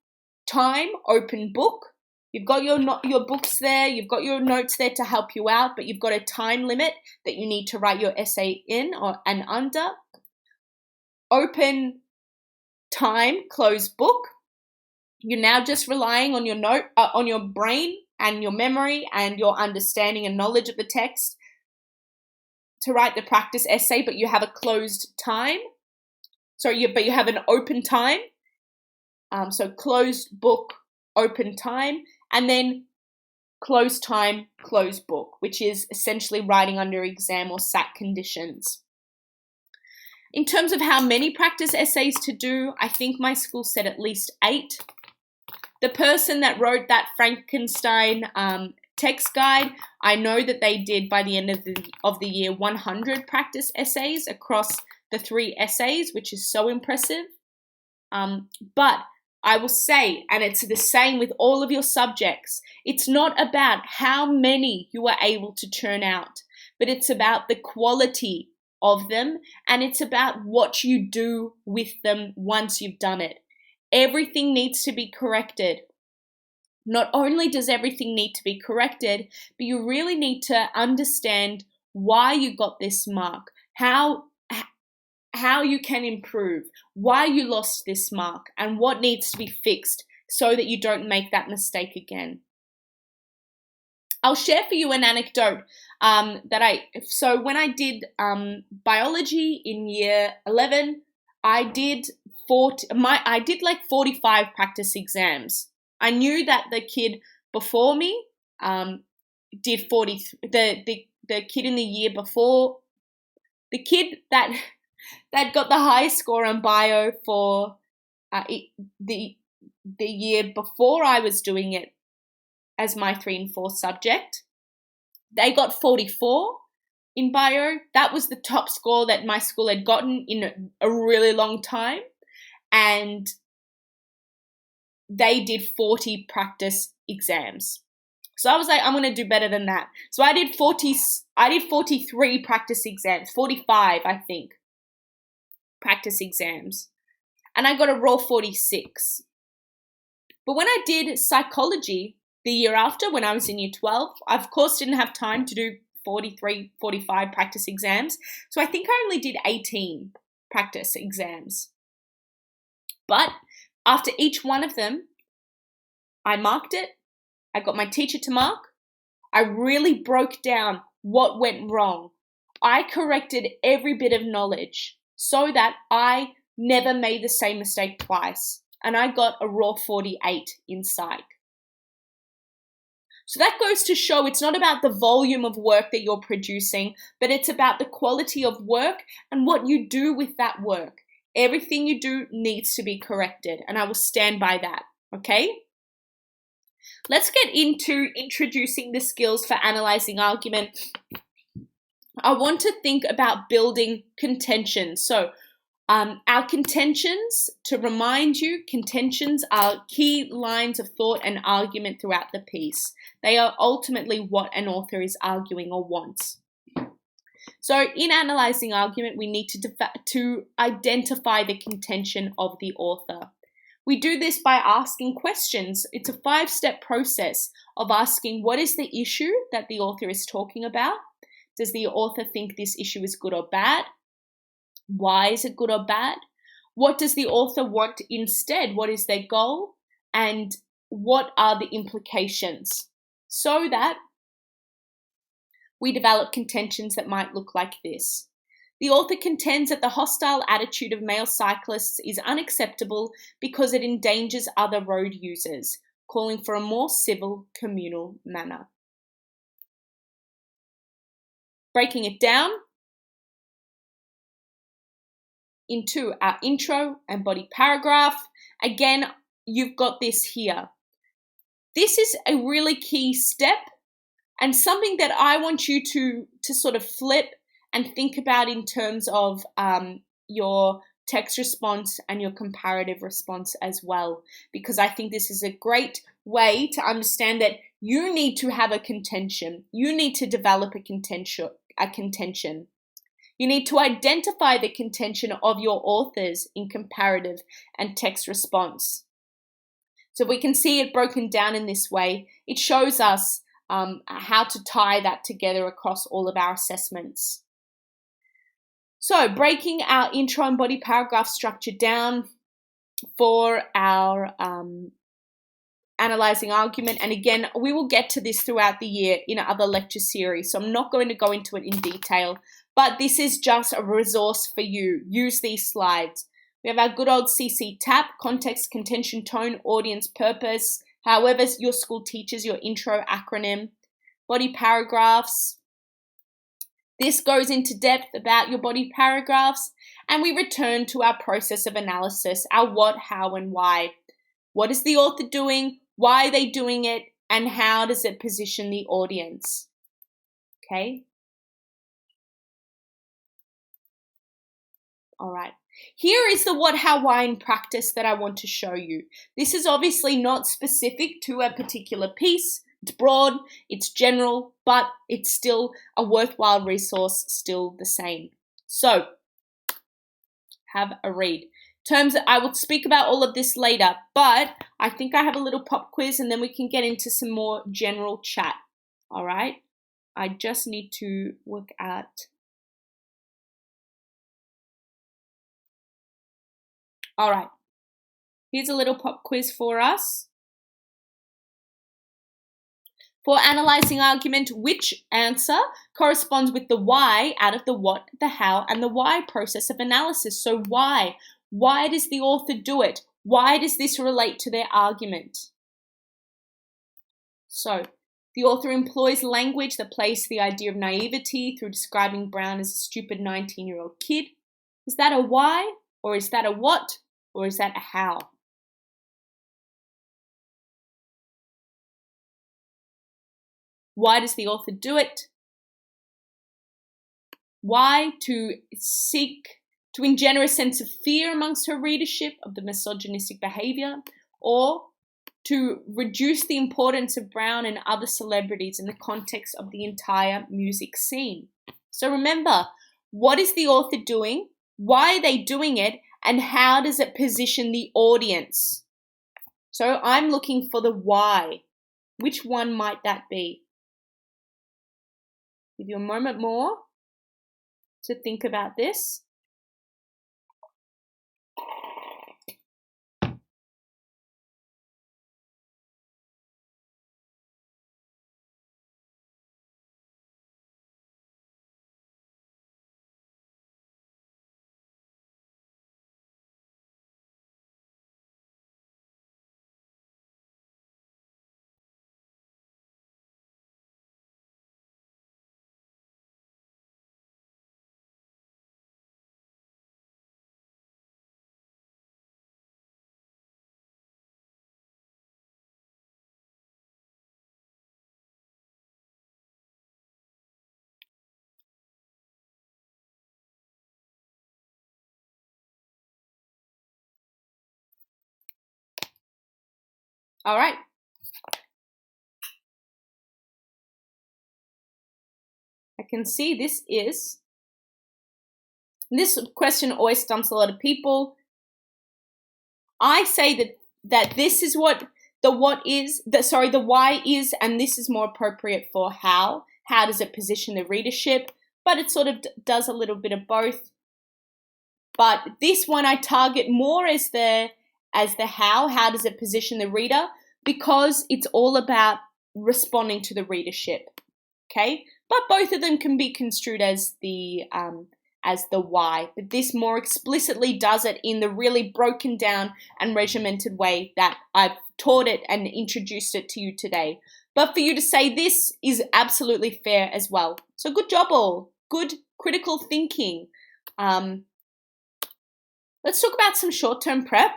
time, open book. You've got your books there, you've got your notes there to help you out, but you've got a time limit that you need to write your essay in and under. Open time, closed book. You're now just relying on your brain and your memory and your understanding and knowledge of the text to write the practice essay, but you have a closed time. But you have an open time. So closed book, open time, and then closed time, closed book, which is essentially writing under exam or SAT conditions. In terms of how many practice essays to do, I think my school said at least 8. The person that wrote that Frankenstein text guide, I know that they did by the end of the year 100 practice essays across the 3 essays, which is so impressive. But I will say, and it's the same with all of your subjects, it's not about how many you are able to churn out, but it's about the quality of them, and it's about what you do with them once you've done it. Everything needs to be corrected. Not only does everything need to be corrected, but you really need to understand why you got this mark, how you can improve, why you lost this mark, and what needs to be fixed so that you don't make that mistake again. I'll share for you an anecdote so when I did biology in year 11, I did like 45 practice exams. I knew that the kid before me did 40. The kid in the year before, the kid that got the highest score on bio for the year before I was doing it as my 3 and 4 subject, they got 44 in bio. That was the top score that my school had gotten in a really long time, and they did 40 practice exams. So I was like, I'm going to do better than that. So I did 43 practice exams, 45, I think, practice exams. And I got a raw 46. But when I did psychology the year after, when I was in year 12, I of course didn't have time to do 43, 45 practice exams. So I think I only did 18 practice exams. But after each one of them, I marked it. I got my teacher to mark. I really broke down what went wrong. I corrected every bit of knowledge so that I never made the same mistake twice. And I got a raw 48 in psych. So that goes to show it's not about the volume of work that you're producing, but it's about the quality of work and what you do with that work. Everything you do needs to be corrected, and I will stand by that, okay? Let's get into introducing the skills for analyzing argument. I want to think about building contentions. So our contentions, to remind you, contentions are key lines of thought and argument throughout the piece. They are ultimately what an author is arguing or wants. So in analyzing argument, we need to identify the contention of the author. We do this by asking questions. It's a 5-step process of asking, what is the issue that the author is talking about? Does the author think this issue is good or bad? Why is it good or bad? What does the author want instead? What is their goal? And what are the implications? So that we develop contentions that might look like this. The author contends that the hostile attitude of male cyclists is unacceptable because it endangers other road users, calling for a more civil, communal manner. Breaking it down into our intro and body paragraph. Again, you've got this here. This is a really key step and something that I want you to sort of flip and think about in terms of your text response and your comparative response as well, because I think this is a great way to understand that you need to have a contention. You need to develop a contention. You need to identify the contention of your authors in comparative and text response. So we can see it broken down in this way. It shows us how to tie that together across all of our assessments. So breaking our intro and body paragraph structure down for our analyzing argument. And again, we will get to this throughout the year in other lecture series. So I'm not going to go into it in detail, but this is just a resource for you. Use these slides. We have our good old CC TAP, context, contention, tone, audience, purpose, however your school teaches your intro acronym, body paragraphs. This goes into depth about your body paragraphs, and we return to our process of analysis, our what, how, and why. What is the author doing? Why are they doing it? And how does it position the audience? Okay. All right. Here is the what, how, why in practice that I want to show you. This is obviously not specific to a particular piece. It's broad, it's general, but it's still a worthwhile resource, still the same. So, have a read. Terms that I will speak about all of this later, but I think I have a little pop quiz and then we can get into some more general chat. All right. I just need to work out. All right. Here's a little pop quiz for us. For analyzing argument, which answer corresponds with the why out of the what, the how, and the why process of analysis? So why? Why does the author do it? Why does this relate to their argument? So, the author employs language that plays to the idea of naivety through describing Brown as a stupid 19-year-old kid. Is that a why? Or is that a what? Or is that a how? Why does the author do it? Why? To engender a sense of fear amongst her readership of the misogynistic behavior, or to reduce the importance of Brown and other celebrities in the context of the entire music scene. So remember, what is the author doing? Why are they doing it? And how does it position the audience? So I'm looking for the why. Which one might that be? Give you a moment more to think about this. All right. I can see this question always stumps a lot of people. I say that this is what the why is, and this is more appropriate for how. How does it position the readership? But it sort of does a little bit of both. But this one I target more as the how. How does it position the reader? Because it's all about responding to the readership. Okay, but both of them can be construed as the why. But this more explicitly does it in the really broken down and regimented way that I've taught it and introduced it to you today. But for you to say this is absolutely fair as well. So good job all. Good critical thinking. Let's talk about some short-term prep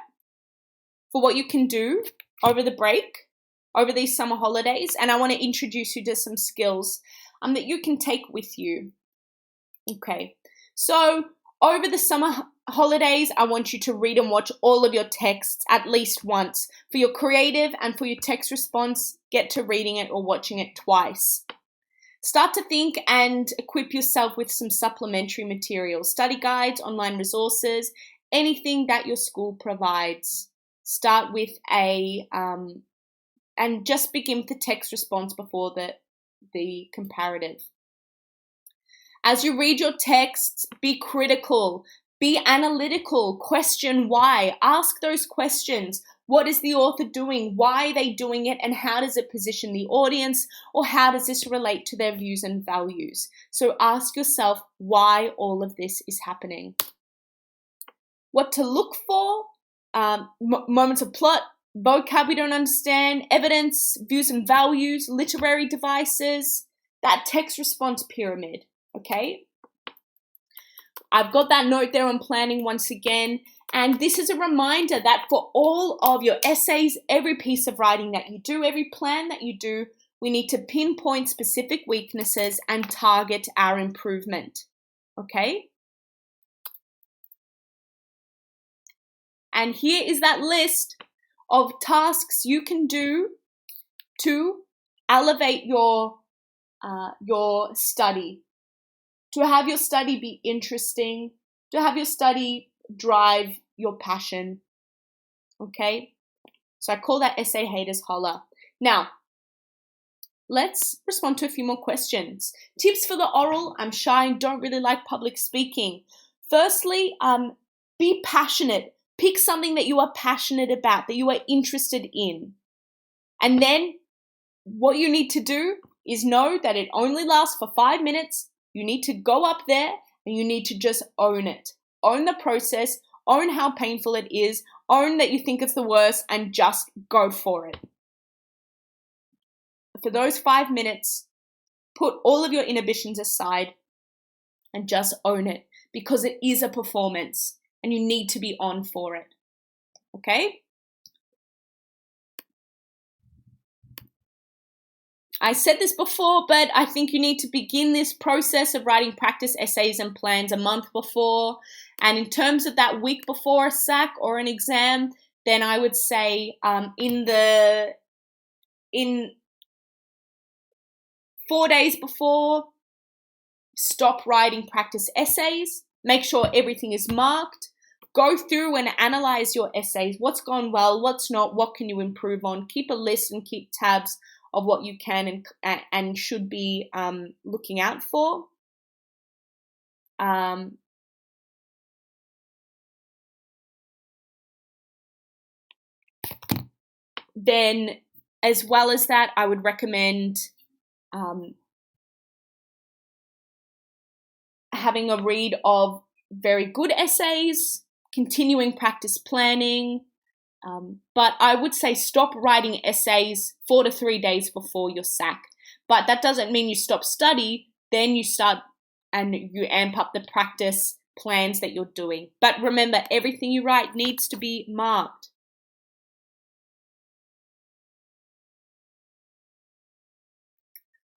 for what you can do over the break, over these summer holidays. And I want to introduce you to some skills that you can take with you. Okay, so over the summer holidays, I want you to read and watch all of your texts at least once. For your creative and for your text response, get to reading it or watching it twice. Start to think and equip yourself with some supplementary materials, study guides, online resources, anything that your school provides. Start with and just begin with the text response before the comparative. As you read your texts, be critical, be analytical, question why, ask those questions. What is the author doing? Why are they doing it? And how does it position the audience? Or how does this relate to their views and values? So ask yourself why all of this is happening. What to look for, moments of plot, vocab we don't understand, evidence, views and values, literary devices, that text response pyramid, okay? I've got that note there on planning once again, And this is a reminder that for all of your essays, every piece of writing that you do, every plan that you do, we need to pinpoint specific weaknesses and target our improvement. Okay? And here is that list of tasks you can do to elevate your study, to have your study be interesting, to have your study drive your passion. Okay? So I call that essay haters holler. Now, let's respond to a few more questions. Tips for the oral. I'm shy and don't really like public speaking. Firstly, be passionate. Pick something that you are passionate about, that you are interested in. And then what you need to do is know that it only lasts for 5 minutes. You need to go up there and you need to just own it. Own the process, own how painful it is, own that you think it's the worst, and just go for it. For those 5 minutes, put all of your inhibitions aside and just own it, because it is a performance and you need to be on for it. Okay? I said this before, but I think you need to begin this process of writing practice essays and plans a month before. And in terms of that week before a SAC or an exam, then I would say in 4 days before, stop writing practice essays. Make sure everything is marked. Go through and analyze your essays. What's gone well, what's not, what can you improve on? Keep a list and keep tabs of what you can and should be looking out for. Then, as well as that, I would recommend having a read of very good essays, continuing practice planning, but I would say stop writing essays 4 to 3 days before your SAC. But that doesn't mean you stop study, then you start and you amp up the practice plans that you're doing. But remember, everything you write needs to be marked.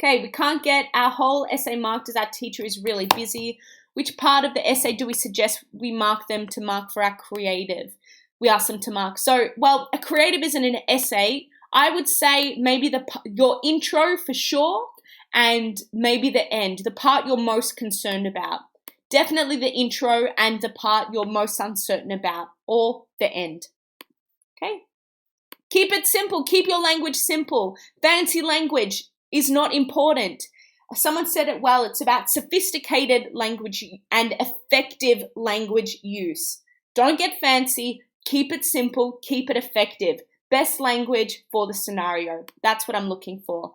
Okay, we can't get our whole essay marked as our teacher is really busy. Which part of the essay do we suggest we mark them to mark for our creative? We ask them to mark. So, well, a creative isn't an essay. I would say maybe your intro for sure, and maybe the end, the part you're most concerned about. Definitely the intro and the part you're most uncertain about, or the end. Okay? Keep it simple. Keep your language simple. Fancy language is not important. Someone said it well, it's about sophisticated language and effective language use. Don't get fancy, keep it simple, keep it effective. Best language for the scenario. That's what I'm looking for.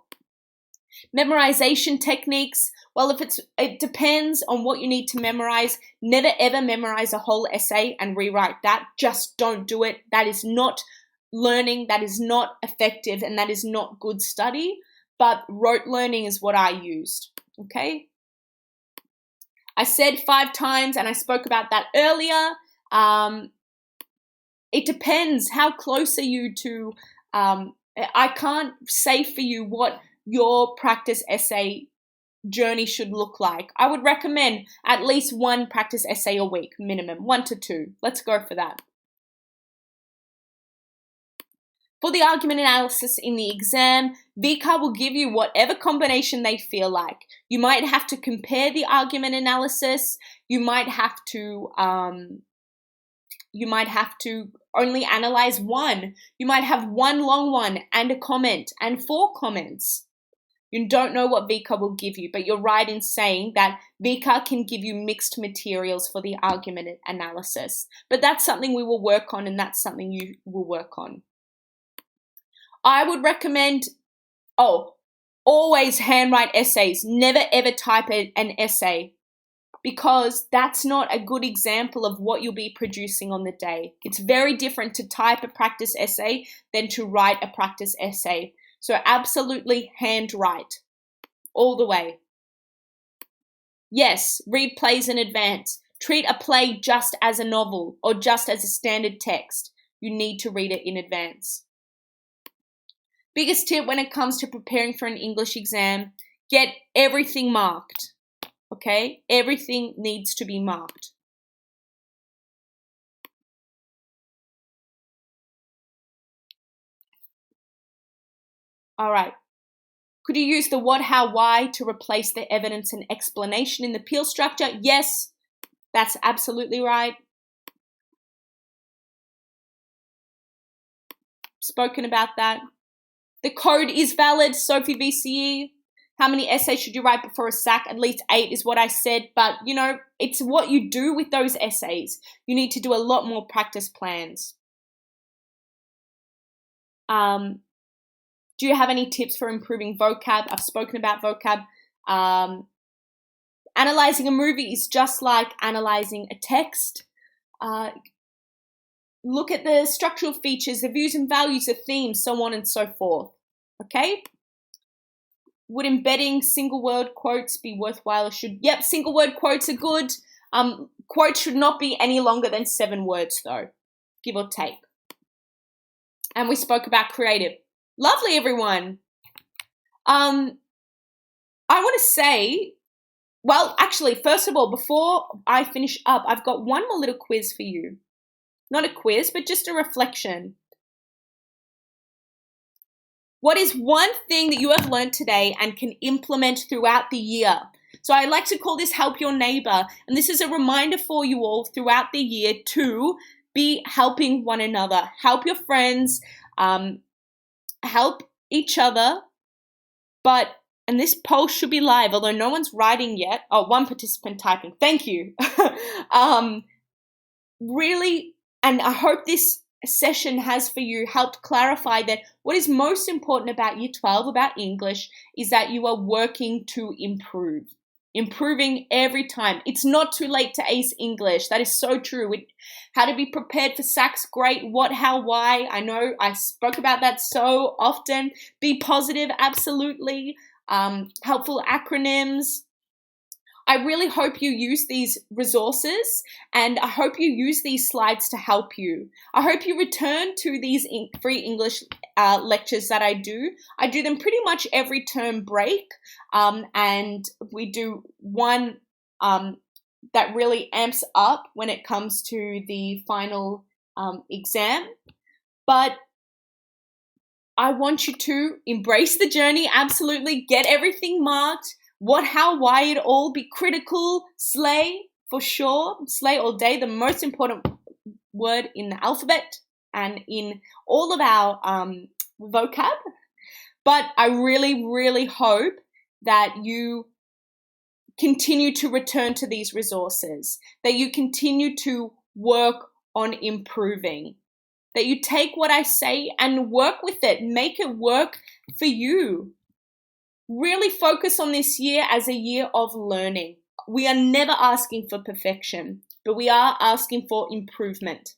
Memorization techniques. Well, it depends on what you need to memorize. Never ever memorize a whole essay and rewrite that. Just don't do it. That is not learning, that is not effective, and that is not good study. But rote learning is what I used, okay? I said 5 times, and I spoke about that earlier. It depends. How close are you to, I can't say for you what your practice essay journey should look like. I would recommend at least 1 practice essay a week, minimum, 1 to 2. Let's go for that. For the argument analysis in the exam, VCA will give you whatever combination they feel like. You might have to compare the argument analysis. You might have to only analyze 1. You might have 1 long one and a comment and 4 comments. You don't know what VCA will give you, but you're right in saying that VCA can give you mixed materials for the argument analysis. But that's something we will work on, and that's something you will work on. I would recommend, always handwrite essays. Never ever type an essay, because that's not a good example of what you'll be producing on the day. It's very different to type a practice essay than to write a practice essay. So absolutely handwrite all the way. Yes, read plays in advance. treat a play just as a novel or just as a standard text. You need to read it in advance. Biggest tip when it comes to preparing for an English exam, get everything marked, okay? Everything needs to be marked. All right. Could you use the what, how, why to replace the evidence and explanation in the peel structure? Yes, that's absolutely right. Spoken about that. The code is valid, Sophie VCE. How many essays should you write before a SAC? At least 8 is what I said, but you know, it's what you do with those essays. You need to do a lot more practice plans. Do you have any tips for improving vocab? I've spoken about vocab. Analyzing a movie is just like analyzing a text. Look at the structural features, the views and values, the themes, so on and so forth. Okay? Would embedding single word quotes be worthwhile or should? Yep, single word quotes are good. Quotes should not be any longer than 7 words though, give or take. And we spoke about creative. Lovely, everyone. I want to say, well, actually, first of all, before I finish up, I've got one more little quiz for you. Not a quiz, but just a reflection. What is one thing that you have learned today and can implement throughout the year? So I like to call this Help Your Neighbor. And this is a reminder for you all throughout the year to be helping one another. Help your friends, help each other. And this poll should be live, although no one's writing yet. Oh, one participant typing. Thank you. Really, and I hope this session has for you helped clarify that what is most important about Year 12, about English, is that you are working to improve. Improving every time. It's not too late to ace English. That is so true. How to be prepared for SACs, great. What, how, why. I know I spoke about that so often. Be positive, absolutely. Helpful acronyms. I really hope you use these resources and I hope you use these slides to help you. I hope you return to these free English lectures that I do. I do them pretty much every term break and we do one that really amps up when it comes to the final exam. But I want you to embrace the journey, absolutely, get everything marked. What, how, why it all, be critical, slay for sure, slay all day, the most important word in the alphabet and in all of our vocab. But I really, really hope that you continue to return to these resources, that you continue to work on improving, that you take what I say and work with it, make it work for you. Really focus on this year as a year of learning. We are never asking for perfection, but we are asking for improvement.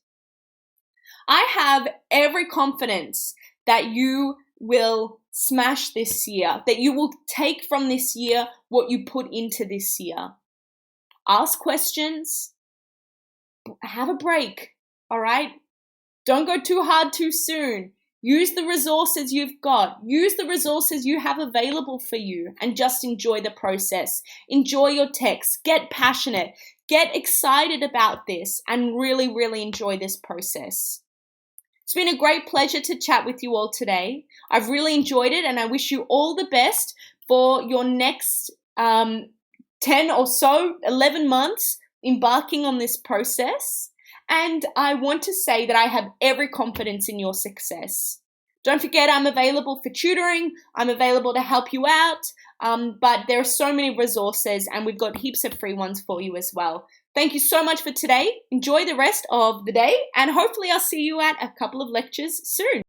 I have every confidence that you will smash this year, that you will take from this year what you put into this year. Ask questions, have a break, all right? Don't go too hard too soon. Use the resources you've got. Use the resources you have available for you and just enjoy the process. Enjoy your text. Get passionate. Get excited about this and really, really enjoy this process. It's been a great pleasure to chat with you all today. I've really enjoyed it and I wish you all the best for your next 10 or so, 11 months embarking on this process. And I want to say that I have every confidence in your success. Don't forget, I'm available for tutoring. I'm available to help you out. But there are so many resources and we've got heaps of free ones for you as well. Thank you so much for today. Enjoy the rest of the day and hopefully I'll see you at a couple of lectures soon.